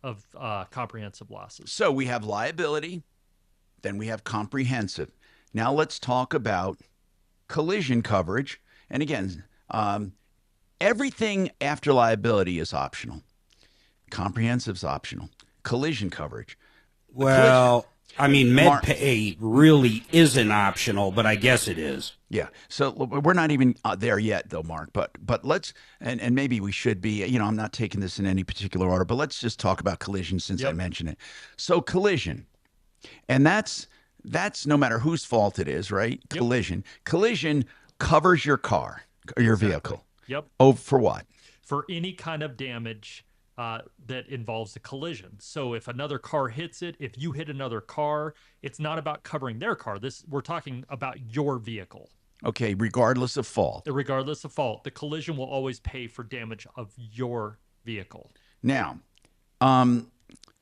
comprehensive losses. So we have liability. Then we have comprehensive. Now let's talk about collision coverage. And again, everything after liability is optional. Comprehensive's optional. Collision coverage. Well, I mean, med pay really isn't optional, but I guess it is. Yeah. So we're not even there yet, though, Mark. But let's, and maybe we should be, I'm not taking this in any particular order, but let's just talk about collision since I mentioned it. So collision. And that's no matter whose fault it is, right? Yep. Collision covers your car or your vehicle. Yep. Oh, for what? For any kind of damage that involves a collision. So if another car hits it, if you hit another car, it's not about covering their car. We're talking about your vehicle. Okay, regardless of fault. Regardless of fault, the collision will always pay for damage of your vehicle. Now,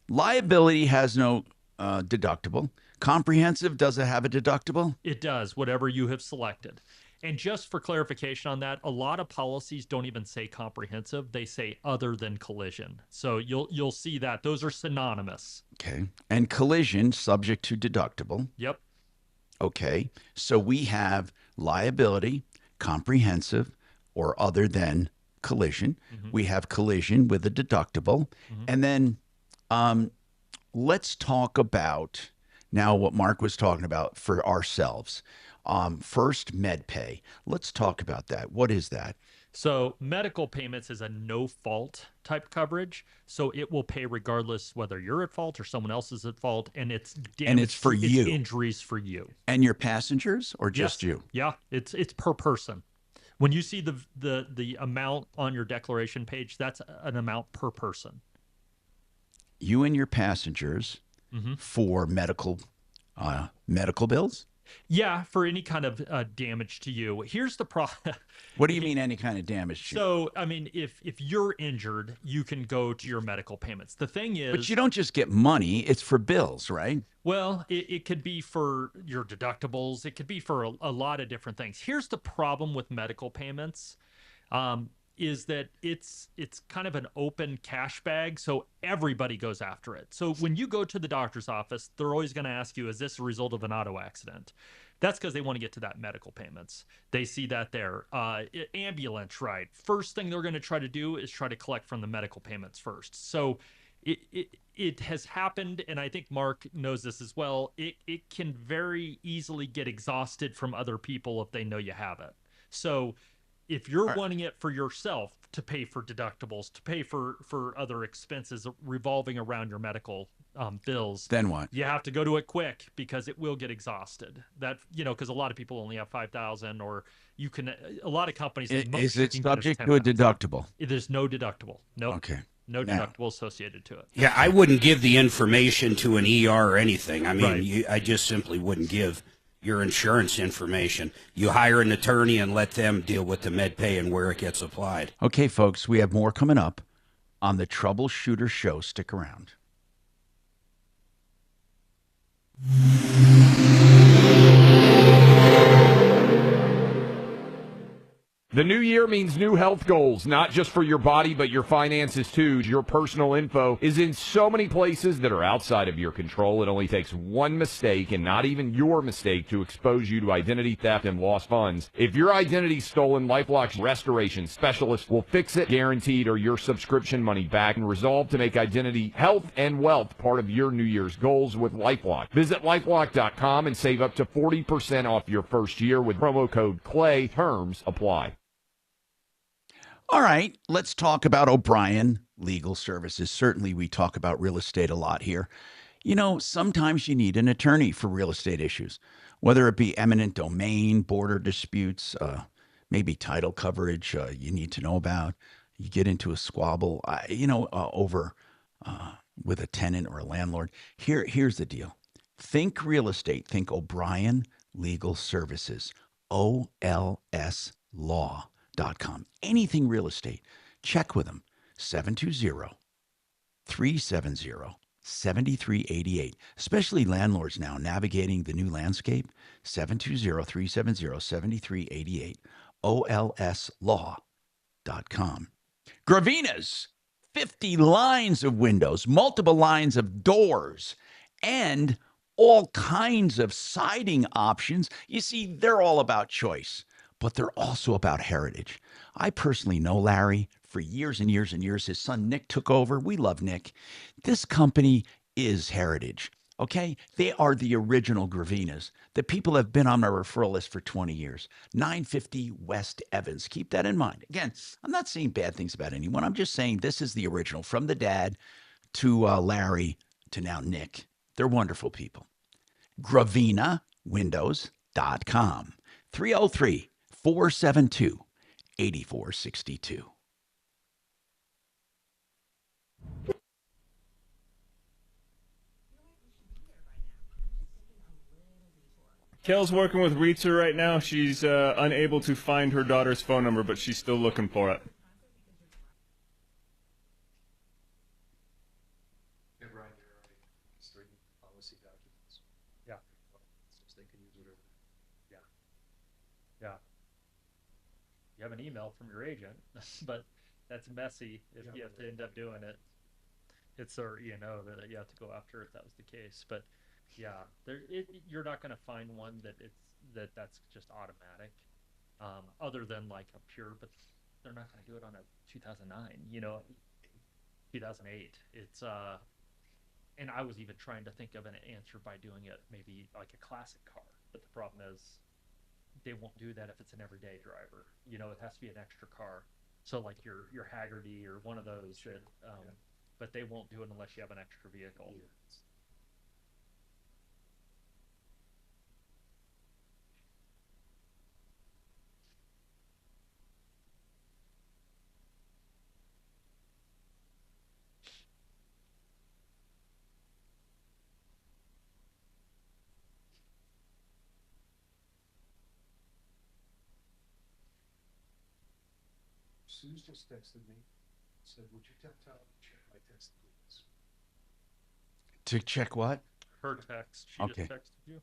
liability has no deductible. Comprehensive, does it have a deductible? It does, whatever you have selected. And just for clarification on that, a lot of policies don't even say comprehensive. They say other than collision. So you'll see that. Those are synonymous. Okay. And collision subject to deductible. Yep. Okay. So we have liability, comprehensive, or other than collision. Mm-hmm. We have collision with a deductible. Mm-hmm. And then let's talk about now what Mark was talking about for ourselves. First, med pay. Let's talk about that. What is that? So medical payments is a no-fault type coverage. So it will pay regardless whether you're at fault or someone else is at fault. And it's damage, and it's for you. It's injuries for you. And your passengers or just you? Yeah, it's per person. When you see the amount on your declaration page, that's an amount per person. You and your passengers for medical bills? Yeah, for any kind of damage to you. Here's the problem. What do you mean any kind of damage to you? So, I mean, if you're injured, you can go to your medical payments. The thing is... But you don't just get money. It's for bills, right? Well, it could be for your deductibles. It could be for a lot of different things. Here's the problem with medical payments. Is that it's kind of an open cash bag, so everybody goes after it. So when you go to the doctor's office, they're always going to ask you, is this a result of an auto accident? That's because they want to get to that medical payments. They see that there. Ambulance ride. First thing they're going to try to do is try to collect from the medical payments first. So it has happened, and I think Mark knows this as well. It can very easily get exhausted from other people if they know you have it. So if you're wanting it for yourself to pay for deductibles, to pay for other expenses revolving around your medical bills, then what? You have to go to it quick because it will get exhausted. That because a lot of people only have 5,000, or you can. A lot of companies. Is it subject to a deductible? There's no deductible. No. Nope. Okay. No deductible associated to it. Yeah, I wouldn't give the information to an ER or anything. I mean, I just simply wouldn't give your insurance information. You hire an attorney and let them deal with the med pay and where it gets applied. Okay, folks, we have more coming up. on the Troubleshooter Show. Stick around. The new year means new health goals, not just for your body, but your finances too. Your personal info is in so many places that are outside of your control. It only takes one mistake, and not even your mistake, to expose you to identity theft and lost funds. If your identity's stolen, LifeLock's restoration specialist will fix it, guaranteed, or your subscription money back, and resolve to make identity, health, and wealth part of your New Year's goals with LifeLock. Visit LifeLock.com and save up to 40% off your first year with promo code CLAY. Terms apply. All right, let's talk about O'Brien Legal Services. Certainly, we talk about real estate a lot here. You know, sometimes you need an attorney for real estate issues, whether it be eminent domain, border disputes, maybe title coverage you need to know about. You get into a squabble, over with a tenant or a landlord. Here's the deal. Think real estate. Think O'Brien Legal Services. OLS Law. .com. Anything real estate. Check with them. 720-370-7388. Especially landlords now navigating the new landscape. 720-370-7388. OLSlaw.com. Gravina's 50 lines of windows, multiple lines of doors, and all kinds of siding options. You see, they're all about choice, but they're also about heritage. I personally know Larry for years and years and years. His son Nick took over. We love Nick. This company is heritage, okay? They are the original Gravinas. The people have been on my referral list for 20 years. 950 West Evans. Keep that in mind. Again, I'm not saying bad things about anyone. I'm just saying this is the original, from the dad to Larry to now Nick. They're wonderful people. GravinaWindows.com. 303-472-8462. Kel's working with Rita right now. She's unable to find her daughter's phone number, but she's still looking for it. Yeah. Yeah. You have an email from your agent, but that's messy if you have to end up doing it. It's our E&O that you have to go after if that was the case. But yeah, you're not going to find one that's just automatic, other than like a pure. But they're not going to do it on a 2009, 2008. It's and I was even trying to think of an answer by doing it maybe like a classic car. But the problem is, they won't do that if it's an everyday driver. It has to be an extra car. So like your Haggerty or one of those that, but they won't do it unless you have an extra vehicle. Sue's just texted me. Said, would you tell Tom to check my text, please? To check what? Her text. She Okay. just texted you.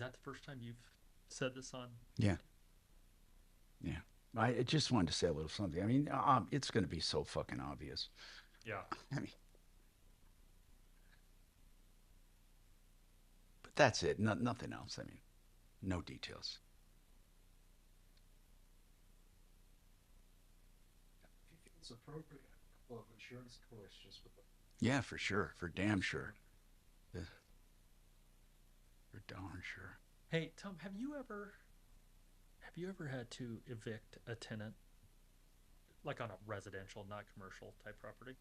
that the first time you've said this on? Yeah. Yeah. I just wanted to say a little something. I mean, it's going to be so fucking obvious. Yeah. I mean, but that's it. Nothing else. I mean, no details. It's appropriate. A couple of insurance questions with them. Yeah, for sure. For damn sure. For darn sure. Hey, Tom, have you ever had to evict a tenant, like on a residential, not commercial type property?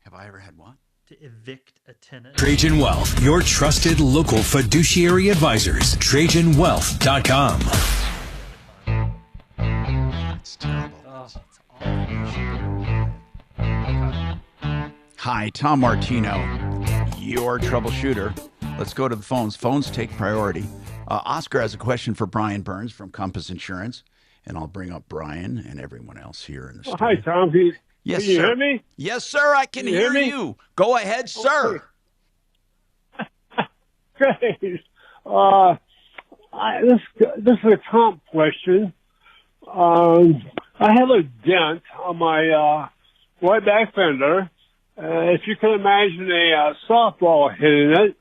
Have I ever had what? To evict a tenant. Trajan Wealth, your trusted local fiduciary advisors. TrajanWealth.com. That's terrible. Hi, Tom Martino, your troubleshooter. Let's go to the phones. Phones take priority. Oscar has a question for Brian Burns from Compass Insurance, and I'll bring up Brian and everyone else here in the studio. Hi, Tom. Yes, can you sir. hear me? Yes, sir. I can hear you. Go ahead, sir. Great. This is a comp question. I have a dent on my right back fender. If you can imagine a softball hitting it,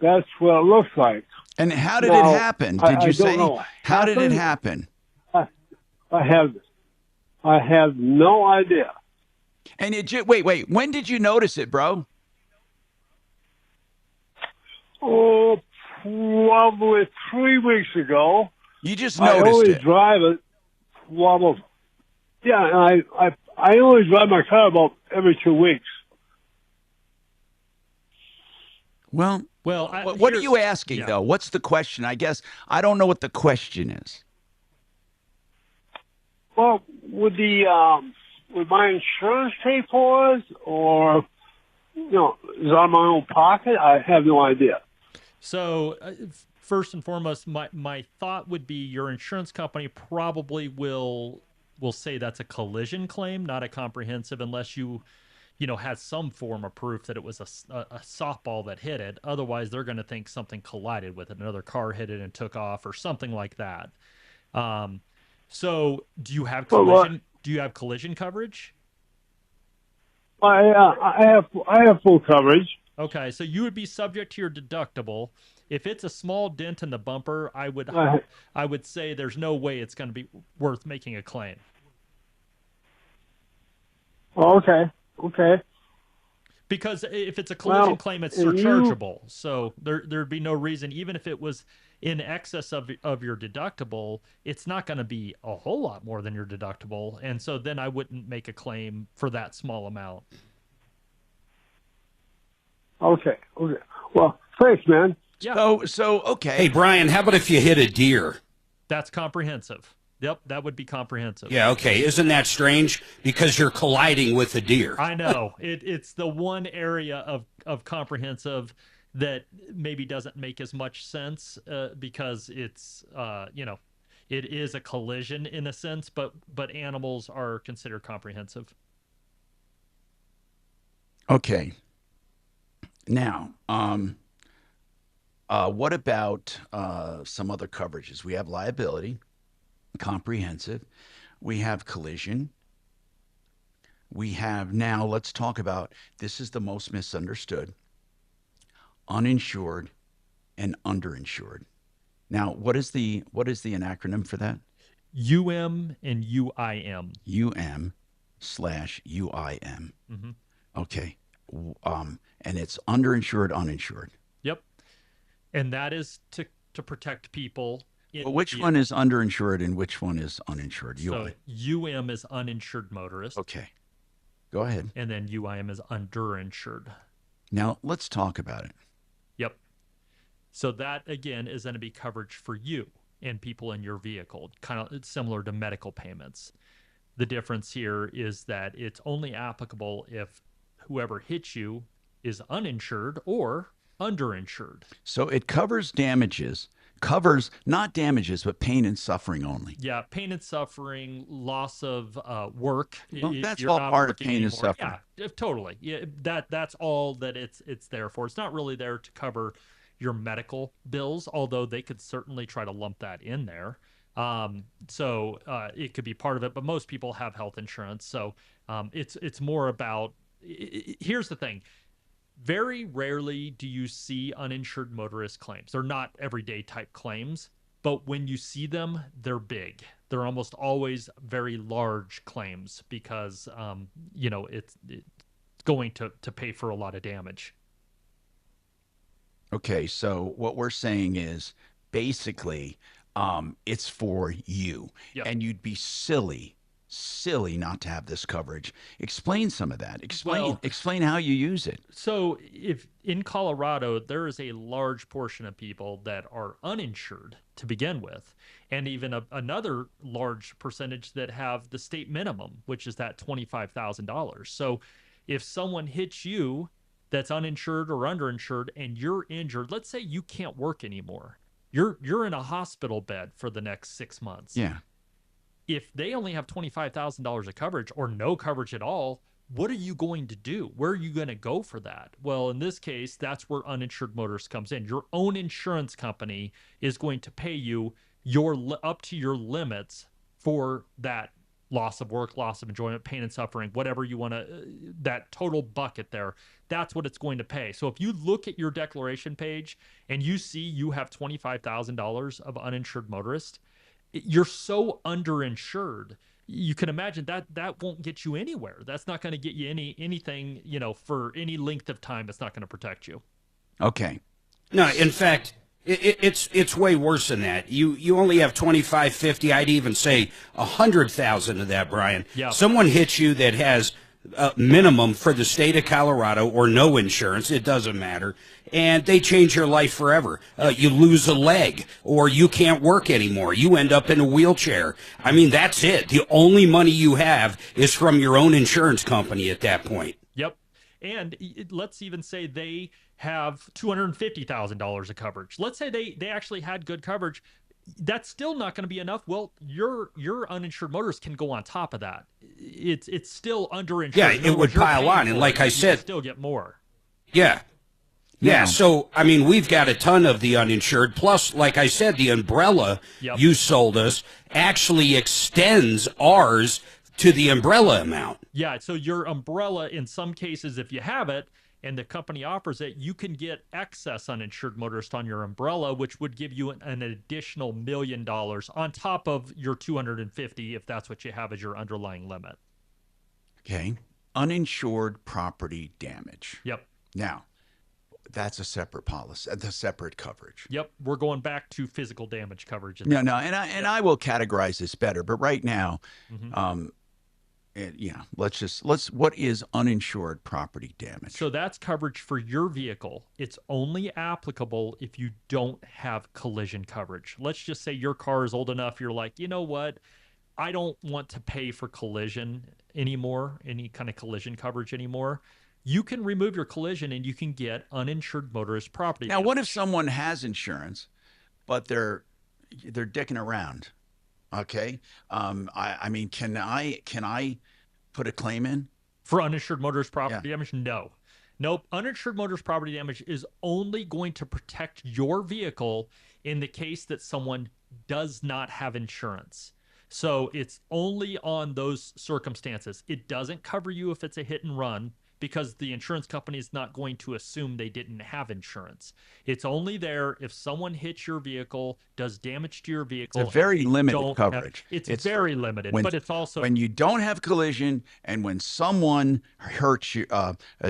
that's what it looks like. And how did it happen? Did you say? How did it happen? I have no idea. And wait. When did you notice it, bro? Oh, probably 3 weeks ago. You just noticed I only it. drive it. Yeah, I only drive my car about every 2 weeks. Well, what are you asking, though? What's the question? I guess I don't know what the question is. Well, would my insurance pay for it, or is it out of my own pocket? I have no idea. So, first and foremost, my thought would be your insurance company probably will say that's a collision claim, not a comprehensive, unless you had some form of proof that it was a softball that hit it. Otherwise, they're going to think something collided with it. Another car hit it and took off, or something like that. So, do you have collision? Do you have collision coverage? I have full coverage. Okay, so you would be subject to your deductible. If it's a small dent in the bumper, I would say there's no way it's going to be worth making a claim. Okay. Because if it's a collision claim, it's surchargeable. So there'd be no reason, even if it was in excess of your deductible, it's not going to be a whole lot more than your deductible. And so then I wouldn't make a claim for that small amount. Okay. Well, thanks, man. Yeah. So okay. Hey, Brian, how about if you hit a deer? That's comprehensive. Yep, that would be comprehensive. Yeah, okay. Isn't that strange? Because you're colliding with a deer. I know. It's the one area of comprehensive that maybe doesn't make as much sense because it's, it is a collision in a sense, but animals are considered comprehensive. Okay. Now, what about some other coverages? We have liability. Comprehensive. We have collision. We have now, let's talk about, this is the most misunderstood, uninsured and underinsured. Now, what is the acronym for that? UM and UIM. UM/UIM. Mm-hmm. Okay. And it's underinsured, uninsured. Yep. And that is to protect people. Well, which one is underinsured and which one is uninsured? So UM is uninsured motorist. Okay. Go ahead. And then UIM is underinsured. Now, let's talk about it. Yep. So that, again, is going to be coverage for you and people in your vehicle, kind of similar to medical payments. The difference here is that it's only applicable if whoever hits you is uninsured or underinsured. So it covers damages. Covers not damages, but pain and suffering only. Yeah, pain and suffering, loss of work. Well, that's all part of pain and suffering. Yeah, totally. Yeah, that's all that it's there for. It's not really there to cover your medical bills, although they could certainly try to lump that in there. So it could be part of it, but most people have health insurance. So it's more about, here's the thing. Very rarely do you see uninsured motorist claims. They're not everyday type claims, but when you see them, they're big. They're almost always very large claims because, it's going to pay for a lot of damage. Okay, so what we're saying is basically it's for you. Yep. And you'd be silly not to have this coverage. Explain some of that. Explain how you use it. So if in Colorado, there is a large portion of people that are uninsured to begin with, and even another large percentage that have the state minimum, which is that $25,000. So if someone hits you that's uninsured or underinsured and you're injured, let's say you can't work anymore. You're in a hospital bed for the next 6 months. Yeah. If they only have $25,000 of coverage or no coverage at all, what are you going to do? Where are you going to go for that? Well, in this case, that's where uninsured motorist comes in. Your own insurance company is going to pay you up to your limits for that loss of work, loss of enjoyment, pain and suffering, whatever you want to, that total bucket there, that's what it's going to pay. So if you look at your declaration page and you see you have $25,000 of uninsured motorist, you're so underinsured. You can imagine that won't get you anywhere. That's not going to get you anything, for any length of time. It's not going to protect you. Okay. No, in fact, it's way worse than that. You only have 25, 50, I'd even say 100,000 of that, Brian. Yeah. Someone hits you that has minimum for the state of Colorado or no insurance, it doesn't matter, and they change your life forever. You lose a leg or you can't work anymore. You end up in a wheelchair. I mean, that's it. The only money you have is from your own insurance company at that point. Yep. And let's even say they have $250,000 of coverage. Let's say they actually had good coverage. That's still not going to be enough. Well, your uninsured motorist can go on top of that. It's still underinsured. Yeah, it would pile on, and like I said, still get more. Yeah. Yeah, so, I mean, we've got a ton of the uninsured. Plus, like I said, the umbrella you sold us actually extends ours to the umbrella amount. Yeah, so your umbrella, in some cases, if you have it, and the company offers it, you can get excess uninsured motorist on your umbrella, which would give you an additional $1 million on top of your 250 if that's what you have as your underlying limit. Okay. Uninsured property damage. Yep. Now, that's a separate policy, a separate coverage. Yep. We're going back to physical damage coverage. No, and I will categorize this better, but right now, what is uninsured property damage? So that's coverage for your vehicle. It's only applicable if you don't have collision coverage. Let's just say your car is old enough. You're like, you know what? I don't want to pay for collision anymore, any kind of collision coverage anymore. You can remove your collision and you can get uninsured motorist property Now, damage. what if someone has insurance, but they're dicking around? Okay. I mean, can I put a claim in for uninsured motorist property damage? No. Nope. Uninsured motorist property damage is only going to protect your vehicle in the case that someone does not have insurance. So it's only on those circumstances. It doesn't cover you if it's a hit and run, because the insurance company is not going to assume they didn't have insurance. It's only there if someone hits your vehicle, does damage to your vehicle. It's a very limited coverage. It's very limited, but it's also when you don't have collision and when someone hurts you,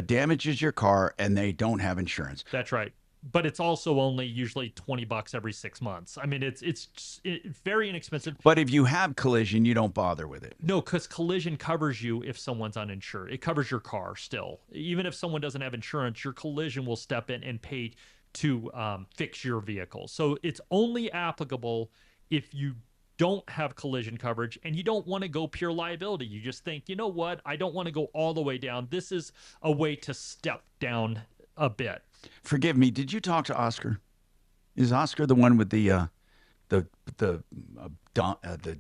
damages your car and they don't have insurance. That's right. But it's also only usually $20 every 6 months. I mean, it's very inexpensive. But if you have collision, you don't bother with it. No, because collision covers you if someone's uninsured. It covers your car still. Even if someone doesn't have insurance, your collision will step in and pay to fix your vehicle. So it's only applicable if you don't have collision coverage and you don't want to go pure liability. You just think, you know what? I don't want to go all the way down. This is a way to step down a bit. Forgive me, did you talk to Oscar? Is Oscar the one with the the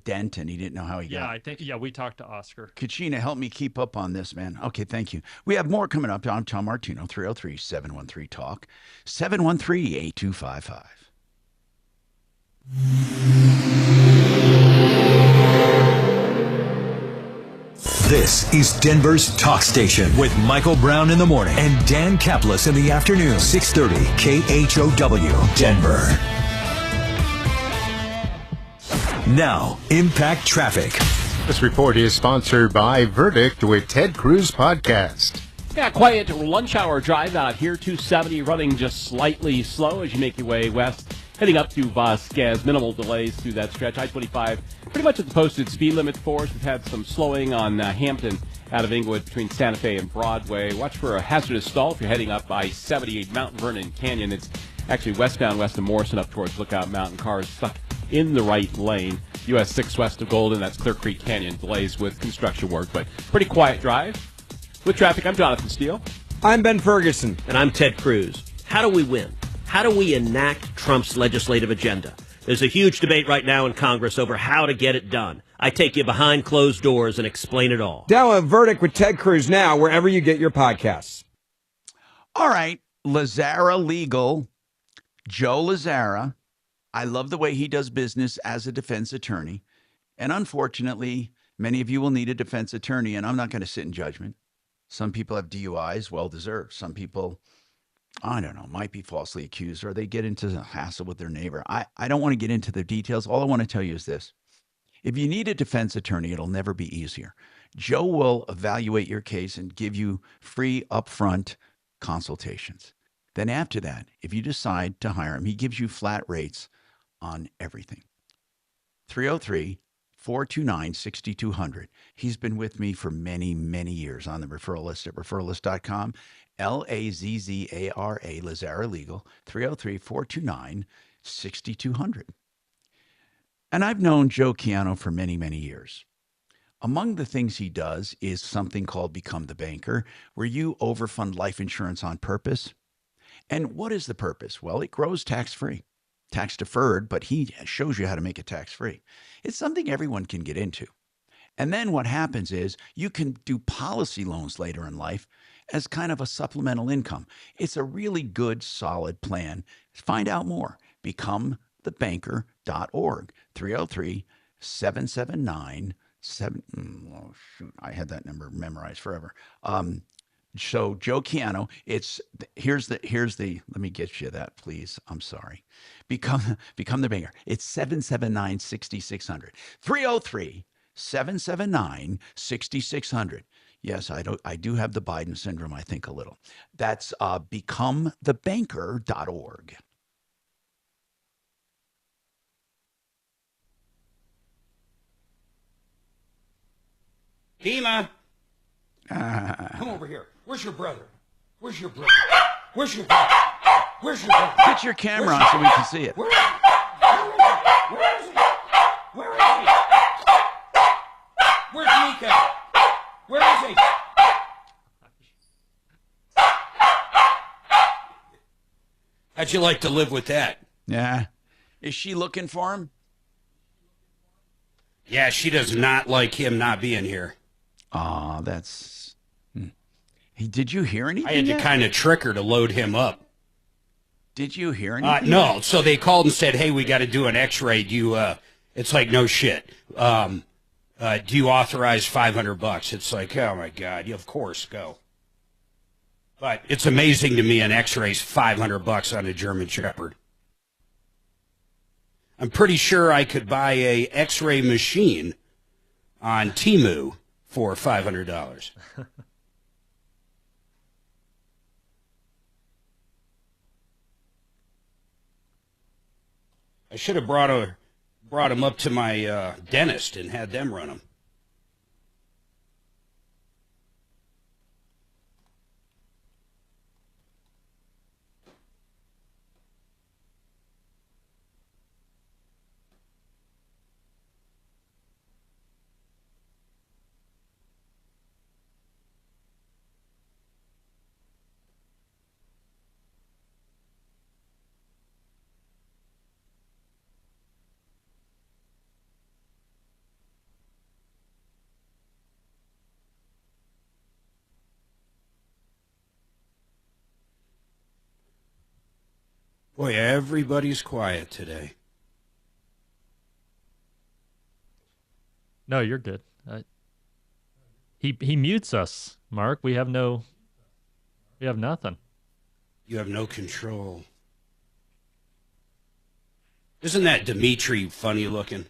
dent, and he didn't know how he got. I think we talked to Oscar. Kachina, help me keep up on this, man. Okay, thank you. We have more coming up. I'm Tom Martino, 303-713-TALK, 713-8255. This is Denver's Talk Station with Michael Brown in the morning and Dan Kaplis in the afternoon. 630 KHOW, Denver. Now, Impact Traffic. This report is sponsored by Verdict with Ted Cruz Podcast. Yeah, quiet lunch hour drive out here, 270 running just slightly slow as you make your way west. Heading up to Vasquez, minimal delays through that stretch. I-25, pretty much at the posted speed limit for us. We've had some slowing on Hampton out of Inglewood between Santa Fe and Broadway. Watch for a hazardous stall if you're heading up I-78 Mount Vernon Canyon. It's actually westbound west of Morrison up towards Lookout Mountain. Cars stuck in the right lane. US 6 west of Golden, that's Clear Creek Canyon. Delays with construction work, but pretty quiet drive. With traffic, I'm Jonathan Steele. I'm Ben Ferguson. And I'm Ted Cruz. How do we win? How do we enact Trump's legislative agenda? There's a huge debate right now in Congress over how to get it done. I take you behind closed doors and explain it all. Download Verdict with Ted Cruz now, wherever you get your podcasts. All right, Lazara Legal, Joe Lazara. I love the way he does business as a defense attorney. And unfortunately, many of you will need a defense attorney, and I'm not going to sit in judgment. Some people have DUIs, well-deserved. Some people, I don't know, might be falsely accused, or they get into a hassle with their neighbor. I don't want to get into the details. All I want to tell you is this. If you need a defense attorney, it'll never be easier. Joe will evaluate your case and give you free upfront consultations. Then after that, if you decide to hire him, he gives you flat rates on everything. 303-429-6200. He's been with me for many, many years on the referral list at referralist.com. Lazzara, Lazara Legal, 303-429-6200. And I've known Joe Chiano for many, many years. Among the things he does is something called Become the Banker, where you overfund life insurance on purpose. And what is the purpose? Well, it grows tax-free, tax-deferred, but he shows you how to make it tax-free. It's something everyone can get into. And then what happens is you can do policy loans later in life as kind of a supplemental income. It's a really good, solid plan. Find out more. BecomeTheBanker.org. 303-779-7. Oh, shoot, I had that number memorized forever. So Joe Chiano, here's the let me get you that, please. I'm sorry. Become the Banker. It's 779-6600. 303-779-6600. Yes, I do have the Biden syndrome, I think, a little. That's becomethebanker.org. Dima, come over here. Where's your brother? Where's your brother? Where's your brother? Where's your brother? Get your camera on so we can see it. Where is he? Where is he? Where is he? Where's Nico? Where is he? How'd you like to live with that? Yeah. Is she looking for him? Yeah, she does not like him not being here. Oh, that's... Did you hear anything? I had to kind of trick her to load him up. Did you hear anything? No. So they called and said, hey, we got to do an x-ray. Do you, it's like, no shit. Do you authorize $500? It's like, oh, my God. Of course, go. But it's amazing to me an x-ray's $500 on a German Shepherd. I'm pretty sure I could buy a x-ray machine on Temu for $500. I should have brought him up to my dentist and had them run him. Boy, everybody's quiet today. No, you're good. He mutes us, Mark. We have nothing. You have no control. Isn't that Dimitri funny looking?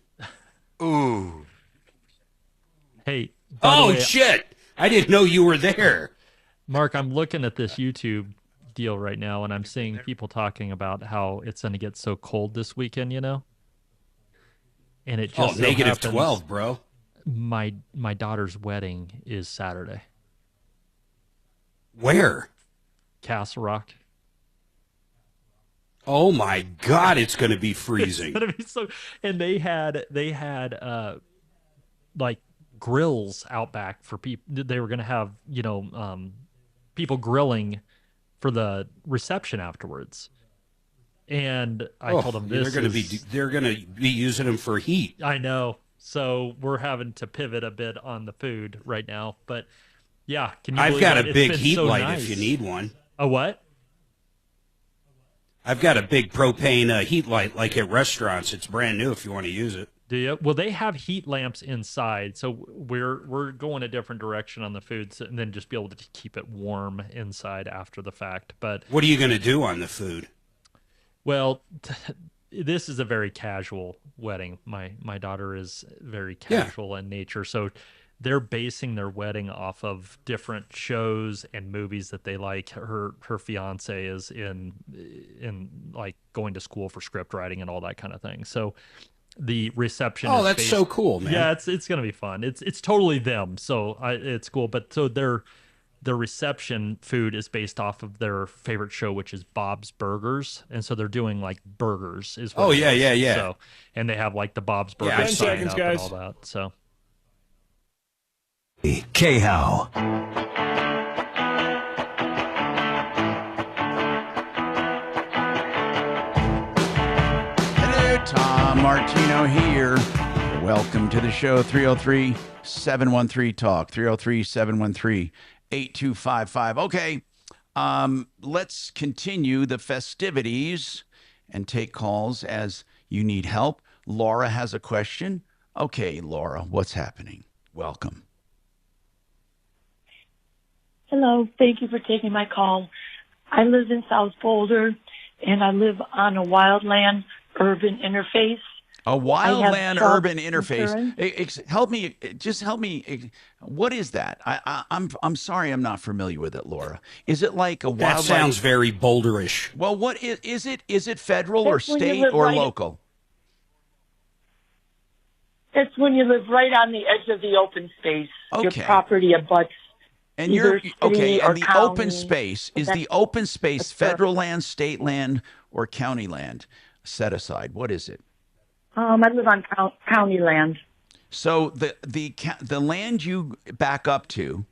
Ooh. Hey. Oh, shit. I didn't know you were there. Mark, I'm looking at this YouTube deal right now, and I'm seeing people talking about how it's going to get so cold this weekend, you know? And it just negative 12, bro. My daughter's wedding is Saturday. Where? Castle Rock. Oh my God, it's going to be freezing. It's going to be so. And they had like grills out back for people. They were going to have people grilling for the reception afterwards. And I told them they're going to be using them for heat. I know. So we're having to pivot a bit on the food right now, but yeah, I've got a big heat light if you need one. A what? I've got a big propane heat light like at restaurants. It's brand new if you want to use it. Do you? Well, they have heat lamps inside, so we're going a different direction on the food, and then just be able to keep it warm inside after the fact. But what are you going to do on the food? Well, this is a very casual wedding. My daughter is very casual in nature, so they're basing their wedding off of different shows and movies that they like. Her fiance is in like going to school for script writing and all that kind of thing. So the reception. Oh, that's so cool, man. Yeah, it's gonna be fun. It's totally them. So it's cool. But so their reception food is based off of their favorite show, which is Bob's Burgers, and so they're doing like burgers. Yeah. So and they have like the Bob's Burgers sign up and all that. So. K-How. Hello, Tom Martino here. Welcome to the show, 303-713-TALK, 303-713-8255. Okay, let's continue the festivities and take calls as you need help. Laura has a question. Okay, Laura, what's happening? Welcome. Hello. Thank you for taking my call. I live in South Boulder, and I live on a wildland urban interface. A wildland urban interface. Help me. Just help me. What is that? I'm sorry, I'm not familiar with it, Laura. Is it like a wildland? That sounds very Boulderish. Well, what is it? Is it federal or state or local? It's when you live right on the edge of the open space. Okay. Your property abuts. And you're okay. And the open space is the open space federal land, state land, or county land set aside. What is it? I live on county land. So the land you back up to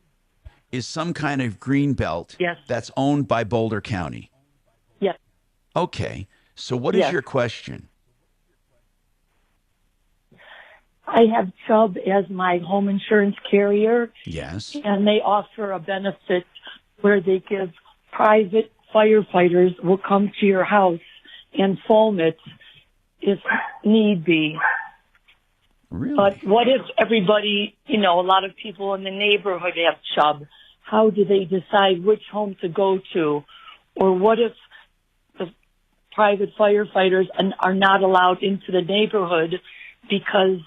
is some kind of green belt. Yes. That's owned by Boulder County. Yes. Okay. So what is your question? I have Chubb as my home insurance carrier. Yes. And they offer a benefit where they give private firefighters will come to your house and foam it if need be. Really? But what if everybody, a lot of people in the neighborhood have Chubb? How do they decide which home to go to? Or what if the private firefighters are not allowed into the neighborhood because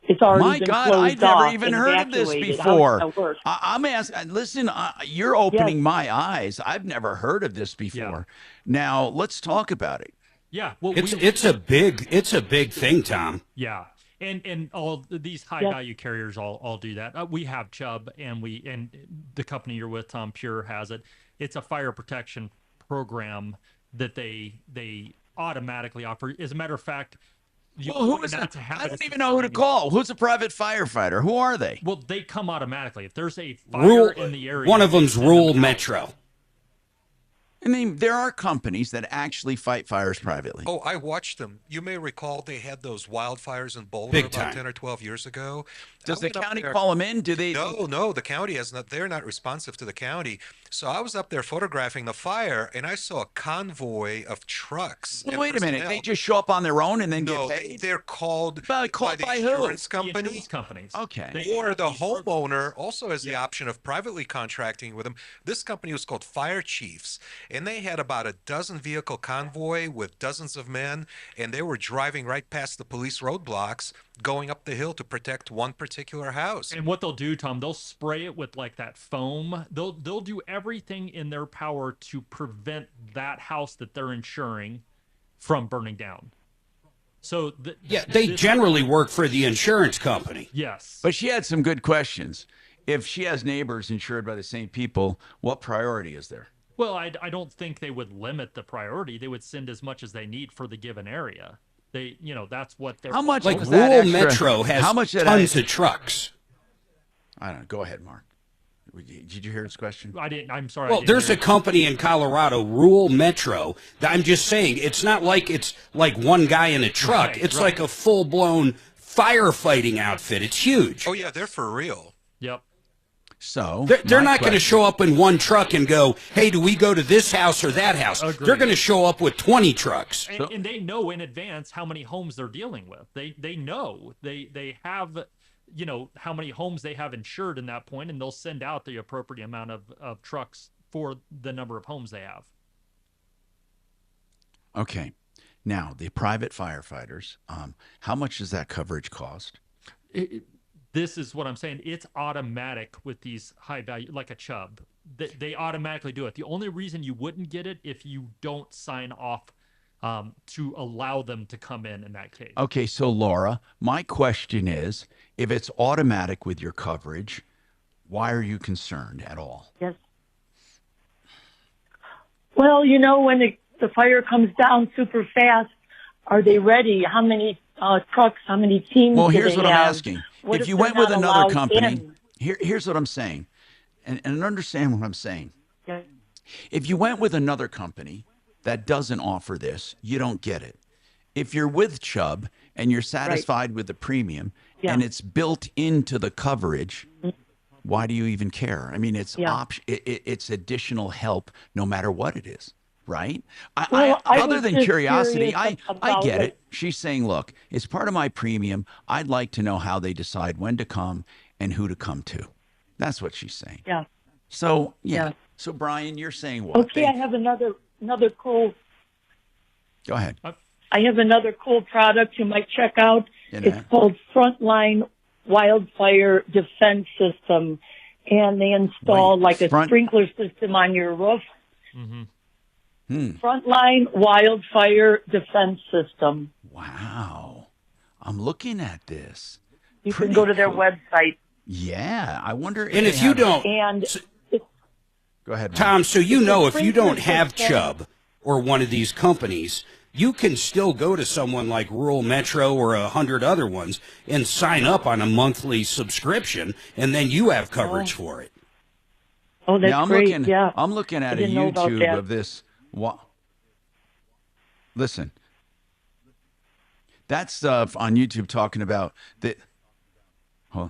it's already been closed off? I've never even heard of this before. I'm asking. Listen, you're opening my eyes. I've never heard of this before. Now let's talk about it. Yeah, well, it's a big thing, Tom. Yeah, and all these high value carriers all do that. We have Chubb, and the company you're with, Tom Pure, has it. It's a fire protection program that they automatically offer. As a matter of fact. Well, who is that? I don't even know who to call. Who's a private firefighter? Who are they? Well, they come automatically. If there's a fire in the area. One of them's rural metro. I mean, there are companies that actually fight fires privately. Oh, I watched them. You may recall they had those wildfires in Boulder Big about time. 10 or 12 years ago. Does the I went up county there- call them in? Do they? No, the county has not. They're not responsive to the county. So I was up there photographing the fire, and I saw a convoy of trucks. Well, and wait a minute. personnel. They just show up on their own and then No, get paid? they're called by the who? insurance company. Insurance companies. Okay. Or the homeowner also has the option of privately contracting with them. This company was called Fire Chiefs, and they had about a dozen vehicle convoy with dozens of men, and they were driving right past the police roadblocks, going up the hill to protect one particular house. And what they'll do, Tom, they'll spray it with like that foam. They'll do everything in their power to prevent that house that they're insuring from burning down. So they generally work for the insurance company. Yes. But she had some good questions. If she has neighbors insured by the same people, what priority is there? Well, I don't think they would limit the priority. They would send as much as they need for the given area. That's what they're. How much? Like was that rural extra? Metro has How much tons of trucks. I don't know. Go ahead, Mark. Did you hear his question? I didn't. I'm sorry. Well, there's a company in Colorado, Rural Metro. I'm just saying, it's not like it's like one guy in a truck. Right, it's right. like a full-blown firefighting outfit. It's huge. Oh, yeah, they're for real. Yep. So they're not going to show up in one truck and go, hey, do we go to this house or that house? Agreed. They're going to show up with 20 trucks. And they know in advance how many homes they're dealing with. They know. They have, how many homes they have insured in that point, and they'll send out the appropriate amount of trucks for the number of homes they have. Okay. Now, the private firefighters, how much does that coverage cost? This is what I'm saying. It's automatic with these high value, like a Chubb. They automatically do it. The only reason you wouldn't get it if you don't sign off to allow them to come in that case. Okay, so Laura, my question is, if it's automatic with your coverage, why are you concerned at all? Yes. Well, when the fire comes down super fast, are they ready? How many trucks? How many teams? Well, do here's they what I'm have? asking. What If you they're went with not another allowed company, in? here's what I'm saying, and understand what I'm saying. Yeah. If you went with another company that doesn't offer this, you don't get it. If you're with Chubb and you're satisfied with the premium and it's built into the coverage, why do you even care? I mean, it's it's additional help no matter what it is, right? Other than curiosity, I get it. She's saying, look, it's part of my premium. I'd like to know how they decide when to come and who to come to. That's what she's saying. Yeah. So, So, Brian, you're saying what? Okay, I have another cool. Go ahead. I have another cool product you might check out. It's called Frontline Wildfire Defense System, and they install a sprinkler system on your roof. Mm-hmm. Frontline Wildfire Defense System. Wow. I'm looking at this. You can go to their website. Yeah, I wonder if And if you don't... And go ahead, Mike. Tom, so if you don't have Chubb or one of these companies, you can still go to someone like Rural Metro or 100 other ones and sign up on a monthly subscription, and then you have coverage for it. Oh, that's great. I'm looking at a YouTube of this. Listen, that stuff on YouTube talking about the. Huh?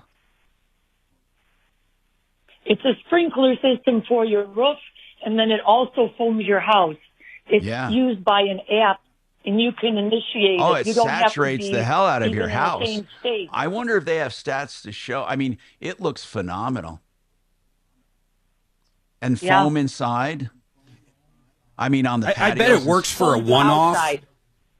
It's a sprinkler system for your roof, and then it also foams your house. It's used by an app, and you can initiate it. You don't saturates have to be the hell out of even your in the house. same state. I wonder if they have stats to show. I mean, it looks phenomenal. And foam inside. I mean, on the patios. I bet it works for a one-off.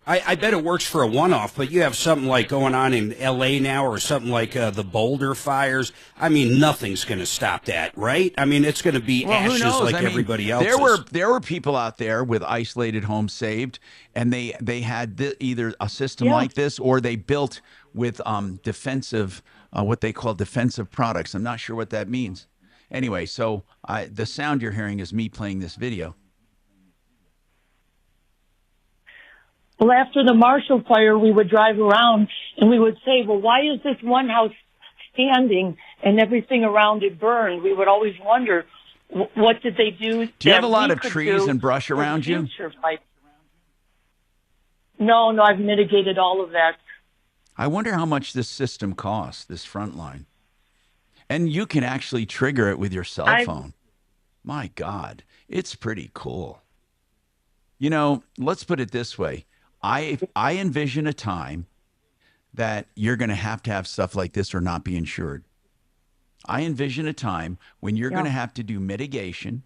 I bet it works for a one-off, but you have something like going on in L.A. now or something like the Boulder fires. I mean, nothing's going to stop that, right? I mean, it's going to be ashes like everybody else. There were people out there with isolated homes saved, and they had either a system like this or they built with defensive, what they call defensive products. I'm not sure what that means. Anyway, so the sound you're hearing is me playing this video. Well, after the Marshall Fire, we would drive around and we would say, well, why is this one house standing and everything around it burned? We would always wonder, what did they do? Do you have a lot of trees and brush around you? No, I've mitigated all of that. I wonder how much this system costs, this front line. And you can actually trigger it with your cell phone. My God, it's pretty cool. You know, let's put it this way. I envision a time that you're going to have stuff like this or not be insured. I envision a time when you're going to have to do mitigation,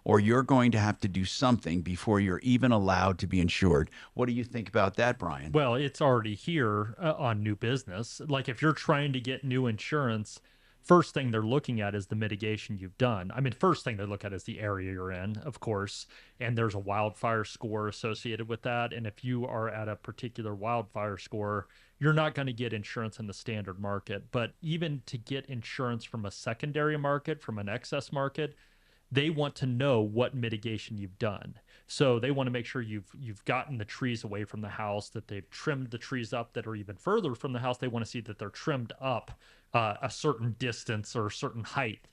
or you're going to have to do something before you're even allowed to be insured. What do you think about that, Brian? Well, it's already here on new business. Like if you're trying to get new insurance, first thing they're looking at is the mitigation you've done. I mean, first thing they look at is the area you're in, of course, and there's a wildfire score associated with that. And if you are at a particular wildfire score, you're not going to get insurance in the standard market. But even to get insurance from a secondary market, from an excess market, they want to know what mitigation you've done. So they want to make sure you've gotten the trees away from the house, that they've trimmed the trees up that are even further from the house. They want to see that they're trimmed up a certain distance or a certain height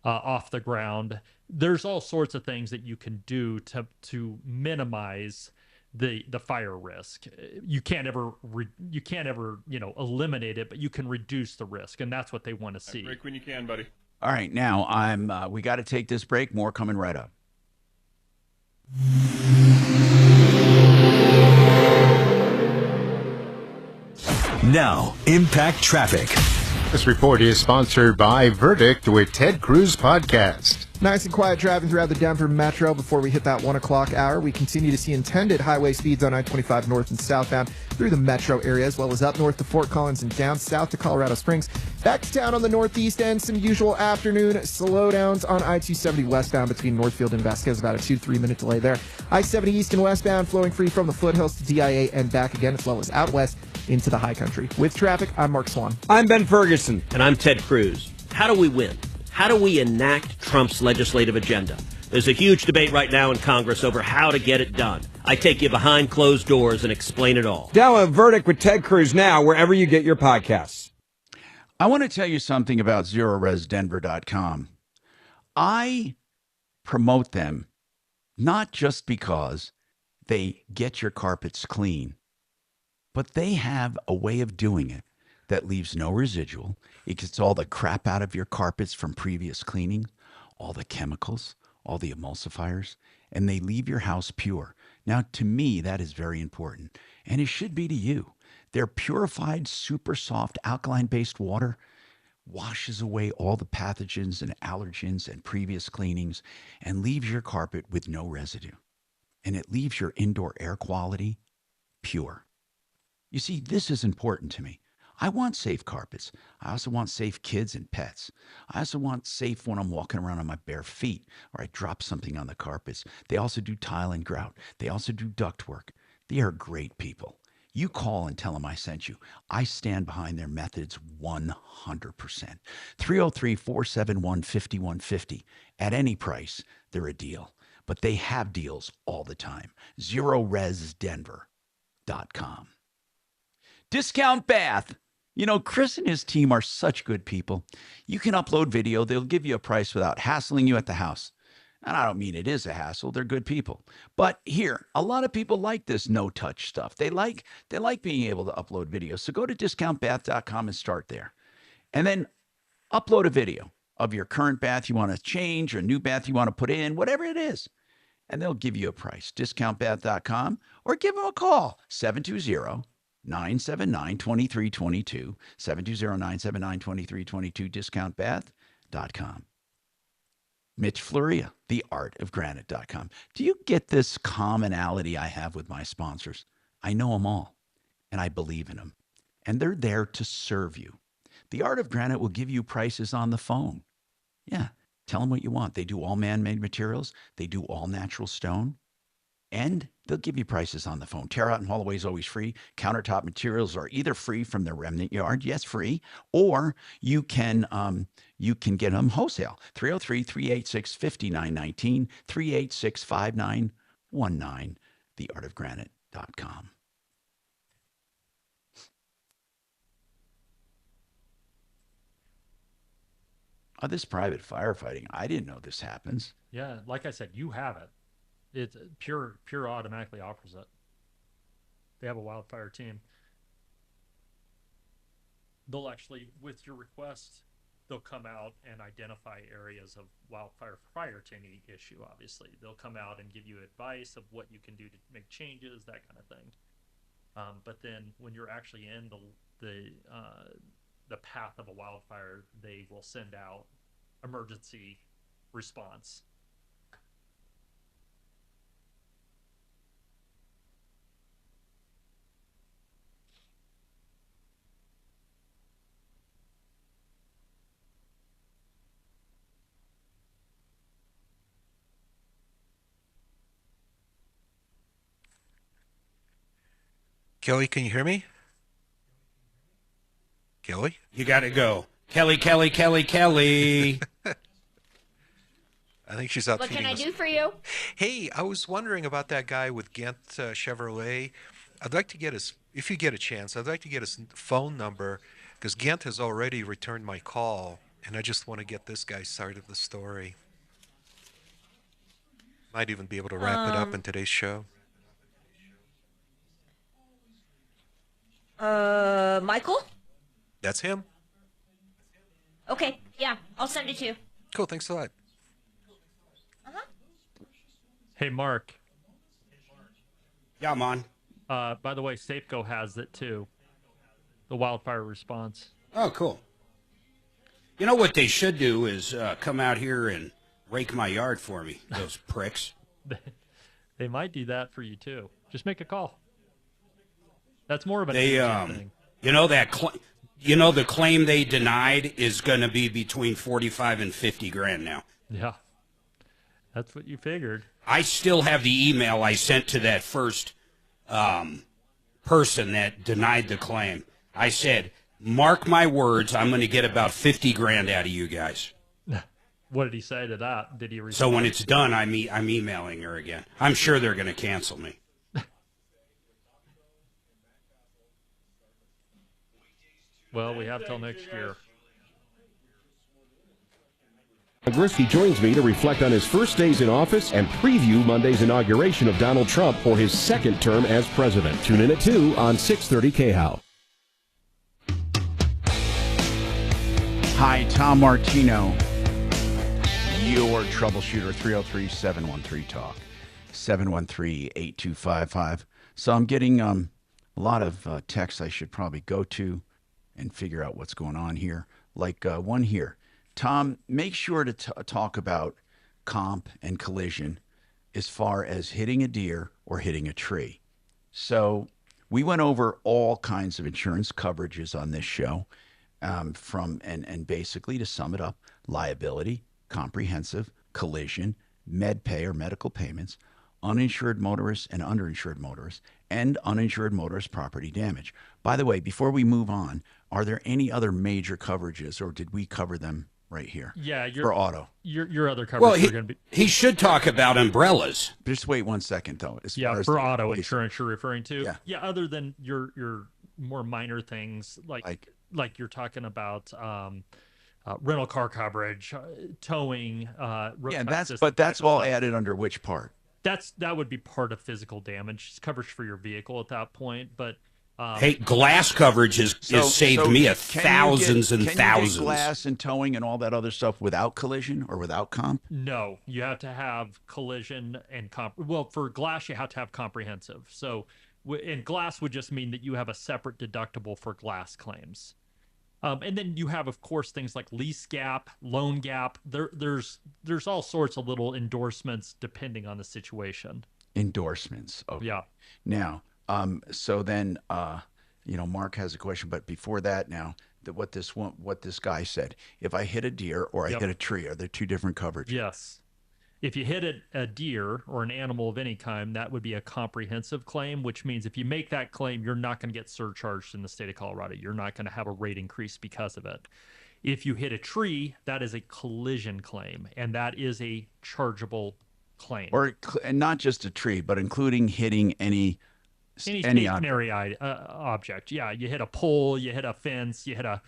off the ground. There's all sorts of things that you can do to minimize the fire risk. You can't ever eliminate it, but you can reduce the risk, and that's what they want to see. Break when you can, buddy. All right, now we got to take this break. More coming right up. Now, Impact Traffic. This report is sponsored by Verdict with Ted Cruz Podcast. Nice and quiet driving throughout the Denver metro before we hit that 1 o'clock hour. We continue to see intended highway speeds on I-25 north and southbound through the metro area, as well as up north to Fort Collins and down south to Colorado Springs. Back to town on the northeast end, some usual afternoon slowdowns on I-270 westbound between Northfield and Vasquez, about a 2 to 3 minute delay there. I-70 east and westbound flowing free from the foothills to DIA and back again, as well as out west into the high country. With traffic, I'm Mark Swan. I'm Ben Ferguson. And I'm Ted Cruz. How do we win? How do we enact Trump's legislative agenda? There's a huge debate right now in Congress over how to get it done. I take you behind closed doors and explain it all. Download Verdict with Ted Cruz now, wherever you get your podcasts. I want to tell you something about ZeroResDenver.com. I promote them not just because they get your carpets clean, but they have a way of doing it that leaves no residual. It gets all the crap out of your carpets from previous cleaning, all the chemicals, all the emulsifiers, and they leave your house pure. Now, to me, that is very important, and it should be to you. Their purified, super soft, alkaline-based water washes away all the pathogens and allergens and previous cleanings and leaves your carpet with no residue. And it leaves your indoor air quality pure. You see, this is important to me. I want safe carpets. I also want safe kids and pets. I also want safe when I'm walking around on my bare feet or I drop something on the carpets. They also do tile and grout. They also do duct work. They are great people. You call and tell them I sent you. I stand behind their methods 100%. 303-471-5150. At any price, they're a deal. But they have deals all the time. ZeroResDenver.com. Discount Bath. You know, Chris and his team are such good people. You can upload video. They'll give you a price without hassling you at the house. And I don't mean it is a hassle. They're good people. But here, a lot of people like this no-touch stuff. They like being able to upload videos. So go to discountbath.com and start there. And then upload a video of your current bath you want to change or a new bath you want to put in, whatever it is. And they'll give you a price. Discountbath.com or give them a call. 720-979-2322. 720-979-2322. Discountbath.com. Mitch Floria, theartofgranite.com. Do you get this commonality I have with my sponsors? I know them all, and I believe in them, and they're there to serve you. The Art of Granite will give you prices on the phone. Yeah, tell them what you want. They do all man-made materials. They do all natural stone, and they'll give you prices on the phone. Tear out and haul away is always free. Countertop materials are either free from their remnant yard, yes, free, or you can get them wholesale. 303-386-5919, 386-5919, theartofgranite.com. Oh, this private firefighting. I didn't know this happens. Yeah, like I said, you have it. It's Pure automatically offers it. They have a wildfire team. They'll actually, with your request, they'll come out and identify areas of wildfire prior to any issue, obviously. They'll come out and give you advice of what you can do to make changes, that kind of thing. But then when you're actually in the path of a wildfire, they will send out emergency response. Kelly, can you hear me? Kelly? You got to go. Kelly. I think she's out What feeding can I us. do for you? Hey, I was wondering about that guy with Ghent Chevrolet. I'd like to get his, if you get a chance, I'd like to get his phone number because Ghent has already returned my call, and I just want to get this guy's side of the story. Might even be able to wrap it up in today's show. Michael? That's him. Okay, yeah, I'll send it to you. Cool, thanks a lot. Hey, Mark. Yeah, I'm on. By the way, Safeco has it too. The wildfire response. Oh, cool. You know what they should do is come out here and rake my yard for me, those pricks. They might do that for you too. Just make a call. That's more of an They, agent thing. you know the claim they denied is going to be between 45 and 50 grand now. Yeah, that's what you figured. I still have the email I sent to that first person that denied the claim. I said, mark my words, I'm going to get about 50 grand out of you guys. What did he say to that? Did he respond? So when it's done, I'm emailing her again. I'm sure they're going to cancel me. Well, we have till next year. Grisky joins me to reflect on his first days in office and preview Monday's inauguration of Donald Trump for his second term as president. Tune in at 2 on 630 KHOW. Hi, Tom Martino, your troubleshooter, 303-713-TALK, 713-8255. So I'm getting a lot of texts I should probably go to and figure out what's going on here. Like one here. Tom, make sure to talk about comp and collision as far as hitting a deer or hitting a tree. So we went over all kinds of insurance coverages on this show, and basically to sum it up, liability, comprehensive, collision, med pay or medical payments, uninsured motorists and underinsured motorists, and uninsured motorist property damage. By the way, before we move on, are there any other major coverages, or did we cover them right here? Yeah, for auto. Your other coverage Well, are going to be. he should talk about umbrellas. Just wait 1 second, though. For auto insurance you're referring to. Yeah. Other than your more minor things like you're talking about rental car coverage, towing. That's all added under which part? That would be part of physical damage. It's coverage for your vehicle at that point, but. Hey, glass coverage has saved me thousands and thousands. Can you get glass and towing and all that other stuff without collision or without comp? No, you have to have collision and comp. Well, for glass, you have to have comprehensive. So, and glass would just mean that you have a separate deductible for glass claims. And then you have, of course, things like lease gap, loan gap. There's all sorts of little endorsements depending on the situation. Endorsements. Okay. Yeah. Now. So then, Mark has a question, but before that, now what this guy said, if I hit a deer or I hit a tree, are there two different coverages? Yes. If you hit a deer or an animal of any kind, that would be a comprehensive claim, which means if you make that claim, you're not going to get surcharged in the state of Colorado. You're not going to have a rate increase because of it. If you hit a tree, that is a collision claim, and that is a chargeable claim. And not just a tree, but including hitting any stationary object. Yeah, you hit a pole, you hit a fence, you hit a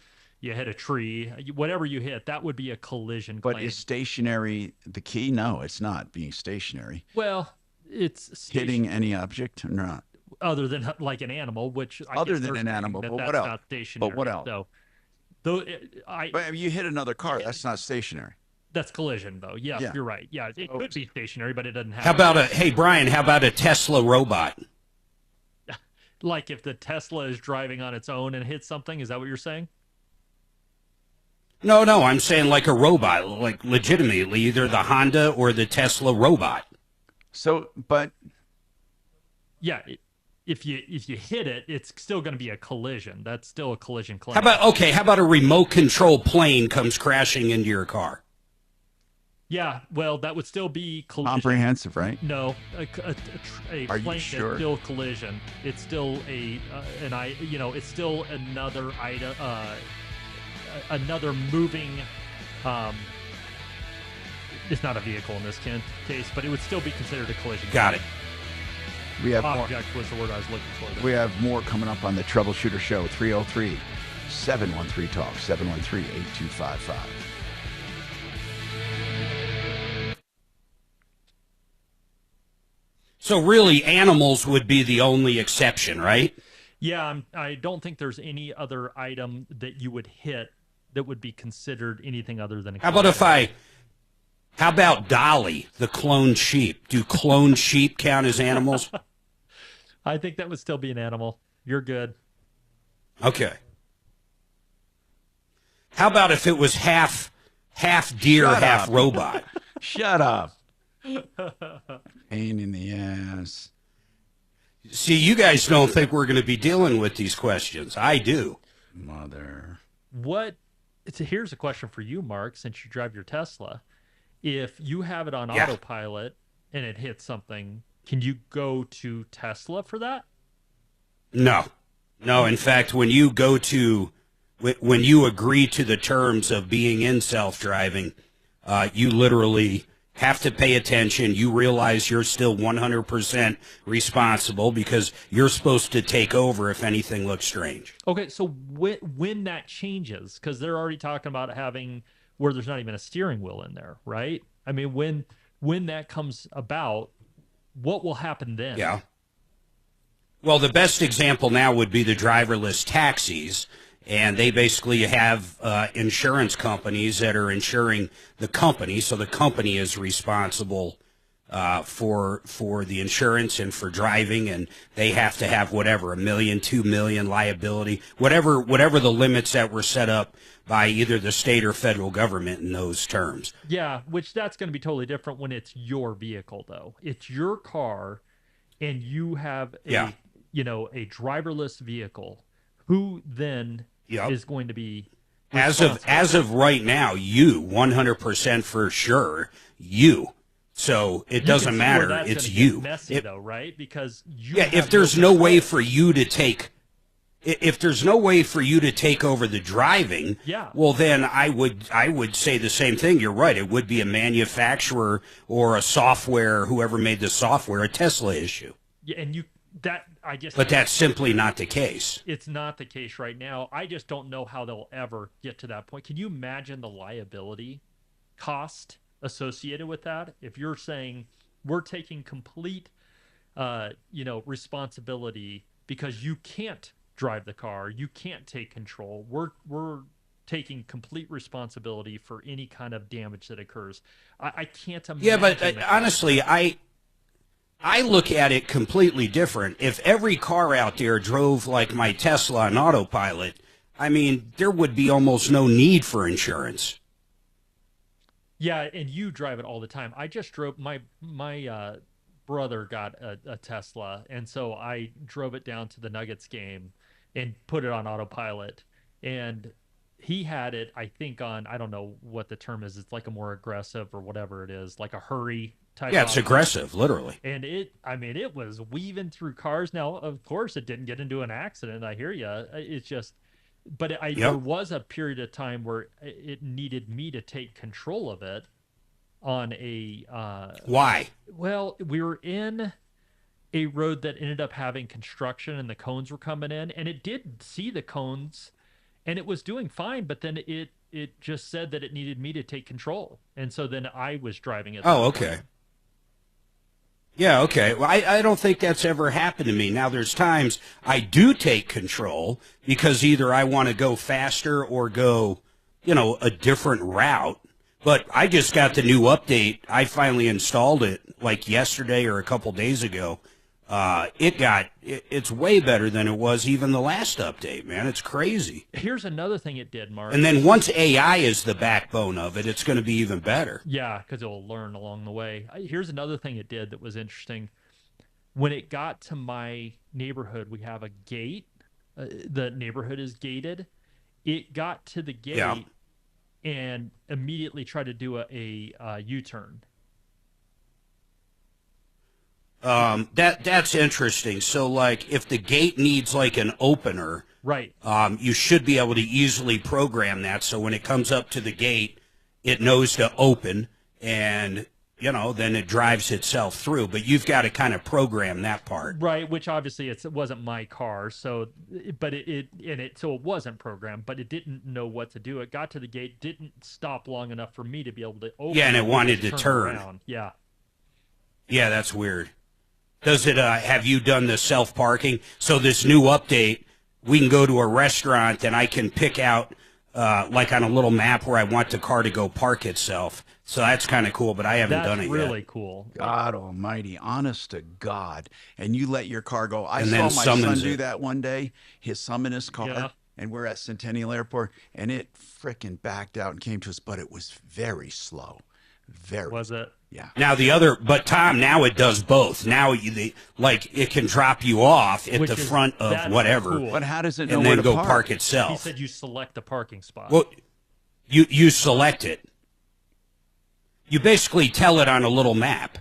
you hit a tree, whatever you hit, that would be a collision But claim. is stationary the key? No, it's not being stationary. Well, it's hitting any object or not? Other than like an animal, which other than an animal, but what else? Not stationary. But what else? So, though, but you hit another car, that's not stationary. That's collision, though. Yes, Yeah. you're right. Yeah, it could be stationary, but it doesn't have. How about hey Brian? How about a Tesla robot? Like if the Tesla is driving on its own and hits something, is that what you're saying? No, I'm saying like a robot, like legitimately, either the Honda or the Tesla robot. So, but yeah, if you hit it, it's still going to be a collision. That's still a collision claim. How about a remote control plane comes crashing into your car? Yeah, well, that would still be collision. Comprehensive, right? No, a Are you plane sure? is still collision. It's still it's still another item, another moving. It's not a vehicle in this case, but it would still be considered a collision. Got it. We have Object was the word I was looking for. We have more coming up on the Troubleshooter Show. 303-713-TALK, 713-8255. So really, animals would be the only exception, right? Yeah, I don't think there's any other item that you would hit that would be considered anything other than a How about Dolly, the cloned sheep? Do cloned sheep count as animals? I think that would still be an animal. You're good. Okay. How about if it was half deer, half robot? Shut up. Pain in the ass. See, you guys don't think we're going to be dealing with these questions. I do. Mother. Here's a question for you, Mark, since you drive your Tesla. If you have it on autopilot and it hits something, can you go to Tesla for that? No. In fact, when you agree to the terms of being in self-driving, you literally have to pay attention. You realize you're still 100% responsible because you're supposed to take over if anything looks strange. Okay, so when that changes, because they're already talking about having where there's not even a steering wheel in there, right? I mean, when that comes about, what will happen then? Yeah. Well, the best example now would be the driverless taxis. And they basically have insurance companies that are insuring the company, so the company is responsible for the insurance and for driving, and they have to have whatever, $1 million, $2 million liability, whatever the limits that were set up by either the state or federal government in those terms. Yeah, which that's going to be totally different when it's your vehicle, though. It's your car, and you have a driverless vehicle. Who then is going to be as of right now? You 100% for sure. You. So it doesn't matter. It's you. Messy, though, right? Because if there's no way for you to take. If there's no way for you to take over the driving, well, then I would say the same thing. You're right. It would be a manufacturer or a software, whoever made the software, a Tesla issue. Yeah, and But that's simply not the case. It's not the case right now. I just don't know how they'll ever get to that point. Can you imagine the liability cost associated with that? If you're saying we're taking complete, responsibility because you can't drive the car, you can't take control. We're taking complete responsibility for any kind of damage that occurs. I can't imagine. Yeah, but honestly, I look at it completely different. If every car out there drove like my Tesla on autopilot, I mean, there would be almost no need for insurance. Yeah, and you drive it all the time. I just drove my brother got a Tesla, and so I drove it down to the Nuggets game and put it on autopilot. And he had it, I think, on, I don't know what the term is. It's like a more aggressive or whatever it is, like a hurry type. Yeah, it's aggressive, literally. And it was weaving through cars. Now, of course, it didn't get into an accident. I hear you. It's just, but there was a period of time where it needed me to take control of it on a. Why? Well, we were in a road that ended up having construction and the cones were coming in, and it did see the cones. and it was doing fine, but then it just said that it needed me to take control, and so then I was driving it. Oh, okay. Yeah, okay. Well, I don't think that's ever happened to me. Now, there's times I do take control because either I want to go faster or go, a different route. But I just got the new update. I finally installed it like yesterday or a couple days ago. It's way better than it was even the last update, man. It's crazy. Here's another thing it did, Mark. And then once AI is the backbone of it, it's going to be even better. Yeah, because it'll learn along the way. Here's another thing it did that was interesting. When it got to my neighborhood, we have a gate. The neighborhood is gated. It got to the gate and immediately tried to do a U-turn. That's interesting. So, like, if the gate needs like an opener, right? You should be able to easily program that. So when it comes up to the gate, it knows to open, and then it drives itself through. But you've got to kind of program that part, right? Which obviously it wasn't my car, so but it wasn't programmed, but it didn't know what to do. It got to the gate, didn't stop long enough for me to be able to open. Yeah, and it wanted to turn around. Yeah. Yeah, that's weird. Does it, have you done the self-parking? So this new update, we can go to a restaurant and I can pick out, like on a little map where I want the car to go park itself. So that's kind of cool, but I haven't done it really yet. That's really cool. God almighty, honest to God. And you let your car go. I And saw then my son summons do it. that one day. His summon his car, Yeah. and we're at Centennial Airport, and it frickin' backed out and came to us, but it was very slow. Very. Was it? Yeah. Now but Tom, now it does both. Now it can drop you off at the front of whatever. Cool. But how does it know and where then to go park itself? He said you select the parking spot. Well, you select it. You basically tell it on a little map.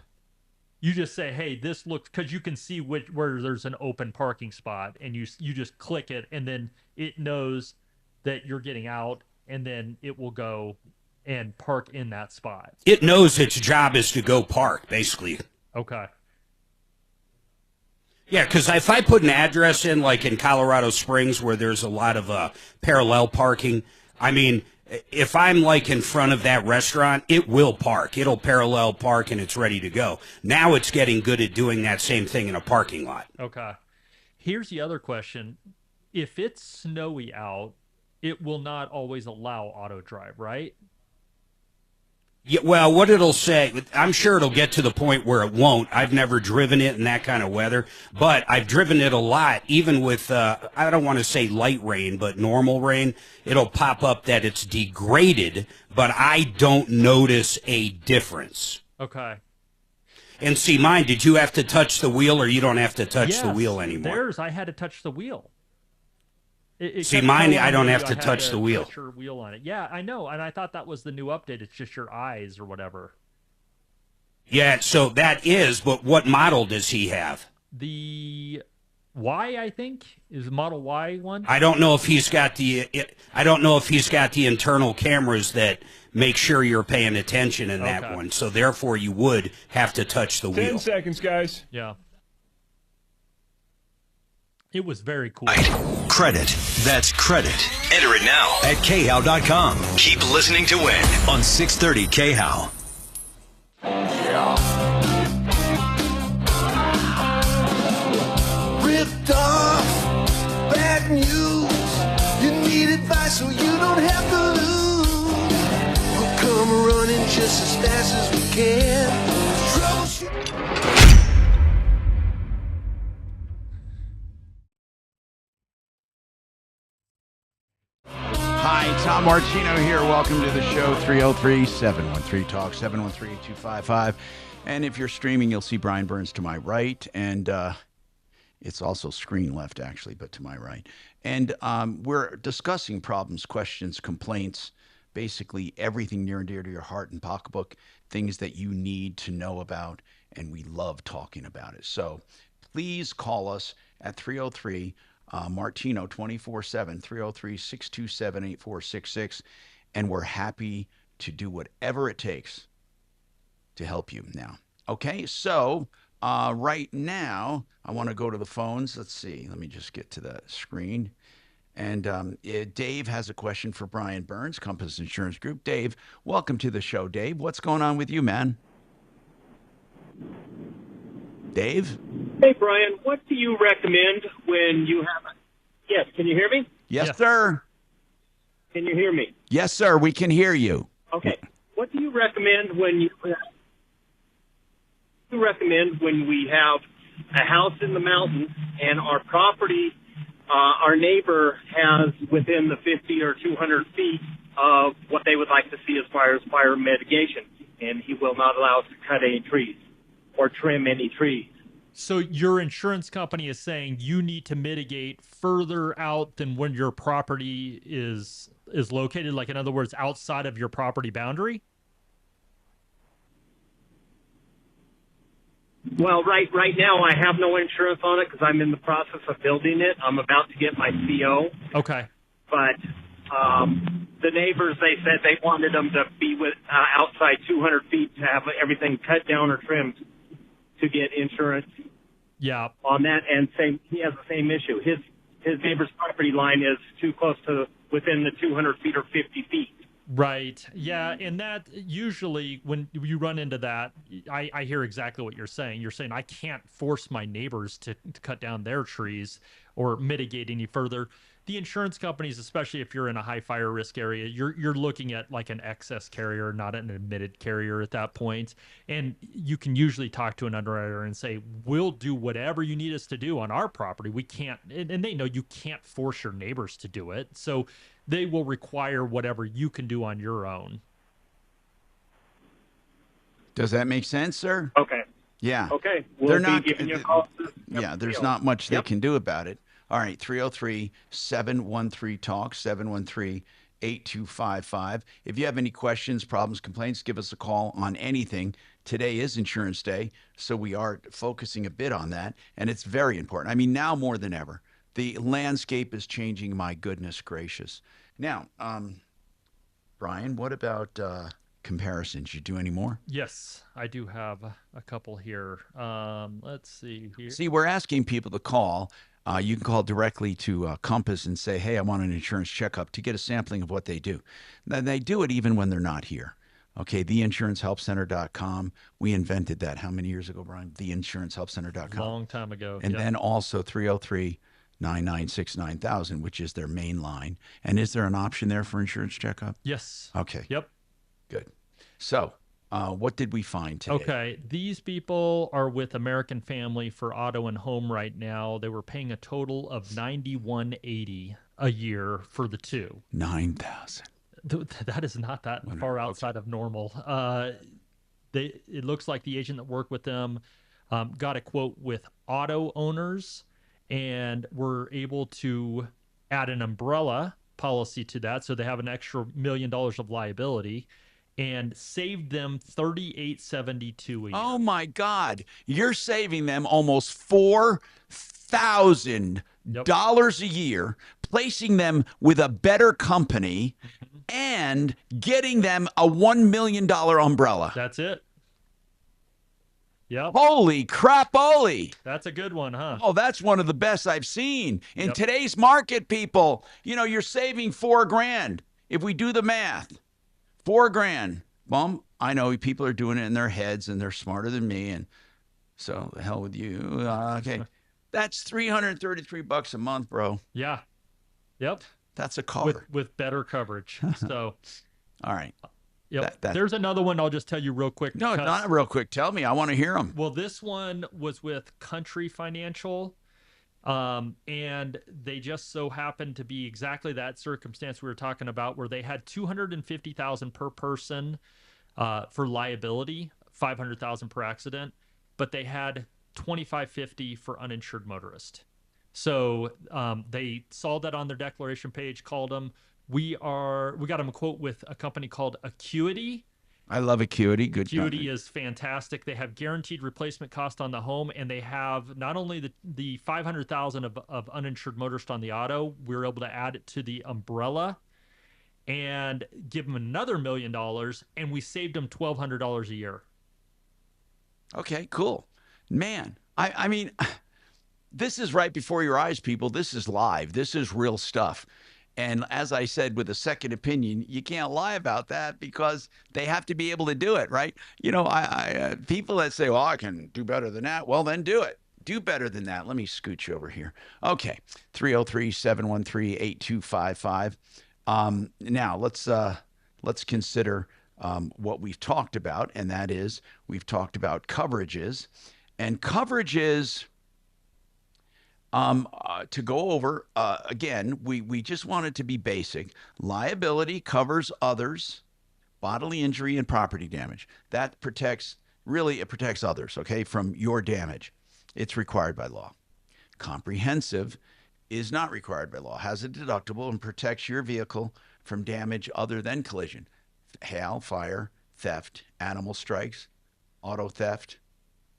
You just say, "Hey, this looks," because you can see where there's an open parking spot, and you just click it, and then it knows that you're getting out, and then it will go and park in that spot. It knows its job is to go park, basically. Okay. Yeah, because if I put an address in, like in Colorado Springs, where there's a lot of parallel parking, I mean, if I'm like in front of that restaurant, it will park. It'll parallel park and it's ready to go. Now it's getting good at doing that same thing in a parking lot. Okay. Here's the other question. If it's snowy out, it will not always allow auto drive, right? Yeah, well, what it'll say, I'm sure it'll get to the point where it won't. I've never driven it in that kind of weather, but I've driven it a lot, even with, I don't want to say light rain, but normal rain. It'll pop up that it's degraded, but I don't notice a difference. Okay. And see, mine, did you have to touch the wheel, or you don't have to touch the wheel anymore? Theirs, I had to touch the wheel. See, mine, I don't have to touch the wheel. Touch your wheel on it. Yeah, I know, and I thought that was the new update. It's just your eyes or whatever. Yeah, so that is, but what model does he have? The Y, I think, is the Model Y one. I don't know if he's got the internal cameras that make sure you're paying attention in that one. So therefore, you would have to touch the wheel. 10 seconds, guys. Yeah. It was very cool. Credit. That's credit. Enter it now at khow.com. Keep listening to win on 630 KHOW. Ripped off, bad news. You need advice so you don't have to lose. We'll come running just as fast as we can. Troubleshooter. Hi, Tom Martino here. Welcome to the show. 303-713-TALK, 713-8255. And if you're streaming, you'll see Brian Burns to my right. And it's also screen left, actually, but to my right. And we're discussing problems, questions, complaints, basically everything near and dear to your heart and pocketbook, things that you need to know about. And we love talking about it. So please call us at 303 Martino 24/7, 303-627-8466, and we're happy to do whatever it takes to help you now. Okay, so right now I want to go to the phones. Let's see. Let me just get to the screen. And Dave has a question for Brian Burns, Compass Insurance Group. Dave, welcome to the show, Dave. What's going on with you, man? Dave? Hey, Brian, what do you recommend when you have Yes, can you hear me? Yes, sir. Can you hear me? Yes, sir. We can hear you. Okay. What do you recommend when we have a house in the mountains and our property, our neighbor has within the 50 or 200 feet of what they would like to see as far as fire mitigation, and he will not allow us to cut any trees or trim any trees? So your insurance company is saying you need to mitigate further out than when your property is located, like in other words, outside of your property boundary? Well, right now I have no insurance on it because I'm in the process of building it. I'm about to get my CO. Okay. But the neighbors, they said they wanted them to be with outside 200 feet to have everything cut down or trimmed to get insurance. Yeah. On that, and he has the same issue. His neighbor's property line is too close to within the 200 feet or 50 feet. Right. Yeah. And that usually when you run into that, I hear exactly what you're saying. You're saying I can't force my neighbors to cut down their trees or mitigate any further. The insurance companies, especially if you're in a high fire risk area, you're looking at like an excess carrier, not an admitted carrier at that point. And you can usually talk to an underwriter and say, we'll do whatever you need us to do on our property. We can't, and they know you can't force your neighbors to do it. So they will require whatever you can do on your own. Does that make sense, sir? Okay. Yeah. Okay. We'll be giving you a call. Yeah, there's not much they can do about it. All right, 303-713-TALK, 713-8255. If you have any questions, problems, complaints, give us a call on anything. Today is Insurance Day, so we are focusing a bit on that, and it's very important. I mean, now more than ever. The landscape is changing, my goodness gracious. Now, Brian, what about comparisons? You do any more? Yes, I do have a couple here. Let's see here. See, we're asking people to call. You can call directly to Compass and say, hey, I want an insurance checkup to get a sampling of what they do. Then they do it even when they're not here. Okay, theinsurancehhelpcenter.com. We invented that how many years ago, Brian? Theinsurancehhelpcenter.com. Long time ago. And then also 303-996-9000, which is their main line. And is there an option there for insurance checkup? Yes. Okay. Yep. Good. So what did we find today? Okay. These people are with American Family for auto and home right now. They were paying a total of $91.80 a year for the two. $9,000. That is not that far outside of normal. It looks like the agent that worked with them got a quote with auto owners and were able to add an umbrella policy to that. So they have an extra $1 million of liability and saved them $38.72 a year. Oh my God. You're saving them almost $4,000 a year, placing them with a better company and getting them a $1 million umbrella. That's it. Yep. Holy crap-oly. That's a good one, huh? Oh, that's one of the best I've seen. In today's market, people, you're saving $4,000. If we do the math, $4,000. Well, I know people are doing it in their heads and they're smarter than me. And so the hell with you. Okay. That's $333 a month, bro. Yeah. Yep. That's a car. With better coverage. So. All right. Yep. There's another one I'll just tell you real quick. No, not real quick. Tell me. I want to hear them. Well, this one was with Country Financial, and they just so happened to be exactly that circumstance we were talking about, where they had $250,000 per person for liability, $500,000 per accident, but they had $2,550 for uninsured motorist. So they saw that on their declaration page, called them. We got them a quote with a company called Acuity. I love Acuity. Good Acuity company. is fantastic. They have guaranteed replacement cost on the home, and they have not only the $500,000 of uninsured motorist on the auto, we were able to add it to the umbrella and give them another $1 million, and we saved them $1,200 a year. Okay, cool. Man, I mean, this is right before your eyes, people. This is live. This is real stuff. And as I said, with a second opinion, you can't lie about that because they have to be able to do it, right? You know, I people that say, well, I can do better than that. Well, then do it. Do better than that. Let me scooch over here. Okay, 303-713-8255. Now, let's consider what we've talked about, and that is we've talked about coverages. And coverages, to go over, again, we just want it to be basic. Liability covers others, bodily injury and property damage. That protects, really, it protects others, okay, from your damage. It's required by law. Comprehensive is not required by law, has a deductible, and protects your vehicle from damage other than collision. Hail, fire, theft, animal strikes, auto theft,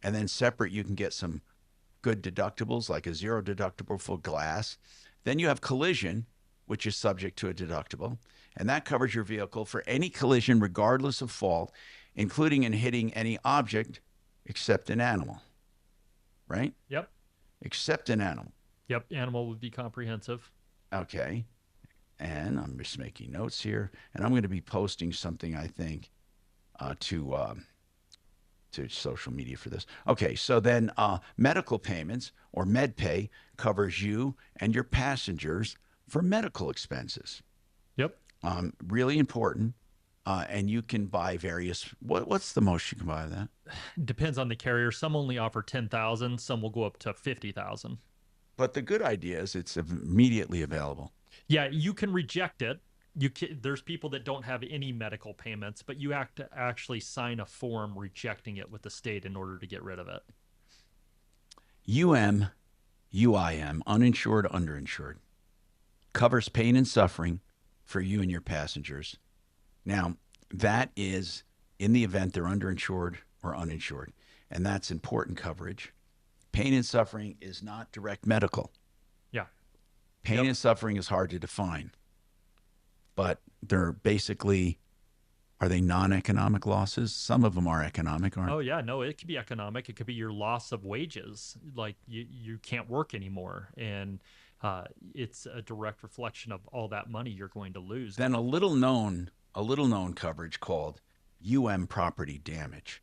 and then separate you can get some good deductibles like a zero deductible for glass. Then you have collision, which is subject to a deductible, and that covers your vehicle for any collision regardless of fault, including in hitting any object except an animal. Right? Yep. Except an animal. Yep. Animal would be comprehensive. Okay. And I'm just making notes here, and I'm going to be posting something, I think, to social media for this. Okay, so then medical payments or med pay covers you and your passengers for medical expenses. Yep. Really important. And you can buy various. What's the most you can buy of that? Depends on the carrier. Some only offer 10,000. Some will go up to 50,000. But the good idea is it's immediately available. Yeah, you can reject it. There's people that don't have any medical payments, but you have to actually sign a form rejecting it with the state in order to get rid of it. UIM, uninsured, underinsured, covers pain and suffering for you and your passengers. Now, that is in the event they're underinsured or uninsured, and that's important coverage. Pain and suffering is not direct medical. Yeah. Pain and suffering is hard to define, but they're basically, are they non-economic losses? Some of them are economic, aren't they? Oh, yeah. No, it could be economic. It could be your loss of wages. Like you can't work anymore, and it's a direct reflection of all that money you're going to lose. Then a little known coverage called property damage.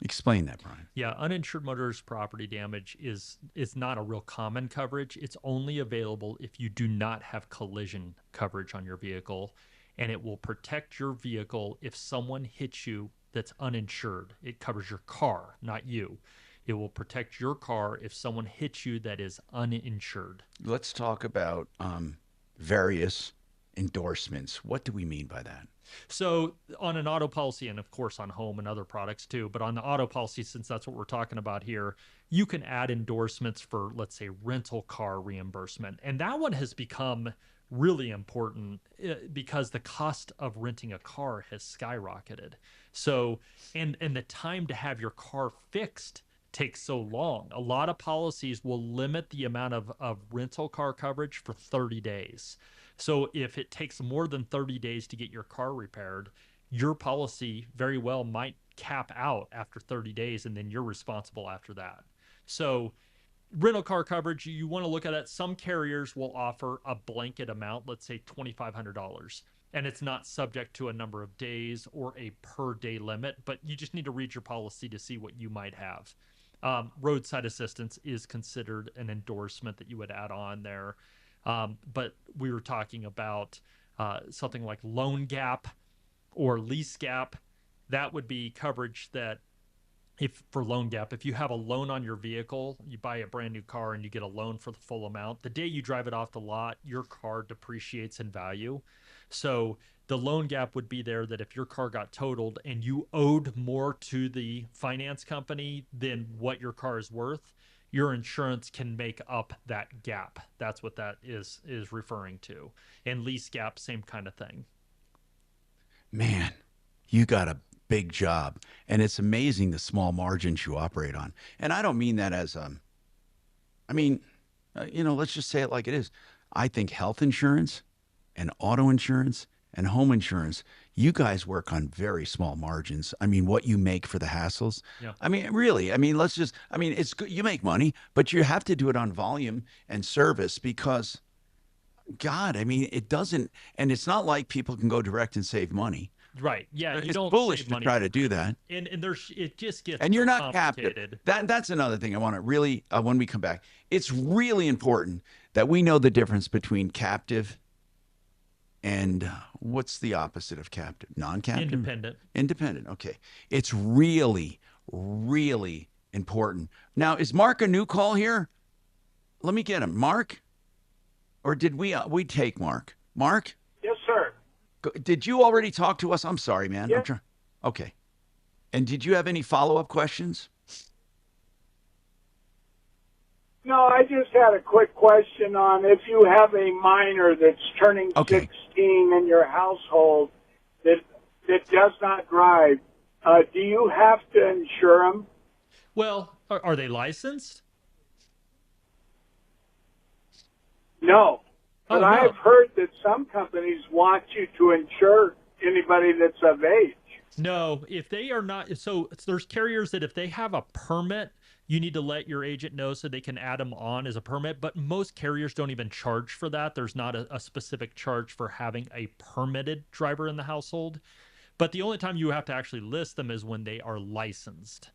Explain that, Brian. Yeah, uninsured motorist property damage is not a real common coverage. It's only available if you do not have collision coverage on your vehicle, and it will protect your vehicle if someone hits you that's uninsured. It covers your car, not you. It will protect your car if someone hits you that is uninsured. Let's talk about various endorsements. What do we mean by that? So on an auto policy, and of course on home and other products too, but on the auto policy, since that's what we're talking about here, you can add endorsements for, let's say, rental car reimbursement. And that one has become really important because the cost of renting a car has skyrocketed. So, and the time to have your car fixed takes so long. A lot of policies will limit the amount of rental car coverage for 30 days. So if it takes more than 30 days to get your car repaired, your policy very well might cap out after 30 days, and then you're responsible after that. So rental car coverage, you want to look at that. Some carriers will offer a blanket amount, let's say $2,500, and it's not subject to a number of days or a per day limit, but you just need to read your policy to see what you might have. Roadside assistance is considered an endorsement that you would add on there. But we were talking about something like loan gap or lease gap. That would be coverage that for loan gap, if you have a loan on your vehicle, you buy a brand new car and you get a loan for the full amount, the day you drive it off the lot, your car depreciates in value. So the loan gap would be there that if your car got totaled and you owed more to the finance company than what your car is worth, your insurance can make up that gap. That's what that is referring to. And lease gap, same kind of thing. Man, you got a big job. And it's amazing the small margins you operate on. And I don't mean that as, let's just say it like it is. I think health insurance and auto insurance and home insurance, you guys work on very small margins. I mean, what you make for the hassles. Yeah. I mean, really. I mean, it's good. You make money, but you have to do it on volume and service because, God, I mean, it doesn't. And it's not like people can go direct and save money. Right. Yeah. It's foolish to try to do that. And it just gets and you're not captive. That's another thing I want to really when we come back. It's really important that we know the difference between captive and what's the opposite of captive? Non-captive? Independent. Okay. It's really, really important. Now, is Mark a new call here? Let me get him. Mark? Or did we take Mark? Mark? Yes, sir. Did you already talk to us? I'm sorry, man. Yes. Okay. And did you have any follow-up questions? No, I just had a quick question on if you have a minor that's turning 16 in your household that does not drive, do you have to insure them? Well, are they licensed? No. But no. I've heard that some companies want you to insure anybody that's of age. No, if they are not, so there's carriers that if they have a permit, you need to let your agent know so they can add them on as a permit. But most carriers don't even charge for that. There's not a specific charge for having a permitted driver in the household. But the only time you have to actually list them is when they are licensed.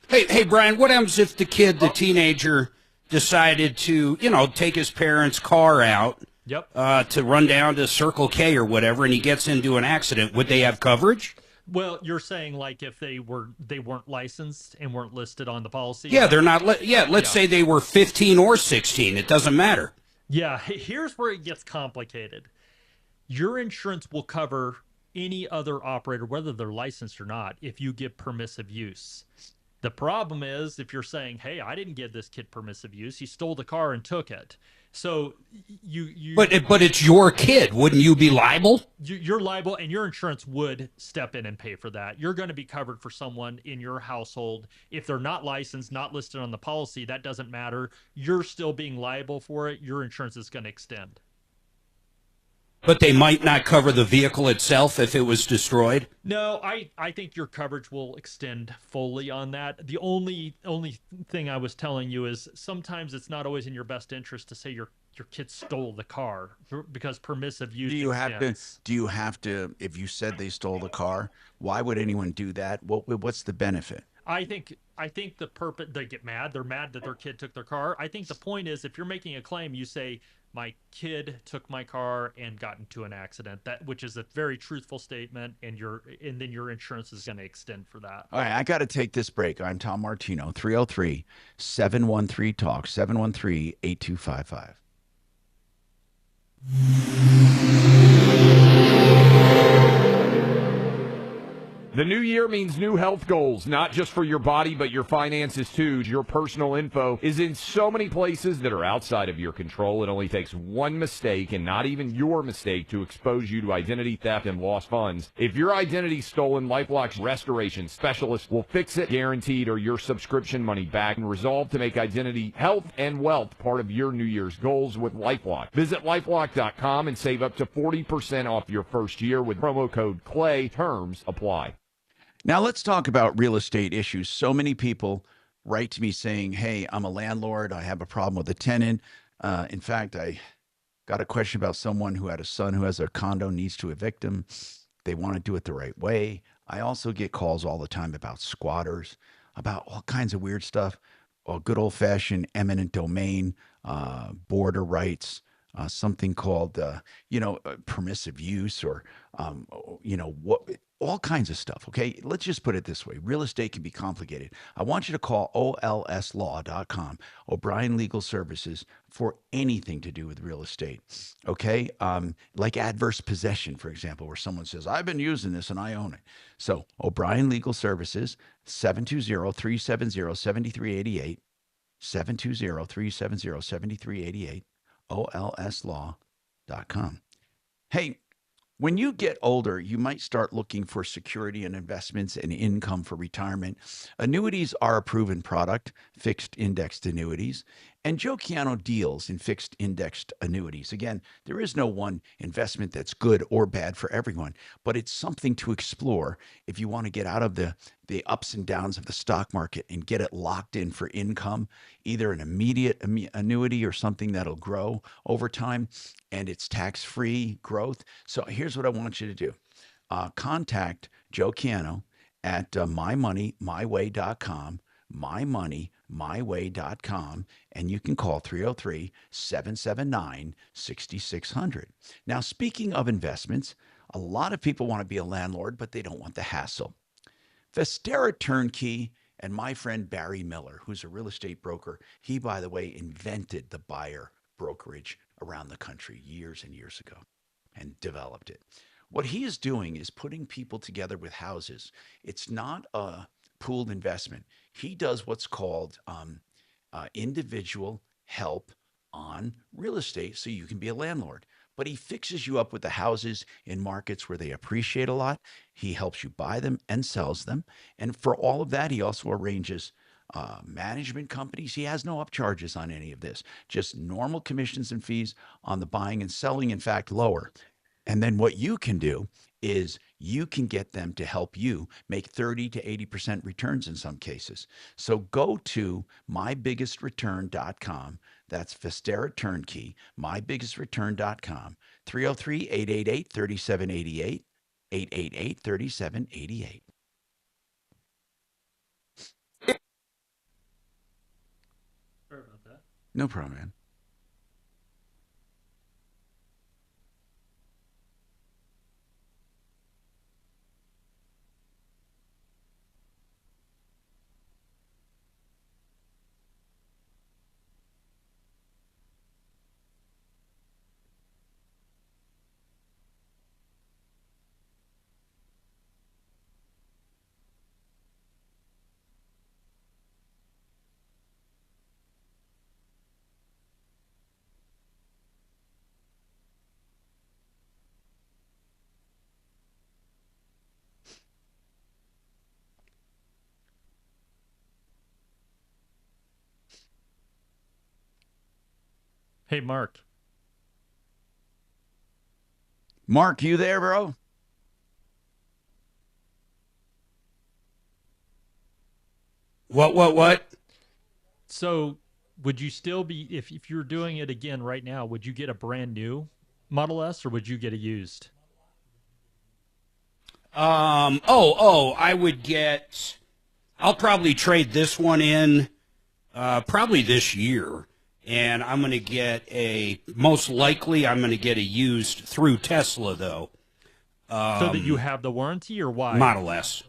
Hey, Brian, what happens if the teenager decided to, take his parents' car out to run down to Circle K or whatever, and he gets into an accident? Would they have coverage? Well, you're saying like if they weren't licensed and weren't listed on the policy? Yeah, they're not. Let's say they were 15 or 16. It doesn't matter. Yeah, here's where it gets complicated. Your insurance will cover any other operator, whether they're licensed or not, if you give permissive use. The problem is if you're saying, hey, I didn't give this kid permissive use. He stole the car and took it. So you But it's your kid. Wouldn't you be liable? You're liable, and your insurance would step in and pay for that. You're going to be covered for someone in your household. If they're not licensed, not listed on the policy, that doesn't matter. You're still being liable for it. Your insurance is going to extend. But they might not cover the vehicle itself if it was destroyed? No, I think your coverage will extend fully on that. The only thing I was telling you is sometimes it's not always in your best interest to say your kid stole the car because permissive use. Do you have to, if you said they stole the car, why would anyone do that? What's the benefit? I think the purpose, they get mad. They're mad that their kid took their car. I think the point is if you're making a claim, you say, my kid took my car and got into an accident, which is a very truthful statement, and then your insurance is going to extend for that. All right, I got to take this break. I'm Tom Martino, 303-713-TALK, 713-8255. The new year means new health goals, not just for your body, but your finances too. Your personal info is in so many places that are outside of your control. It only takes one mistake, and not even your mistake, to expose you to identity theft and lost funds. If your identity's stolen, LifeLock's restoration specialist will fix it, guaranteed, or your subscription money back, and resolve to make identity, health, and wealth part of your New Year's goals with LifeLock. Visit LifeLock.com and save up to 40% off your first year with promo code CLAY. Terms apply. Now let's talk about real estate issues. So many people write to me saying, hey, I'm a landlord. I have a problem with a tenant. In fact, I got a question about someone who had a son who has a condo, needs to evict him. They want to do it the right way. I also get calls all the time about squatters, about all kinds of weird stuff. Well, good old-fashioned eminent domain, border rights, something called, permissive use, or, all kinds of stuff. Okay. Let's just put it this way. Real estate can be complicated. I want you to call olslaw.com, O'Brien Legal Services, for anything to do with real estate. Okay. Like adverse possession, for example, where someone says, I've been using this and I own it. So O'Brien Legal Services, 720-370-7388, 720-370-7388, olslaw.com. Hey, when you get older, you might start looking for security and investments and income for retirement. Annuities are a proven product, fixed indexed annuities, And Joe Chiano deals in fixed indexed annuities. Again, there is no one investment that's good or bad for everyone, but it's something to explore if you want to get out of the ups and downs of the stock market and get it locked in for income, either an immediate annuity or something that'll grow over time, and it's tax-free growth. So here's what I want you to do. Contact Joe Chiano at mymoneymyway.com, mymoneymyway.com, and you can call 303-779-6600. Now, speaking of investments, a lot of people want to be a landlord, but they don't want the hassle. Vestera Turnkey and my friend Barry Miller, who's a real estate broker, he, by the way, invented the buyer brokerage around the country years and years ago and developed it. What he is doing is putting people together with houses. It's not a pooled investment. He does what's called individual help on real estate so you can be a landlord. But he fixes you up with the houses in markets where they appreciate a lot. He helps you buy them and sells them. And for all of that, he also arranges management companies. He has no upcharges on any of this, just normal commissions and fees on the buying and selling, in fact, lower. And then what you can do is you can get them to help you make 30 to 80% returns in some cases. So go to mybiggestreturn.com. That's Vestera Turnkey, mybiggestreturn.com, 303-888-3788, 888-3788. Sorry about that. No problem, man. Hey, Mark. Mark, you there, bro? What? So would you still be, if you're doing it again right now, would you get a brand new Model S or would you get a used? I would get, I'll probably trade this one in probably this year. And I'm going to get most likely I'm going to get a used through Tesla, though. So that you have the warranty, or why? Model S.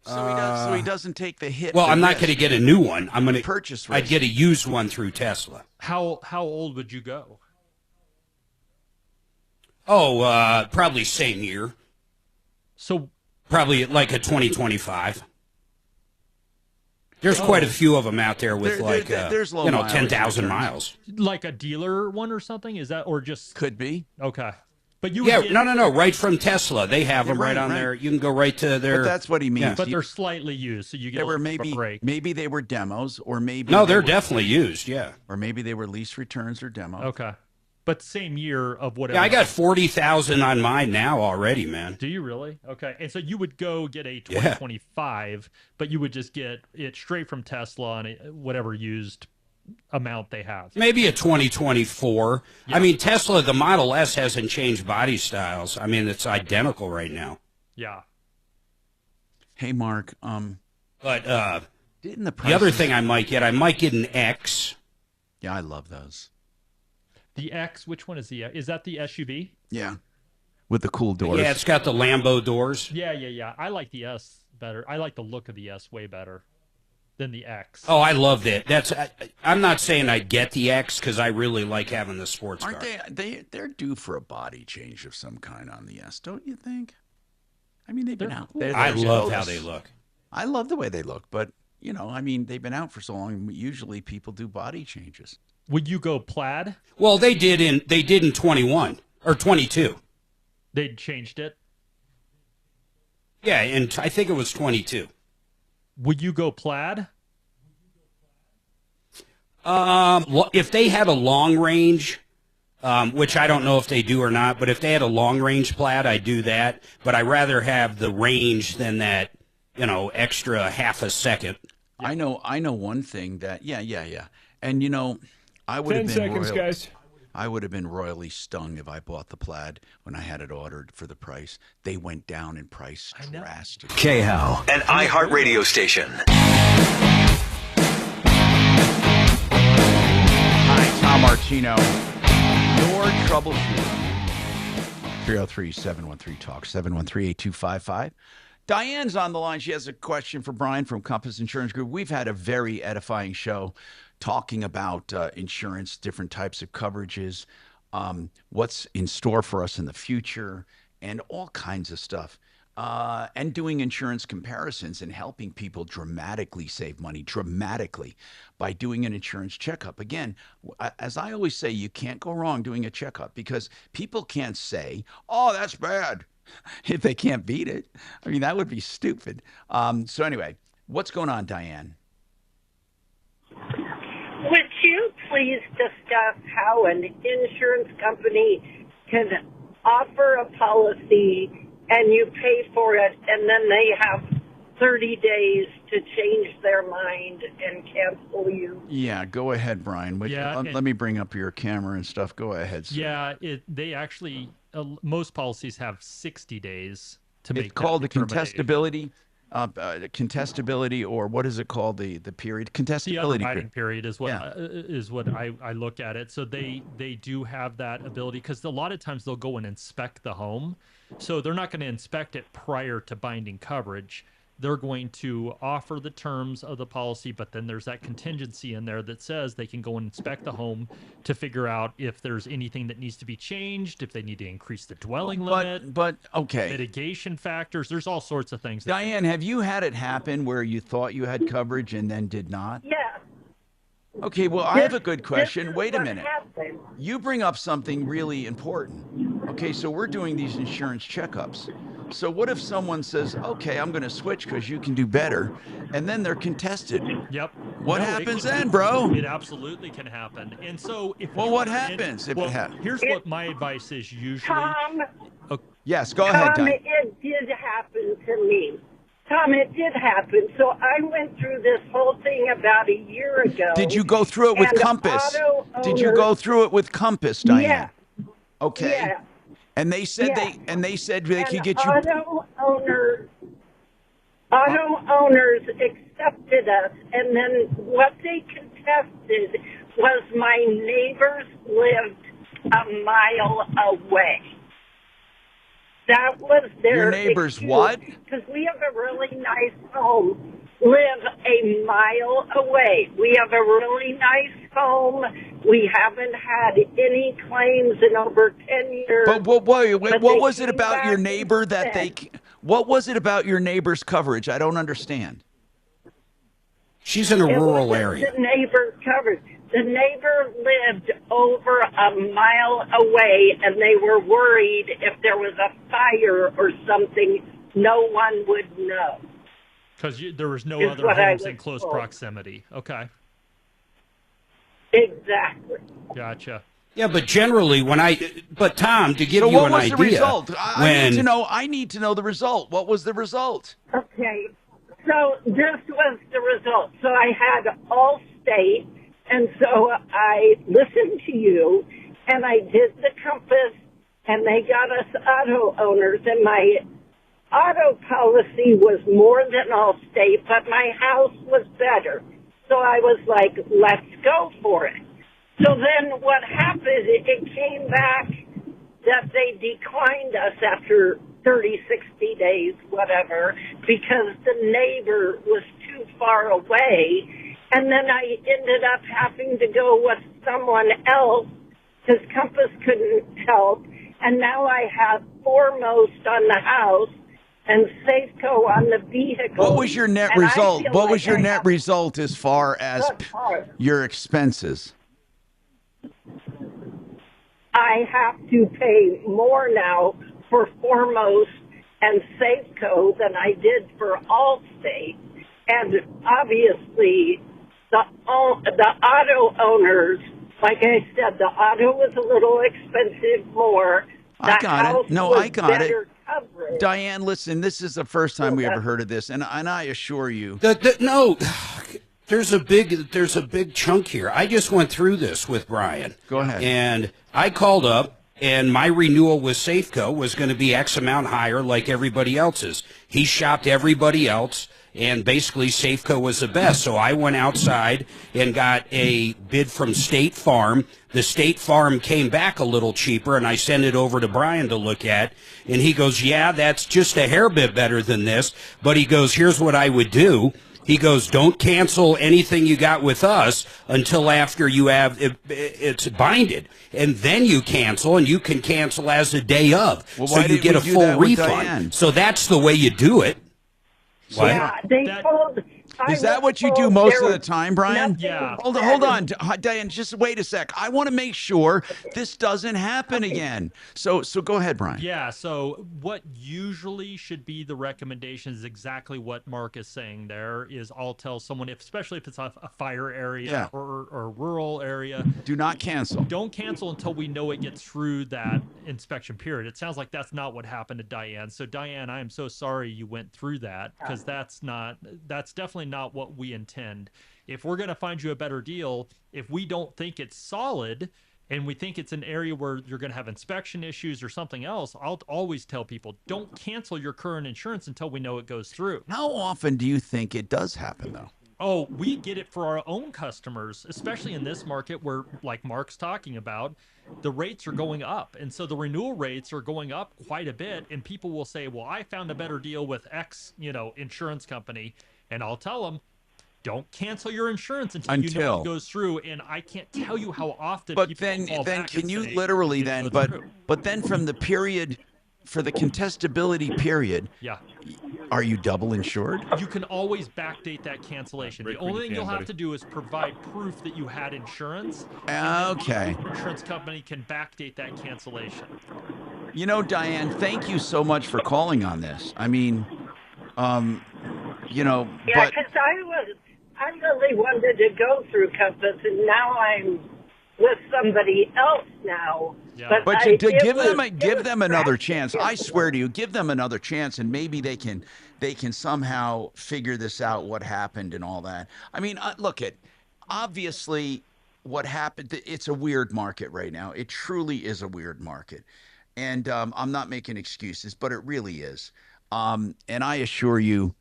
So he doesn't take the hit. Well, I'm not going to get a new one. I'm going to purchase risk. I'd get a used one through Tesla. How old would you go? Probably same year. So probably like a 2025. There's quite a few of them out there with there's 10,000 miles. Like a dealer one or something? Is that, or just could be? Okay, but you no, right from Tesla. They have them right on there. You can go right to their. But that's what he means. Yeah. But they're slightly used, so you get a break. Maybe they were demos, or maybe they're definitely used. Yeah, or maybe they were lease returns or demo. Okay. But same year of whatever. Yeah, I got 40,000 on mine now already, man. Do you really? Okay. And so you would go get a 2025, but you would just get it straight from Tesla on whatever used amount they have. Maybe a 2024. Yeah. I mean, Tesla, the Model S hasn't changed body styles. I mean, it's identical right now. Yeah. Hey, Mark. But the other thing I might get an X. Yeah, I love those. The X, which one is the X? Is that the SUV? Yeah. With the cool doors. Yeah, it's got the Lambo doors. Yeah. I like the S better. I like the look of the S way better than the X. Oh, I love that. I'm not saying I get the X because I really like having the sports car. Aren't they're due for a body change of some kind on the S, don't you think? I mean, they've been out. Cool. I love how they look. I love the way they look, but, I mean, they've been out for so long. Usually people do body changes. Would you go plaid? Well, they did in 21 or 22. They changed it? Yeah, and I think it was 22. Would you go plaid? If they had a long range, which I don't know if they do or not, but if they had a long range plat, I'd do that. But I'd rather have the range than that, extra half a second. I know one thing that, yeah. And, I would 10 have been seconds, guys. I would have been royally stung if I bought the plaid when I had it ordered for the price. They went down in price drastically. KHAL, an iHeart radio station. Hi, Tom Martino, your troubleshooter. 303-713-TALK, 713-8255. Diane's on the line. She has a question for Brian from Compass Insurance Group. We've had a very edifying show talking about insurance, different types of coverages, what's in store for us in the future, and all kinds of stuff. And doing insurance comparisons and helping people dramatically save money, by doing an insurance checkup. Again, as I always say, you can't go wrong doing a checkup because people can't say, oh, that's bad, if they can't beat it. I mean, that would be stupid. So anyway, what's going on, Diane? Would you please discuss how an insurance company can offer a policy and you pay for it and then they have 30 days to change their mind and cancel you? Yeah, go ahead, Brian. Let me bring up your camera and stuff. Go ahead, sir. Yeah, they actually, most policies have 60 days to make. It's called the contestability. Contestability, or what is it called? The period contestability period is what I look at it. So they do have that ability because a lot of times they'll go and inspect the home, so they're not going to inspect it prior to binding coverage. They're going to offer the terms of the policy, but then there's that contingency in there that says they can go and inspect the home to figure out if there's anything that needs to be changed, if they need to increase the dwelling limit. But okay. Mitigation factors. There's all sorts of things. Diane, have you had it happen where you thought you had coverage and then did not? Yeah. Okay, well, I have a good question. Wait a minute. Happened. You bring up something really important. Okay, so we're doing these insurance checkups. So what if someone says, okay, I'm going to switch because you can do better, and then they're contested? Yep. What happens then, bro? It absolutely can happen. And so if what happens if it happens? Here's what my advice is usually. Tom, yes, go ahead, Diane. it did happen to me. Tom, it did happen. So I went through this whole thing about a year ago. Did you go through it with Compass? Did you go through it with Compass, Diane? Yeah. Okay. Yeah. And they said they could get you. Auto owners accepted us, and then what they contested was my neighbors lived a mile away. That was their Your neighbors excuse, what? Because we have a really nice home. Live a mile away. We have a really nice home. We haven't had any claims in over 10 years. But what was it about your neighbor that they? What was it about your neighbor's coverage? I don't understand. She's in a rural area. The neighbor coverage. The neighbor lived over a mile away, and they were worried if there was a fire or something, no one would know. Because there was no other homes in close proximity. Okay. Exactly. Gotcha. Yeah, but generally, but Tom, to give you what an was idea, the result? I need to know the result. What was the result? Okay. So this was the result. So I had Allstate, and so I listened to you, and I did the Compass, and they got us auto owners, and my auto policy was more than Allstate, but my house was better. So I was like, let's go for it. So then what happened, it came back that they declined us after 30, 60 days, whatever, because the neighbor was too far away. And then I ended up having to go with someone else because Compass couldn't help. And now I have Foremost on the house and Safeco on the vehicle. What was your net result? What was your net result as far as your expenses? I have to pay more now for Foremost and Safeco than I did for Allstate. And obviously, the auto owners, like I said, the auto was a little expensive more. I got it. No, I got it. Coverage. Diane, listen, this is the first time we ever heard of this, and I assure you. No, there's a big chunk here. I just went through this with Brian. Go ahead. And I called up, and my renewal with Safeco was going to be X amount higher like everybody else's. He shopped everybody else, and basically Safeco was the best. So I went outside and got a bid from State Farm. The State Farm came back a little cheaper, and I sent it over to Brian to look at. And he goes, yeah, that's just a hair bit better than this. But he goes, here's what I would do. He goes, don't cancel anything you got with us until after you have it's binded. And then you cancel, and you can cancel as a day of. Well, so you get a full refund. So that's the way you do it. Yeah, they told. Is that what you do most of the time, Brian? Yeah. Hold on, Diane. Just wait a sec. I want to make sure this doesn't happen again. So go ahead, Brian. Yeah. So what usually should be the recommendation is exactly what Mark is saying. There is, I'll tell someone, especially if it's a fire area or a rural area, do not cancel. Don't cancel until we know it gets through that inspection period. It sounds like that's not what happened to Diane. So Diane, I am so sorry you went through that, because that's definitely not what we intend. If we're going to find you a better deal, if we don't think it's solid and we think it's an area where you're going to have inspection issues or something else, I'll always tell people, don't cancel your current insurance until we know it goes through. How often do you think it does happen, though? Oh, we get it for our own customers, especially in this market where, like Mark's talking about, the rates are going up. And so the renewal rates are going up quite a bit. And people will say, well, I found a better deal with X, insurance company. And I'll tell them, don't cancel your insurance until you know it goes through. And I can't tell you how often. But then can you literally then? But then from the period, for the contestability period, are you double insured? You can always backdate that cancellation. The only thing you'll have to do is provide proof that you had insurance. Okay. The insurance company can backdate that cancellation. Diane, thank you so much for calling on this. I mean, Yeah, because I really wanted to go through Compass, and now I'm with somebody else now. Yeah. But give them another chance. I swear to you, give them another chance, and maybe they can somehow figure this out, what happened and all that. I mean, look at, obviously what happened. It's a weird market right now. It truly is a weird market, and I'm not making excuses, but it really is. And I assure you,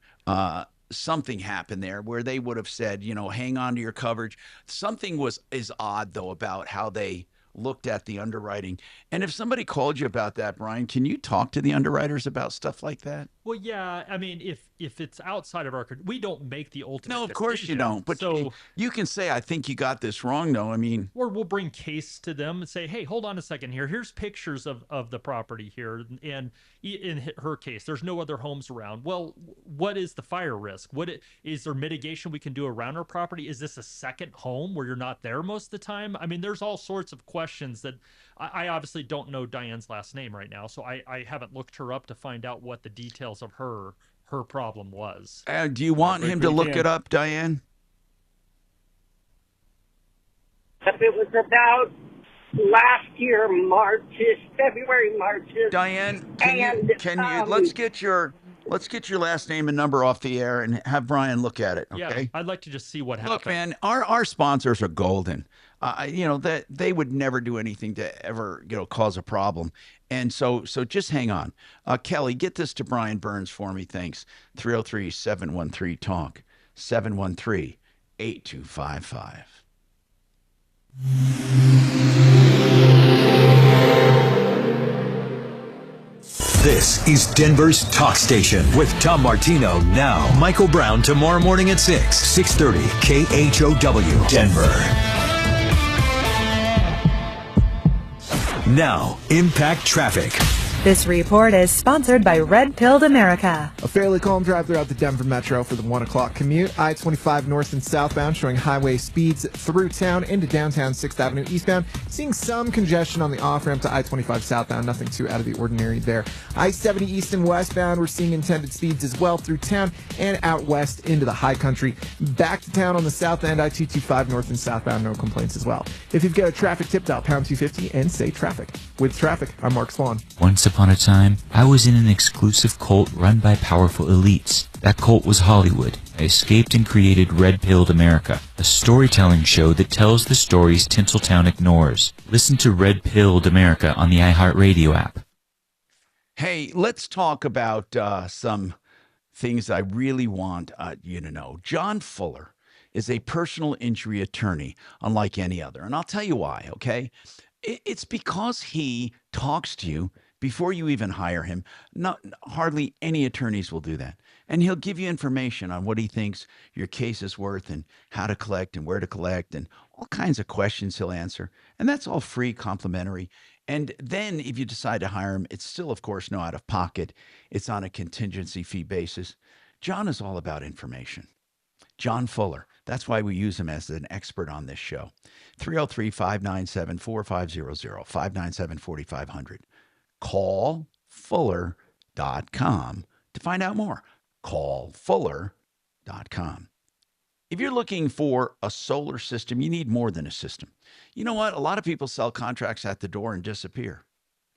something happened there where they would have said, hang on to your coverage. Something is odd, though, about how they looked at the underwriting. And if somebody called you about that, Brian, can you talk to the underwriters about stuff like that? Well, yeah. I mean, if it's outside of our control, we don't make the ultimate No, of course you don't. But so you can say, I think you got this wrong, though. I mean, or we'll bring case to them and say, hey, hold on a second here. Here's pictures of the property here. And in her case, there's no other homes around. Well, what is the fire risk? Is there mitigation we can do around our property? Is this a second home where you're not there most of the time? I mean, there's all sorts of questions that I obviously don't know Diane's last name right now. So I haven't looked her up to find out what the details of her problem was. Do you want him to look it up, Diane? It was about last year, February, March. Diane, can you let's get your last name and number off the air and have Brian look at it. Okay. Yeah, I'd like to just see what happened. Look, man, our sponsors are golden. That they would never do anything to ever cause a problem. And so just hang on. Kelly, get this to Brian Burns for me. Thanks. 303-713-TALK. 713-8255. This is Denver's Talk Station with Tom Martino. Now, Michael Brown tomorrow morning at 6:30 KHOW, Denver. Now, Impact Traffic. This report is sponsored by Red Pilled America. A fairly calm drive throughout the Denver Metro for the 1 o'clock commute. I-25 north and southbound showing highway speeds through town into downtown 6th Avenue eastbound. Seeing some congestion on the off-ramp to I-25 southbound. Nothing too out of the ordinary there. I-70 east and westbound. We're seeing intended speeds as well through town and out west into the high country. Back to town on the south end. I-225 north and southbound. No complaints as well. If you've got a traffic tip, dial pound 250 and say traffic. With traffic, I'm Mark Swan. Once upon a time, I was in an exclusive cult run by powerful elites. That cult was Hollywood. I escaped and created Red Pilled America, a storytelling show that tells the stories Tinseltown ignores. Listen to Red Pilled America on the iHeartRadio app. Hey, let's talk about some things I really want you to know. John Fuller is a personal injury attorney unlike any other. And I'll tell you why, okay? It's because he talks to you before you even hire him. Hardly any attorneys will do that. And he'll give you information on what he thinks your case is worth and how to collect and where to collect and all kinds of questions he'll answer. And that's all free, complimentary. And then if you decide to hire him, it's still, of course, no out of pocket. It's on a contingency fee basis. John is all about information. John Fuller. That's why we use him as an expert on this show. 303-597-4500, 597-4500. Call Fuller.com to find out more. Call Fuller.com. If you're looking for a solar system, you need more than a system. You know what? A lot of people sell contracts at the door and disappear.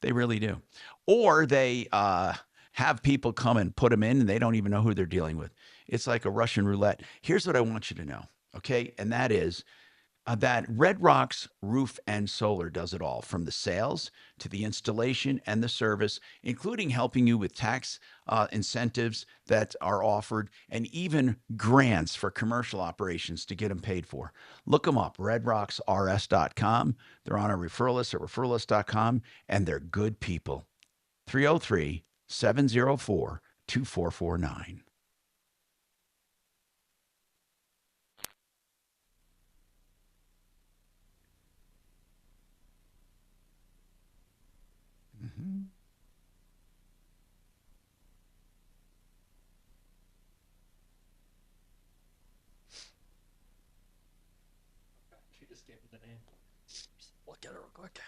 They really do. Or they have people come and put them in and they don't even know who they're dealing with. It's like a Russian roulette. Here's what I want you to know, okay? And that is that Red Rock's Roof and Solar does it all, from the sales to the installation and the service, including helping you with tax incentives that are offered and even grants for commercial operations to get them paid for. Look them up, redrocksrs.com. They're on our referral list at referrallist.com, and they're good people. 303-704-2449. She just gave me the name. Look at it real quick.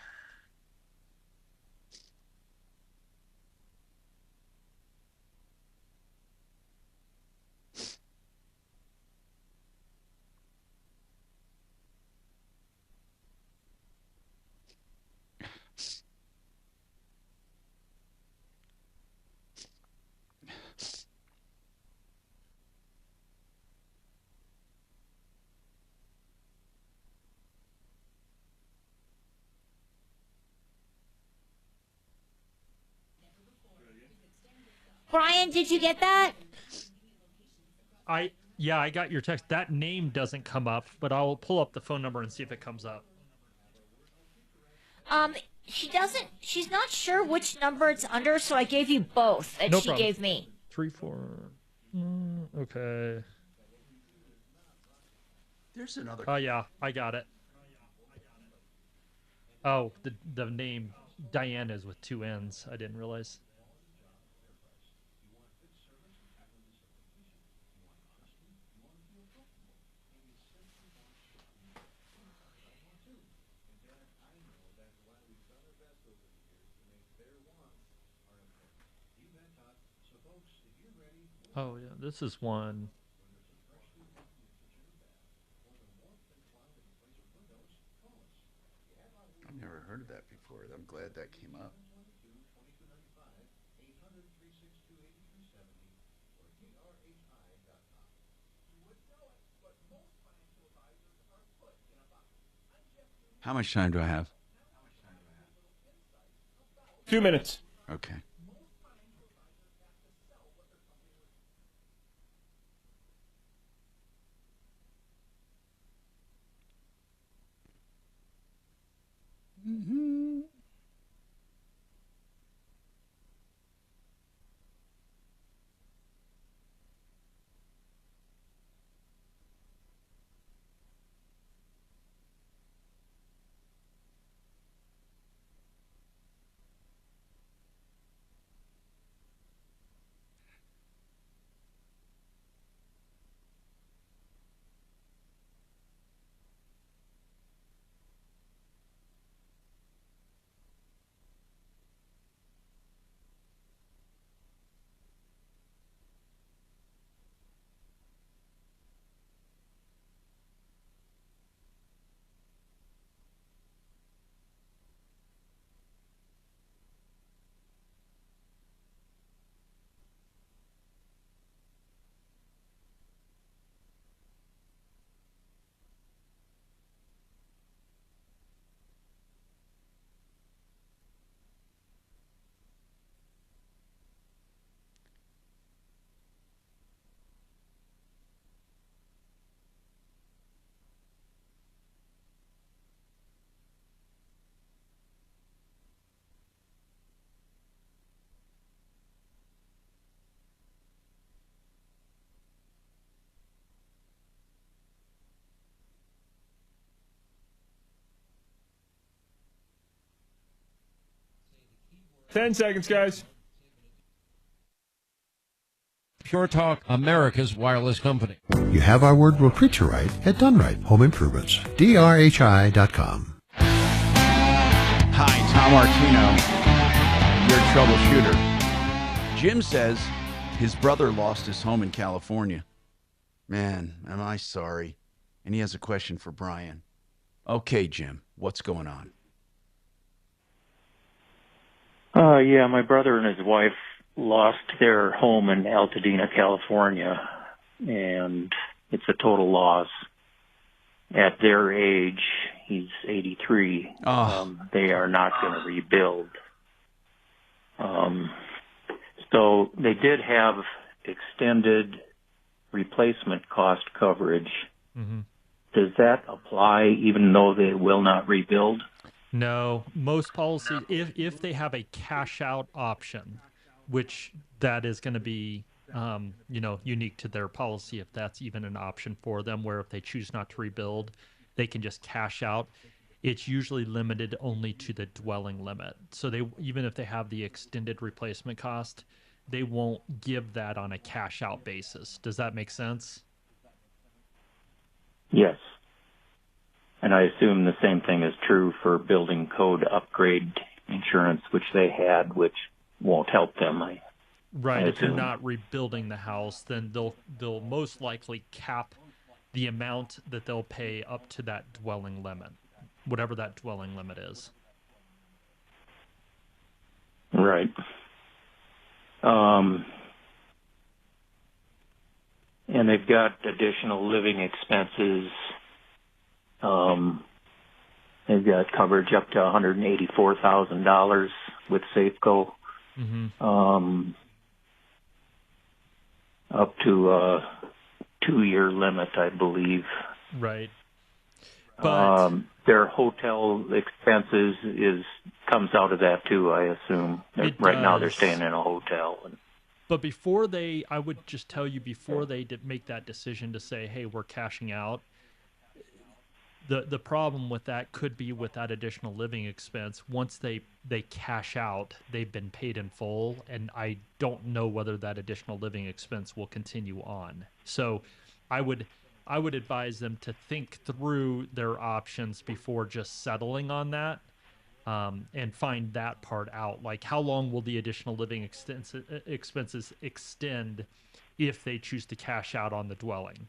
Brian, did you get that? I got your text. That name doesn't come up, but I'll pull up the phone number and see if it comes up. She's not sure which number it's under, so I gave you both that No she problem. gave me. 34. Okay. There's another. Oh, yeah, I got it. Oh, the name Diane is with two N's. I didn't realize. Oh, yeah, this is one. I've never heard of that before. I'm glad that came up. How much time do I have? 2 minutes. Okay. Mm-hmm. 10 seconds, guys. Pure Talk, America's wireless company. You have our word will treat you right at Done Right Home Improvements. DRHI.com. Hi, Tom Martino, your troubleshooter. Jim says his brother lost his home in California. Man, am I sorry. And he has a question for Brian. Okay, Jim, what's going on? Yeah, my brother and his wife lost their home in Altadena, California, and it's a total loss. At their age, he's 83, they are not going to rebuild. So they did have extended replacement cost coverage. Mm-hmm. Does that apply even though they will not rebuild? No, most policies, if they have a cash out option, which that is going to be, unique to their policy, if that's even an option for them, where if they choose not to rebuild, they can just cash out. It's usually limited only to the dwelling limit. So even if they have the extended replacement cost, they won't give that on a cash out basis. Does that make sense? Yes. And I assume the same thing is true for building code upgrade insurance, which they had, which won't help them. Right. If you're not rebuilding the house, then they'll most likely cap the amount that they'll pay up to that dwelling limit, whatever that dwelling limit is. Right. And they've got additional living expenses. They've got coverage up to $184,000 with Safeco. Mm-hmm. Up to a 2-year limit, I believe. Right. But their hotel expenses comes out of that too, I assume. Right now they're staying in a hotel. But I would just tell you, before they make that decision to say, hey, we're cashing out, the problem with that could be with that additional living expense. Once they cash out, they've been paid in full, and I don't know whether that additional living expense will continue on. So I would advise them to think through their options before just settling on that, and find that part out. Like, how long will the additional living expenses extend if they choose to cash out on the dwelling?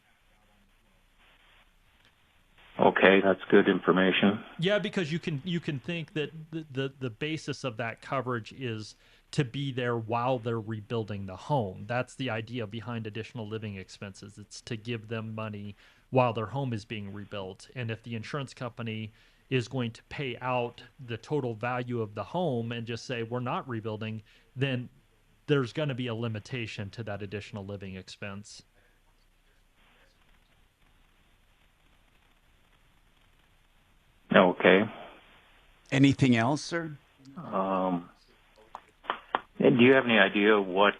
Okay, that's good information. Yeah, because you can think that the basis of that coverage is to be there while they're rebuilding the home. That's the idea behind additional living expenses. It's to give them money while their home is being rebuilt. And if the insurance company is going to pay out the total value of the home and just say, we're not rebuilding, then there's going to be a limitation to that additional living expense. Okay. Anything else, sir? Do you have any idea what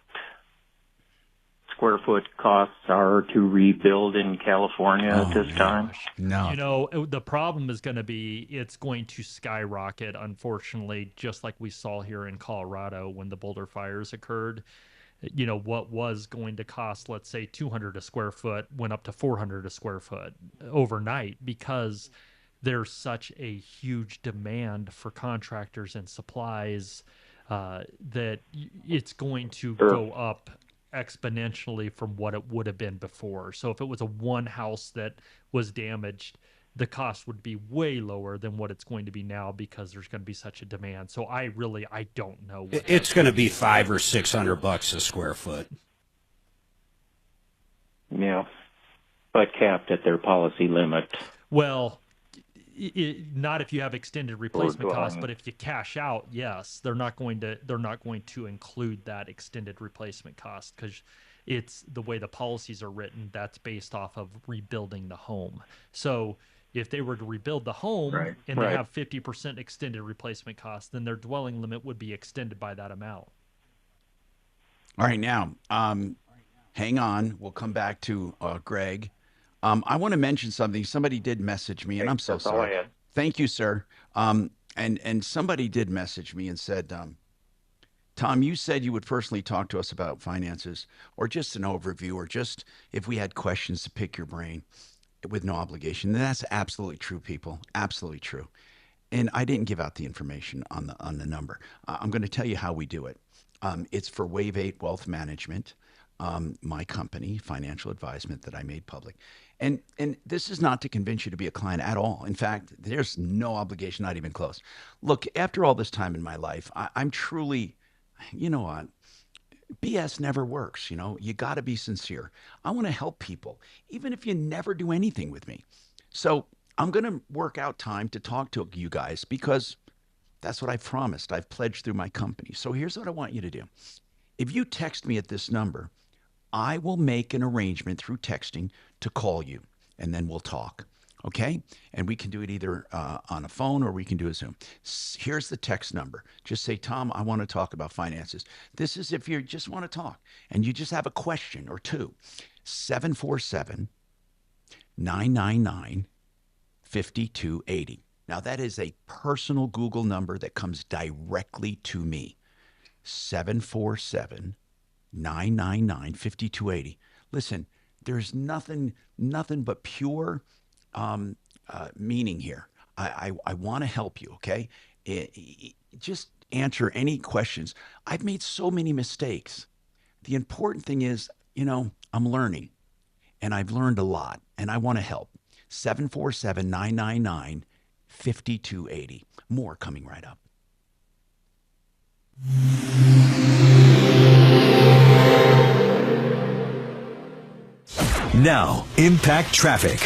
square foot costs are to rebuild in California at this time? No. The problem is going to be it's going to skyrocket, unfortunately, just like we saw here in Colorado when the Boulder fires occurred. What was going to cost, let's say, $200 a square foot went up to $400 a square foot overnight, because there's such a huge demand for contractors and supplies that it's going to go up exponentially from what it would have been before. So if it was a one house that was damaged, the cost would be way lower than what it's going to be now, because there's going to be such a demand. So I don't know. It's going to be $500 or $600 a square foot. Yeah, but capped at their policy limit. Well, not if you have extended replacement costs, but if you cash out, yes, they're not going to include that extended replacement cost, because it's the way the policies are written. That's based off of rebuilding the home. So if they were to rebuild the home and they have 50% extended replacement costs, then their dwelling limit would be extended by that amount. All right, now, hang on. We'll come back to Greg. I want to mention something. Somebody did message me, and I'm so sorry. Thank you, sir. And somebody did message me and said, Tom, you said you would personally talk to us about finances or just an overview or just if we had questions to pick your brain with no obligation. And that's absolutely true, people. Absolutely true. And I didn't give out the information on the number. I'm going to tell you how we do it. It's for Wave 8 Wealth Management, my company, financial advisement that I made public. And this is not to convince you to be a client at all. In fact, there's no obligation, not even close. Look, after all this time in my life, I'm truly, you know what? BS never works. You got to be sincere. I want to help people, even if you never do anything with me. So I'm going to work out time to talk to you guys because that's what I've promised. I've pledged through my company. So here's what I want you to do. If you text me at this number, I will make an arrangement through texting to call you, and then we'll talk. Okay? And we can do it either on a phone or we can do a Zoom. Here's the text number. Just say, Tom, I want to talk about finances. This is if you just want to talk and you just have a question or two. 747-999-5280. Now, that is a personal Google number that comes directly to me. 747-999-5280. Listen, there's nothing but pure meaning here. I want to help you, okay? Just answer any questions. I've made so many mistakes. The important thing is, I'm learning, and I've learned a lot, and I want to help. 747-999-5280. More coming right up. Now, Impact Traffic.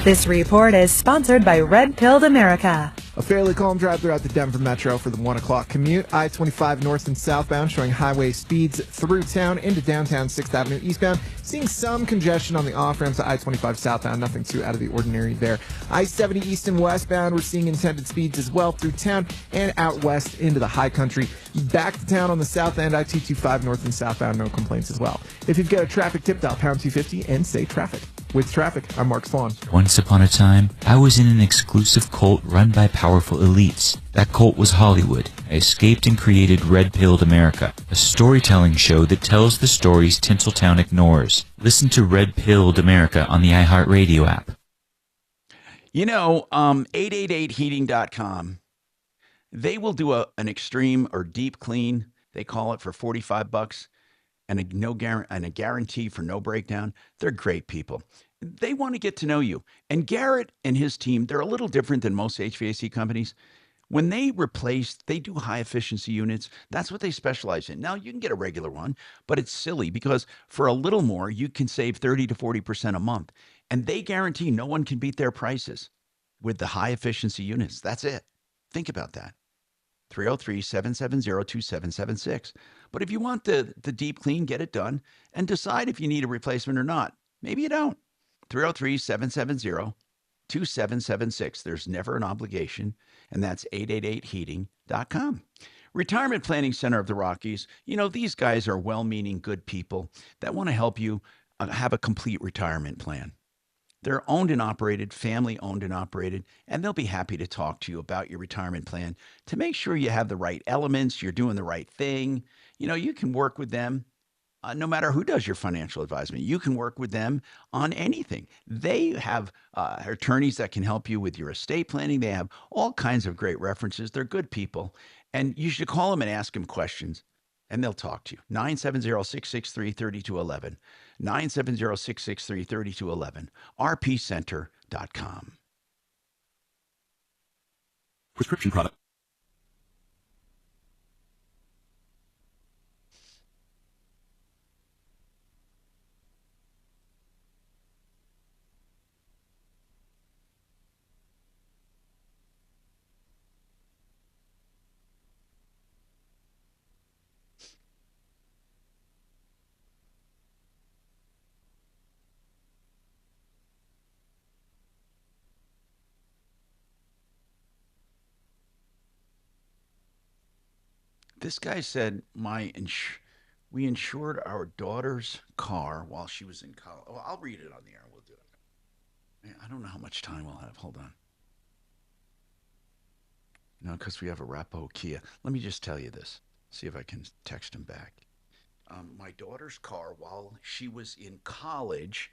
This report is sponsored by Red Pilled America. A fairly calm drive throughout the Denver Metro for the 1 o'clock commute. I-25 north and southbound showing highway speeds through town into downtown 6th Avenue eastbound. Seeing some congestion on the off-ramps to I-25 southbound. Nothing too out of the ordinary there. I-70 east and westbound, we're seeing intended speeds as well through town and out west into the high country. Back to town on the south end, I-225 north and southbound, no complaints as well. If you've got a traffic tip, dial pound 250 and say traffic. With traffic, I'm Mark Swan. Once upon a time, I was in an exclusive cult run by powerful elites. That cult was Hollywood. I escaped and created Red Pilled America, a storytelling show that tells the stories Tinseltown ignores. Listen to Red Pilled America on the iHeartRadio app. 888heating.com. They will do an extreme or deep clean. They call it for $45. And a guarantee for no breakdown. They're great people. They want to get to know you. And Garrett and his team, they're a little different than most HVAC companies. When they replace, they do high efficiency units. That's what they specialize in. Now, you can get a regular one, but it's silly because for a little more, you can save 30 to 40% a month. And they guarantee no one can beat their prices with the high efficiency units. That's it. Think about that. 303-770-2776. But if you want the deep clean, get it done and decide if you need a replacement or not. Maybe you don't. 303-770-2776. There's never an obligation, and that's 888heating.com. Retirement Planning Center of the Rockies. These guys are well-meaning, good people that want to help you have a complete retirement plan. They're owned and operated, family owned and operated, and they'll be happy to talk to you about your retirement plan to make sure you have the right elements, you're doing the right thing. You can work with them no matter who does your financial advisement. You can work with them on anything. They have attorneys that can help you with your estate planning. They have all kinds of great references. They're good people, and you should call them and ask them questions, and they'll talk to you. 970-663-3211. 970-663-3211. rpcenter.com. Prescription product. This guy said, we insured our daughter's car while she was in college. Oh, I'll read it on the air. We'll do it. I don't know how much time we'll have. Hold on. Because we have a Rapo Kia. Let me just tell you this. See if I can text him back. My daughter's car, while she was in college,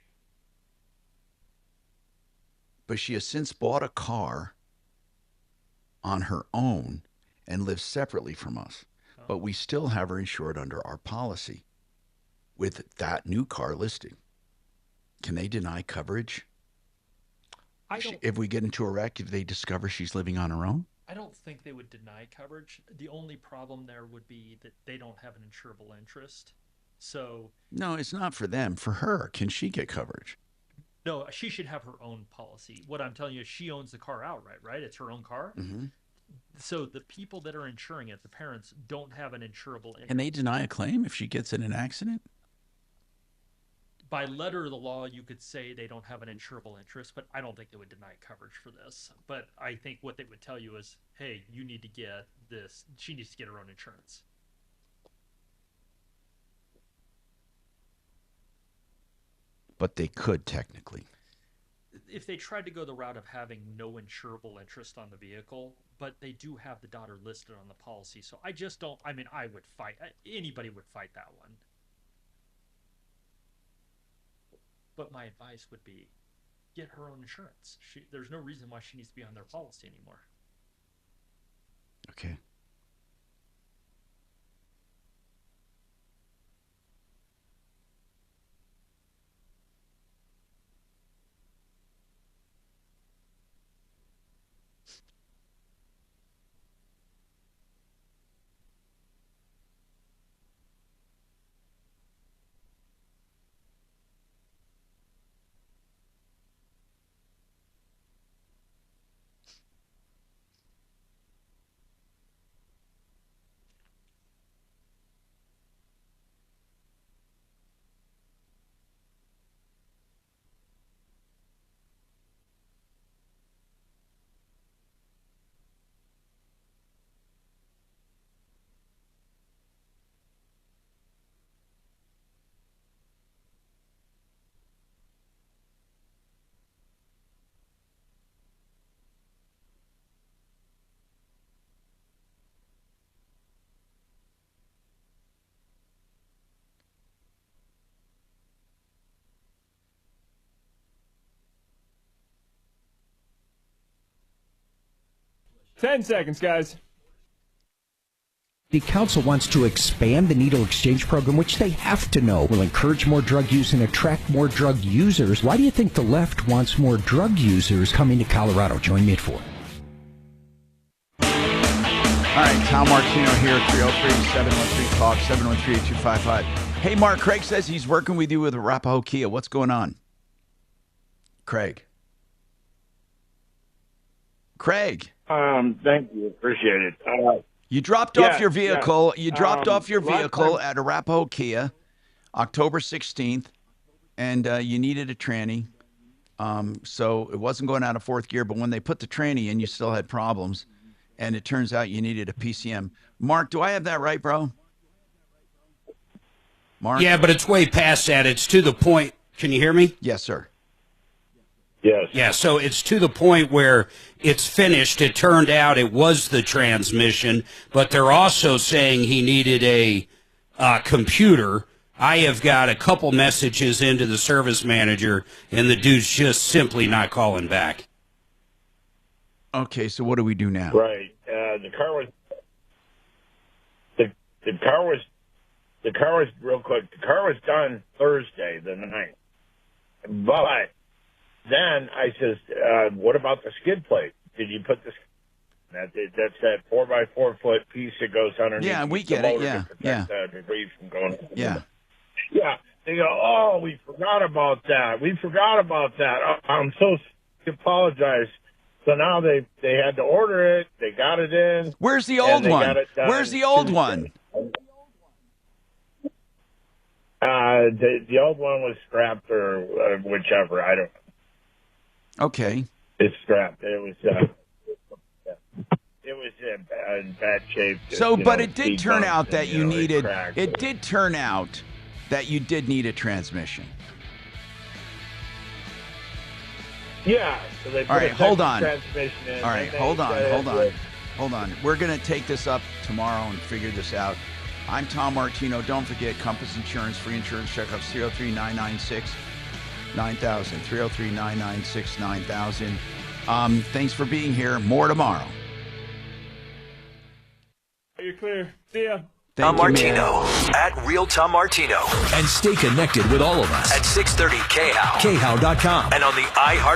but she has since bought a car on her own and lives separately from us. But we still have her insured under our policy with that new car listing. Can they deny coverage? If we get into a wreck, if they discover she's living on her own? I don't think they would deny coverage. The only problem there would be that they don't have an insurable interest. So No, it's not for them. For her, can she get coverage? no, she should have her own policy. What I'm telling you is she owns the car outright, right? It's her own car. Mm-hmm. So the people that are insuring it, the parents, don't have an insurable interest. Can they deny a claim if she gets in an accident? By letter of the law, you could say they don't have an insurable interest, but I don't think they would deny coverage for this. But I think what they would tell you is, hey, you need to get this. She needs to get her own insurance. But they could technically. If they tried to go the route of having no insurable interest on the vehicle, but they do have the daughter listed on the policy. So I just don't, I mean, I would fight, anybody would fight that one. But my advice would be, get her own insurance. There's no reason why she needs to be on their policy anymore. Okay. Ten seconds, guys. The council wants to expand the needle exchange program, which they have to know will encourage more drug use and attract more drug users. Why do you think the left wants more drug users coming to Colorado? Join me at 4. All right, Tom Martino here, 303-713-TALK, 713-8255. Hey, Mark, Craig says he's working with you with Arapahoe Kia. What's going on? Craig. Thank you. Appreciate it. You dropped off your vehicle. Yeah. You dropped off your last vehicle time- at Arapahoe Kia, October 16th, and you needed a tranny. So it wasn't going out of fourth gear, but when they put the tranny in, you still had problems, and it turns out you needed a PCM. Mark, do I have that right, bro? Mark? Yeah, but it's way past that. It's to the point. Can you hear me? Yes, sir. Yes. Yeah, so it's to the point where it's finished. It turned out it was the transmission, but they're also saying he needed a computer. I have got a couple messages into the service manager, and the dude's just simply not calling back. Okay, so what do we do now? Right. The car was real quick. The car was done Thursday, the 9th. But then I says, what about the skid plate? Did you put that's that 4x4 foot piece that goes underneath? Yeah, we the get it. motor Yeah, to protect the debris from going. Yeah. Yeah. They go, oh, we forgot about that. Oh, I'm so apologize. So now they had to order it. They got it in. Where's the old one? Where's the old one? The old one was scrapped or whichever. I don't know. Okay. It's scrapped. It was in bad shape. So, but it did turn out that you needed. It did turn out that you did need a transmission. Yeah. So they put All right, hold on. transmission in. All right, hold on. Hold on. We're going to take this up tomorrow and figure this out. I'm Tom Martino. Don't forget, Compass Insurance, free insurance checkups, 303-996-9000. 303-996-9000. Thanks for being here. More tomorrow. You're clear. See ya. Tom Martino at Real Tom Martino. And stay connected with all of us at 630 KHOW. KHOW.com. And on the iHeart